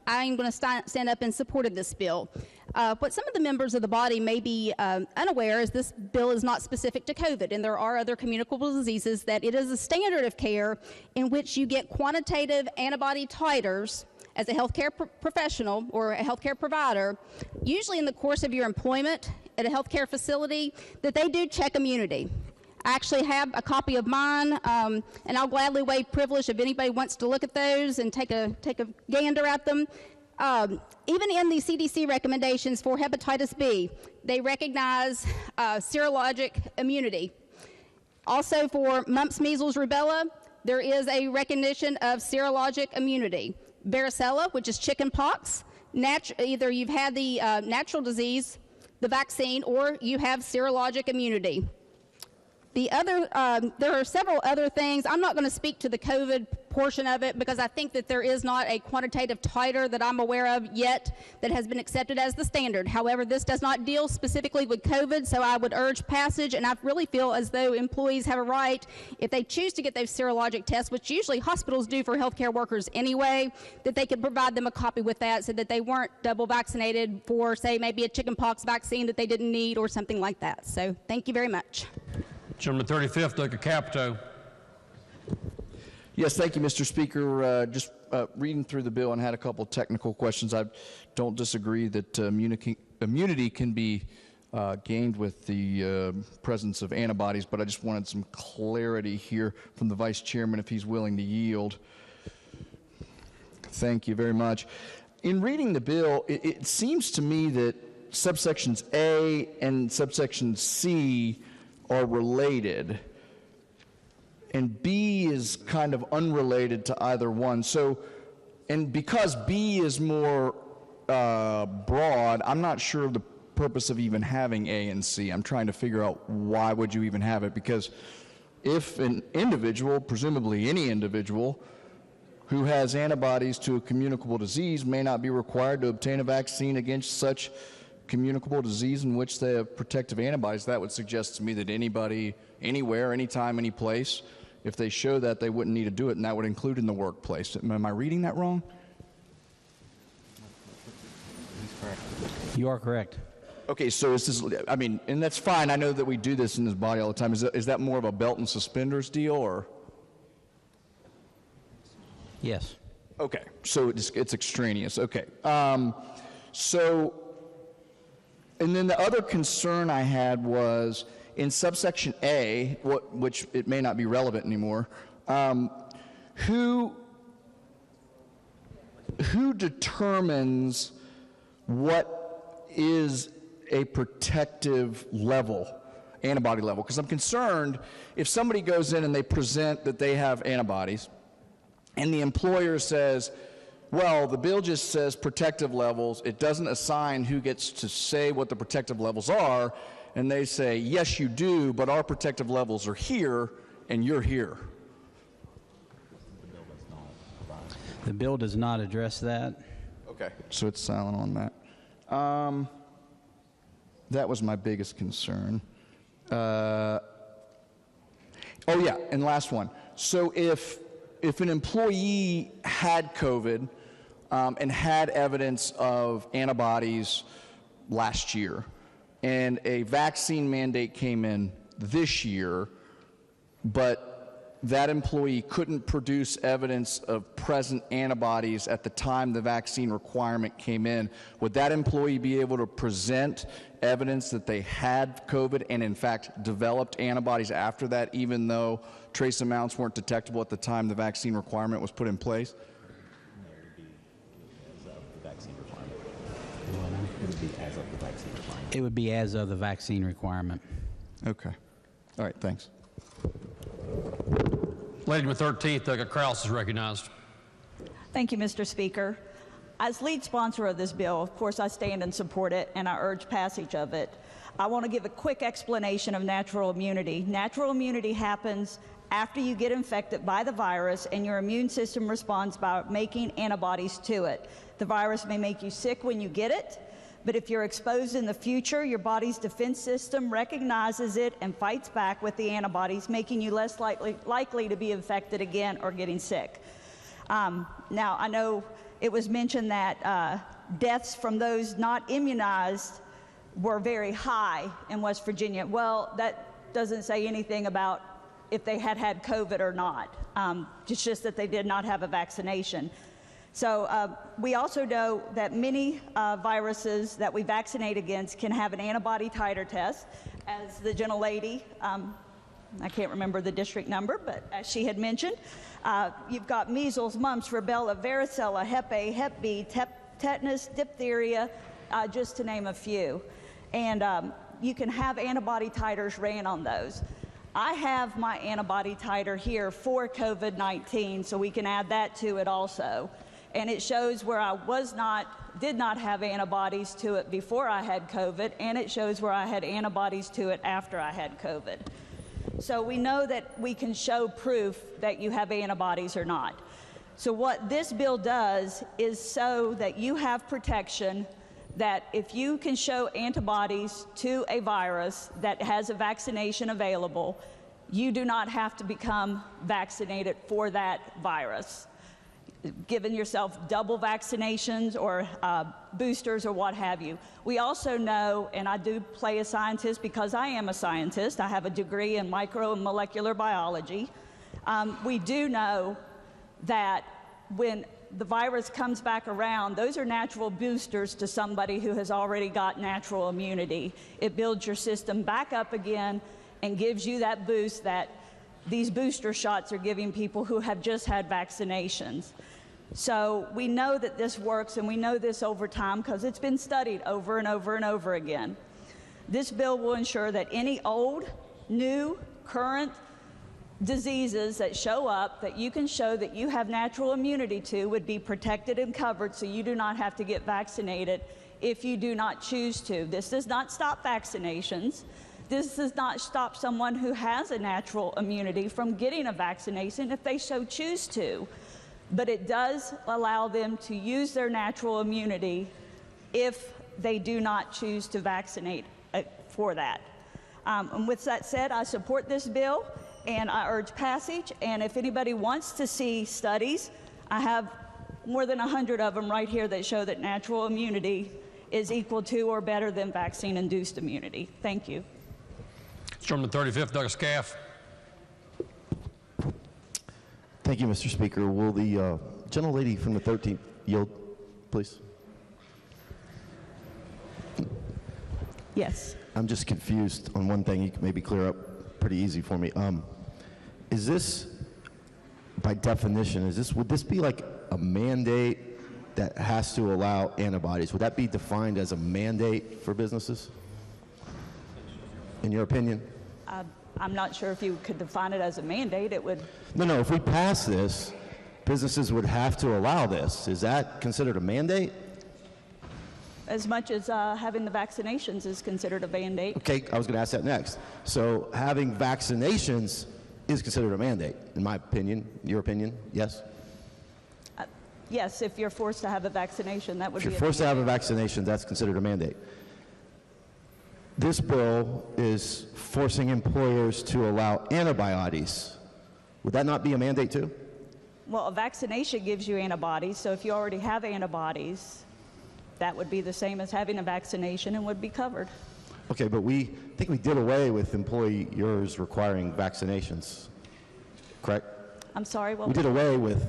I'm going to stand up in support of this bill. What some of the members of the body may be unaware is this bill is not specific to COVID, and there are other communicable diseases that it is a standard of care in which you get quantitative antibody titers as a healthcare professional or a healthcare provider, usually in the course of your employment at a healthcare facility, that they do check immunity. I actually have a copy of mine, and I'll gladly waive privilege if anybody wants to look at those and take a gander at them. Even in the CDC recommendations for hepatitis B, they recognize serologic immunity. Also for mumps, measles, rubella, there is a recognition of serologic immunity. Varicella, which is chicken pox, either you've had the natural disease, the vaccine, or you have serologic immunity. There are several other things. I'm not going to speak to the COVID portion of it because I think that there is not a quantitative titer that I'm aware of yet that has been accepted as the standard. However, this does not deal specifically with COVID, so I would urge passage, and I really feel as though employees have a right, if they choose to get those serologic tests, which usually hospitals do for healthcare workers anyway, that they could provide them a copy with that so that they weren't double vaccinated for, say, maybe a chickenpox vaccine that they didn't need or something like that. So thank you very much. Gentleman 35th, Doug Capito. Yes, thank you, Mr. Speaker. Just reading through the bill and had a couple of technical questions. I don't disagree that immunity can be gained with the presence of antibodies, but I just wanted some clarity here from the Vice Chairman if he's willing to yield. Thank you very much. In reading the bill, it seems to me that subsections A and subsection C are related, and B is kind of unrelated to either one. So, and because B is more broad, I'm not sure of the purpose of even having A and C. I'm trying to figure out why would you even have it, because if an individual, presumably any individual, who has antibodies to a communicable disease may not be required to obtain a vaccine against such communicable disease in which they have protective antibodies, that would suggest to me that anybody, anywhere, anytime, any place, if they show that, they wouldn't need to do it, and that would include in the workplace. Am I reading that wrong? You are correct. Okay, so is this, I mean, and that's fine. I know that we do this in this body all the time. Is that more of a belt and suspenders deal, or? Yes. Okay, so it's extraneous. Okay. And then the other concern I had was in subsection A, which it may not be relevant anymore, who determines what is a protective level, antibody level? Because I'm concerned if somebody goes in and they present that they have antibodies, and the employer says, well, the bill just says protective levels. It doesn't assign who gets to say what the protective levels are. And they say, yes, you do, but our protective levels are here, and you're here. The bill does not address that. Okay. So it's silent on that. That was my biggest concern. Oh, yeah, and last one. So if an employee had COVID and had evidence of antibodies last year, and a vaccine mandate came in this year, but that employee couldn't produce evidence of present antibodies at the time the vaccine requirement came in, would that employee be able to present evidence that they had COVID and in fact developed antibodies after that, even though trace amounts weren't detectable at the time the vaccine requirement was put in place? It would be as of the vaccine requirement. Okay. All right, thanks. Lady with 13th, Doug Kraus is recognized. Thank you, Mr. Speaker. As lead sponsor of this bill, of course, I stand and support it, and I urge passage of it. I want to give a quick explanation of natural immunity. Natural immunity happens after you get infected by the virus, and your immune system responds by making antibodies to it. The virus may make you sick when you get it, but if you're exposed in the future, your body's defense system recognizes it and fights back with the antibodies, making you less likely to be infected again or getting sick. Now, I know it was mentioned that deaths from those not immunized were very high in West Virginia. Well, that doesn't say anything about if they had had COVID or not. It's just that they did not have a vaccination. So we also know that many viruses that we vaccinate against can have an antibody titer test, as the gentlelady, I can't remember the district number, but as she had mentioned, you've got measles, mumps, rubella, varicella, hep A, hep B, tetanus, diphtheria, just to name a few. And you can have antibody titers ran on those. I have my antibody titer here for COVID-19, so we can add that to it also. And it shows where I did not have antibodies to it before I had COVID, and it shows where I had antibodies to it after I had COVID. So we know that we can show proof that you have antibodies or not. So what this bill does is so that you have protection, that if you can show antibodies to a virus that has a vaccination available, you do not have to become vaccinated for that virus, giving yourself double vaccinations or boosters or what have you. We also know, and I do play a scientist because I am a scientist, I have a degree in micro and molecular biology. We do know that when the virus comes back around, those are natural boosters to somebody who has already got natural immunity. It builds your system back up again and gives you that boost that these booster shots are giving people who have just had vaccinations. So we know that this works, and we know this over time because it's been studied over and over and over again. This bill will ensure that any old, new, current diseases that show up that you can show that you have natural immunity to would be protected and covered, so you do not have to get vaccinated if you do not choose to. This does not stop vaccinations. This does not stop someone who has a natural immunity from getting a vaccination if they so choose to. But it does allow them to use their natural immunity if they do not choose to vaccinate for that. And with that said, I support this bill, and I urge passage. And if anybody wants to see studies, I have more than 100 of them right here that show that natural immunity is equal to or better than vaccine-induced immunity. Thank you. From the 35th, Douglas Caff. Thank you, Mr. Speaker. Will the gentlelady from the 13th yield, please? Yes. I'm just confused on one thing. You can maybe clear up pretty easy for me. Is this, by definition, would this be like a mandate that has to allow antibodies? Would that be defined as a mandate for businesses, in your opinion? I'm not sure if you could define it as a mandate. It would. No, if we pass this, businesses would have to allow this. Is that considered a mandate? As much as having the vaccinations is considered a mandate. Okay, I was going to ask that next. So having vaccinations is considered a mandate, in my opinion. Your opinion, yes? Yes, if you're forced to have a vaccination, that would be. If you're forced to have a vaccination, that's considered a mandate. This bill is forcing employers to allow antibodies. Would that not be a mandate too? Well, a vaccination gives you antibodies, so if you already have antibodies, that would be the same as having a vaccination and would be covered. Okay, but I think we did away with employers requiring vaccinations, correct? I'm sorry, what? We did away with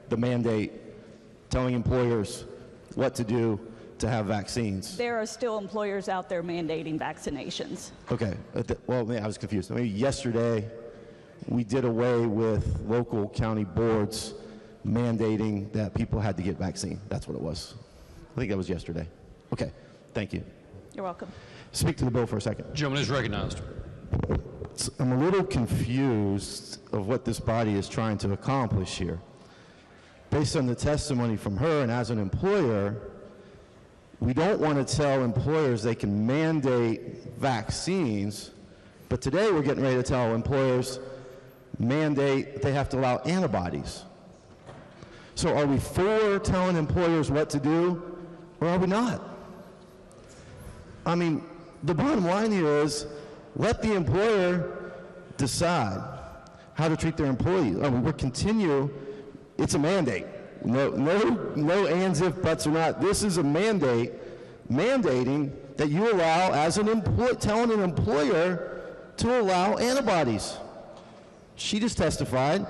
the mandate telling employers what to do to have vaccines. There are still employers out there mandating vaccinations. Okay, well, I was confused. Maybe yesterday we did away with local county boards mandating that people had to get vaccine. That's what it was. I think that was yesterday. Okay, thank you. You're welcome. Speak to the bill for a second. Gentleman is recognized. I'm a little confused of what this body is trying to accomplish here. Based on the testimony from her and as an employer, we don't want to tell employers they can mandate vaccines, but today we're getting ready to tell employers mandate they have to allow antibodies. So are we for telling employers what to do, or are we not? I mean, the bottom line here is let the employer decide how to treat their employees. It's a mandate. No ands, if, buts, or not. This is a mandate, mandating that you allow, as an employee, telling an employer to allow antibodies. She just testified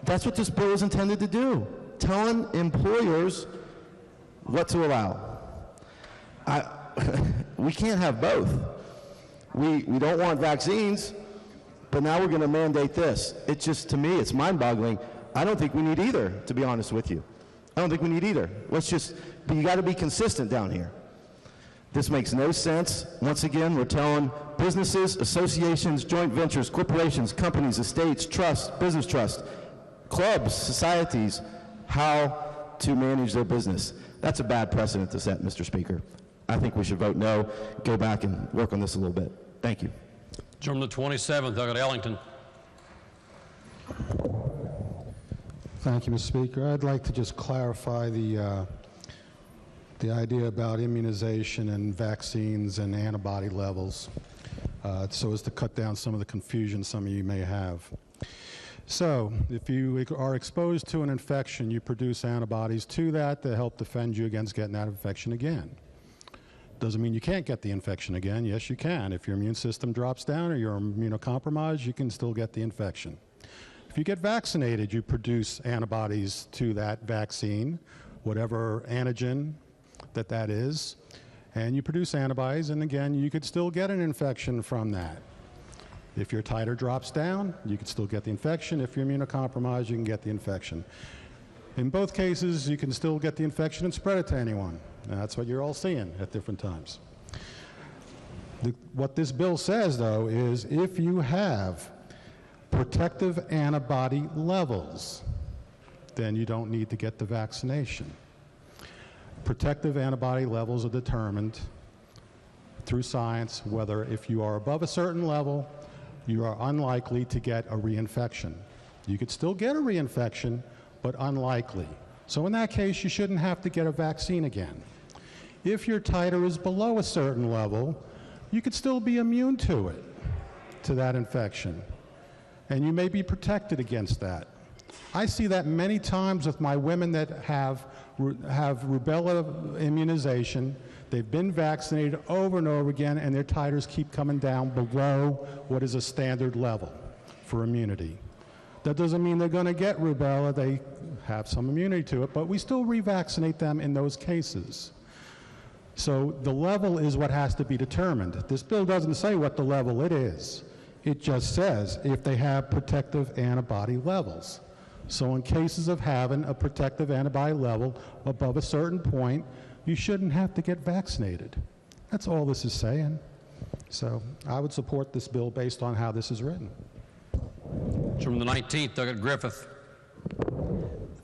that's what this bill is intended to do. telling employers what to allow. We can't have both. We don't want vaccines, but now we're going to mandate this. It's just, to me, it's mind-boggling. I don't think we need either, to be honest with you. I don't think we need either. You got to be consistent down here. This makes no sense. Once again, we're telling businesses, associations, joint ventures, corporations, companies, estates, trusts, business trusts, clubs, societies, how to manage their business. That's a bad precedent to set, Mr. Speaker. I think we should vote no, go back and work on this a little bit. Thank you. Gentleman, the 27th, Doug Ellington. Thank you, Mr. Speaker. I'd like to just clarify the idea about immunization and vaccines and antibody levels so as to cut down some of the confusion some of you may have. So, if you are exposed to an infection, you produce antibodies to that to help defend you against getting that infection again. Doesn't mean you can't get the infection again. Yes, you can. If your immune system drops down or you're immunocompromised, you can still get the infection. If you get vaccinated, you produce antibodies to that vaccine, whatever antigen that is, and you produce antibodies, and again, you could still get an infection from that. If your titer drops down, you can still get the infection. If you're immunocompromised, you can get the infection. In both cases, you can still get the infection and spread it to anyone. And that's what you're all seeing at different times. What this bill says, though, is if you have protective antibody levels, then you don't need to get the vaccination. Protective antibody levels are determined through science whether if you are above a certain level, you are unlikely to get a reinfection. You could still get a reinfection, but unlikely. So in that case, you shouldn't have to get a vaccine again. If your titer is below a certain level, you could still be immune to it, to that infection. And you may be protected against that. I see that many times with my women that have rubella immunization. They've been vaccinated over and over again, and their titers keep coming down below what is a standard level for immunity. That doesn't mean they're going to get rubella. They have some immunity to it, but we still revaccinate them in those cases. So the level is what has to be determined. This bill doesn't say what the level it is. It just says if they have protective antibody levels. So in cases of having a protective antibody level above a certain point, you shouldn't have to get vaccinated. That's all this is saying. So I would support this bill based on how this is written. From the 19th, Doug Griffith.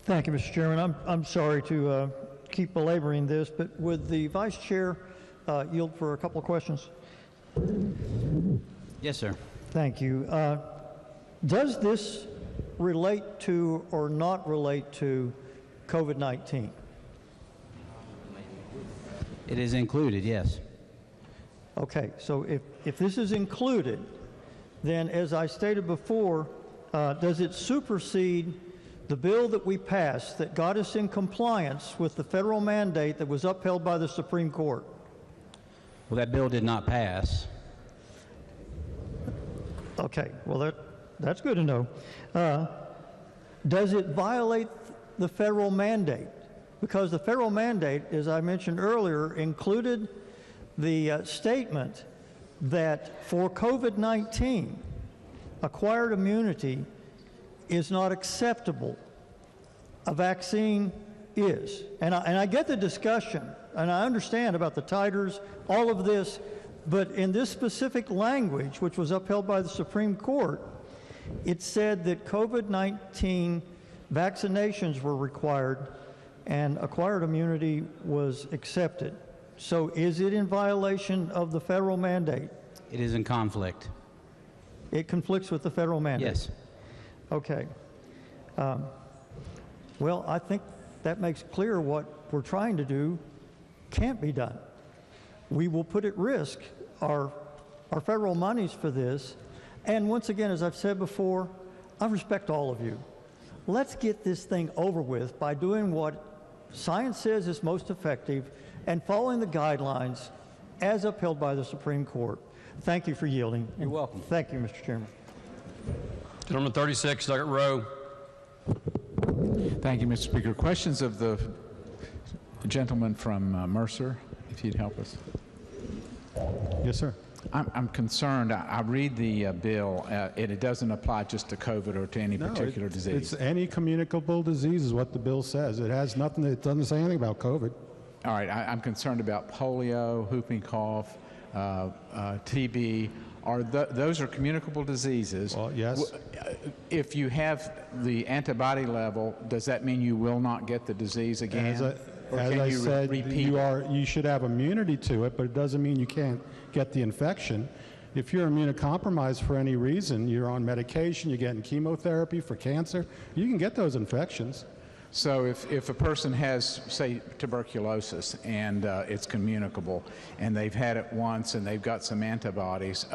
Thank you, Mr. Chairman. I'm sorry to keep belaboring this, but would the Vice Chair yield for a couple of questions? Yes, sir. Thank you. Does this relate to or not relate to COVID-19? It is included, yes. Okay, so if this is included, then as I stated before, does it supersede the bill that we passed that got us in compliance with the federal mandate that was upheld by the Supreme Court? Well, that bill did not pass. Okay, well that's good to know. Does it violate the federal mandate? Because the federal mandate, as I mentioned earlier, included the statement that for COVID-19, acquired immunity is not acceptable. A vaccine is. And I get the discussion, and I understand about the titers, all of this, but in this specific language, which was upheld by the Supreme Court, it said that COVID-19 vaccinations were required and acquired immunity was accepted. So is it in violation of the federal mandate? It is in conflict. It conflicts with the federal mandate? Yes. Okay. Well, I think that makes clear what we're trying to do can't be done. We will put at risk our federal monies for this. And once again, as I've said before, I respect all of you. Let's get this thing over with by doing what science says is most effective and following the guidelines as upheld by the Supreme Court. Thank you for yielding. You're welcome. Thank you, Mr. Chairman. Gentleman 36, Doug Rowe. Thank you, Mr. Speaker. Questions of the gentleman from Mercer, if you'd help us. Yes, sir. I'm concerned. I read the bill, and it doesn't apply just to COVID or to any particular disease. It's any communicable disease is what the bill says. It has nothing, it doesn't say anything about COVID. All right, I'm concerned about polio, whooping cough, TB. Those are communicable diseases. Well, yes. If you have the antibody level, does that mean you will not get the disease again? As I said, you should have immunity to it, but it doesn't mean you can't get the infection. If you're immunocompromised for any reason, you're on medication, you're getting chemotherapy for cancer, you can get those infections. So if a person has, say, tuberculosis and it's communicable and they've had it once and they've got some antibodies,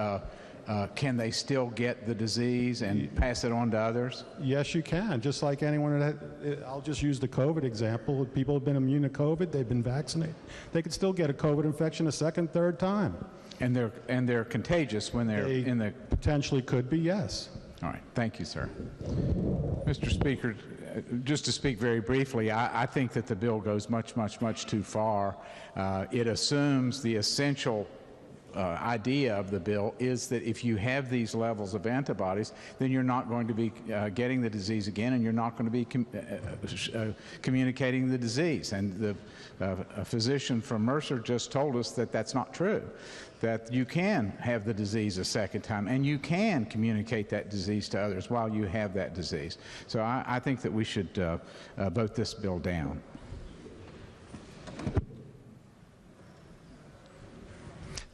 can they still get the disease and pass it on to others? Yes, you can. Just like anyone that I'll just use the COVID example. People have been immune to COVID, they've been vaccinated. They could still get a COVID infection a second, third time. And they're contagious when they're in the... Potentially could be, yes. All right. Thank you, sir. Mr. Speaker, just to speak very briefly, I think that the bill goes much, much, much too far. It assumes the essential idea of the bill is that if you have these levels of antibodies, then you're not going to be getting the disease again, and you're not going to be communicating the disease. And a physician from Mercer just told us that that's not true, that you can have the disease a second time, and you can communicate that disease to others while you have that disease. So I think that we should vote this bill down.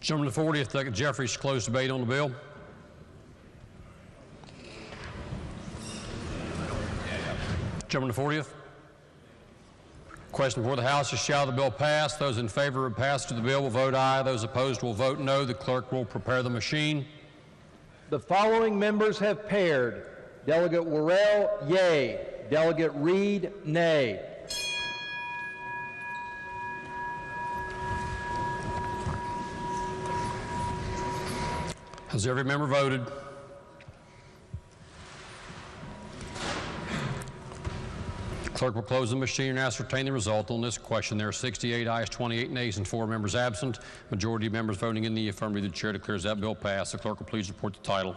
Gentleman to 40th, Jeffries, close debate on the bill. Gentleman to 40th. Question before the House is, shall the bill pass? Those in favor of passage of the bill will vote aye. Those opposed will vote no. The clerk will prepare the machine. The following members have paired. Delegate Worrell, yea. Delegate Reed, nay. Has every member voted? Clerk will close the machine and ascertain the result on this question. There are 68 ayes, 28 nays, and 4 members absent. Majority of members voting in the affirmative. The chair declares that bill passed. The clerk will please report the title.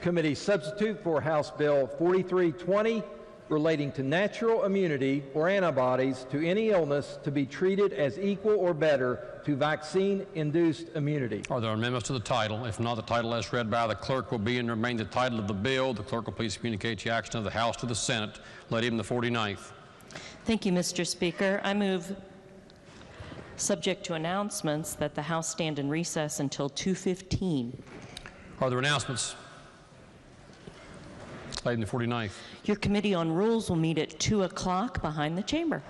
Committee substitute for House Bill 4320, relating to natural immunity or antibodies to any illness to be treated as equal or better to vaccine-induced immunity. Are there amendments to the title? If not, the title as read by the clerk will be and remain the title of the bill. The clerk will please communicate the action of the House to the Senate. Let even the 49th. Thank you, Mr. Speaker. I move, subject to announcements, that the House stand in recess until 2:15. Are there announcements? Item the 49th. Your Committee on Rules will meet at 2 o'clock behind the chamber.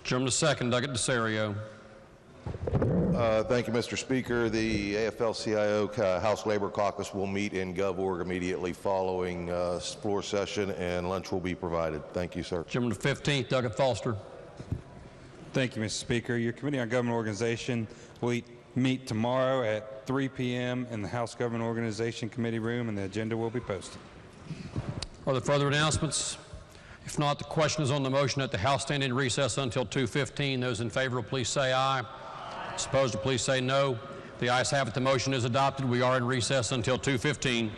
Gentleman to second, Doggett DeSario. Thank you, Mr. Speaker. The AFL-CIO House Labor Caucus will meet in GovOrg immediately following floor session, and lunch will be provided. Thank you, sir. Gentleman to 15th, Doggett Foster. Thank you, Mr. Speaker. Your Committee on Government Organization will meet tomorrow at 3 p.m. in the House Government Organization Committee room, and the agenda will be posted. Are there further announcements? If not, the question is on the motion that the House stand in recess until 2:15. Those in favor will please say aye. Opposed will please say no. The ayes have it. The motion is adopted. We are in recess until 2:15.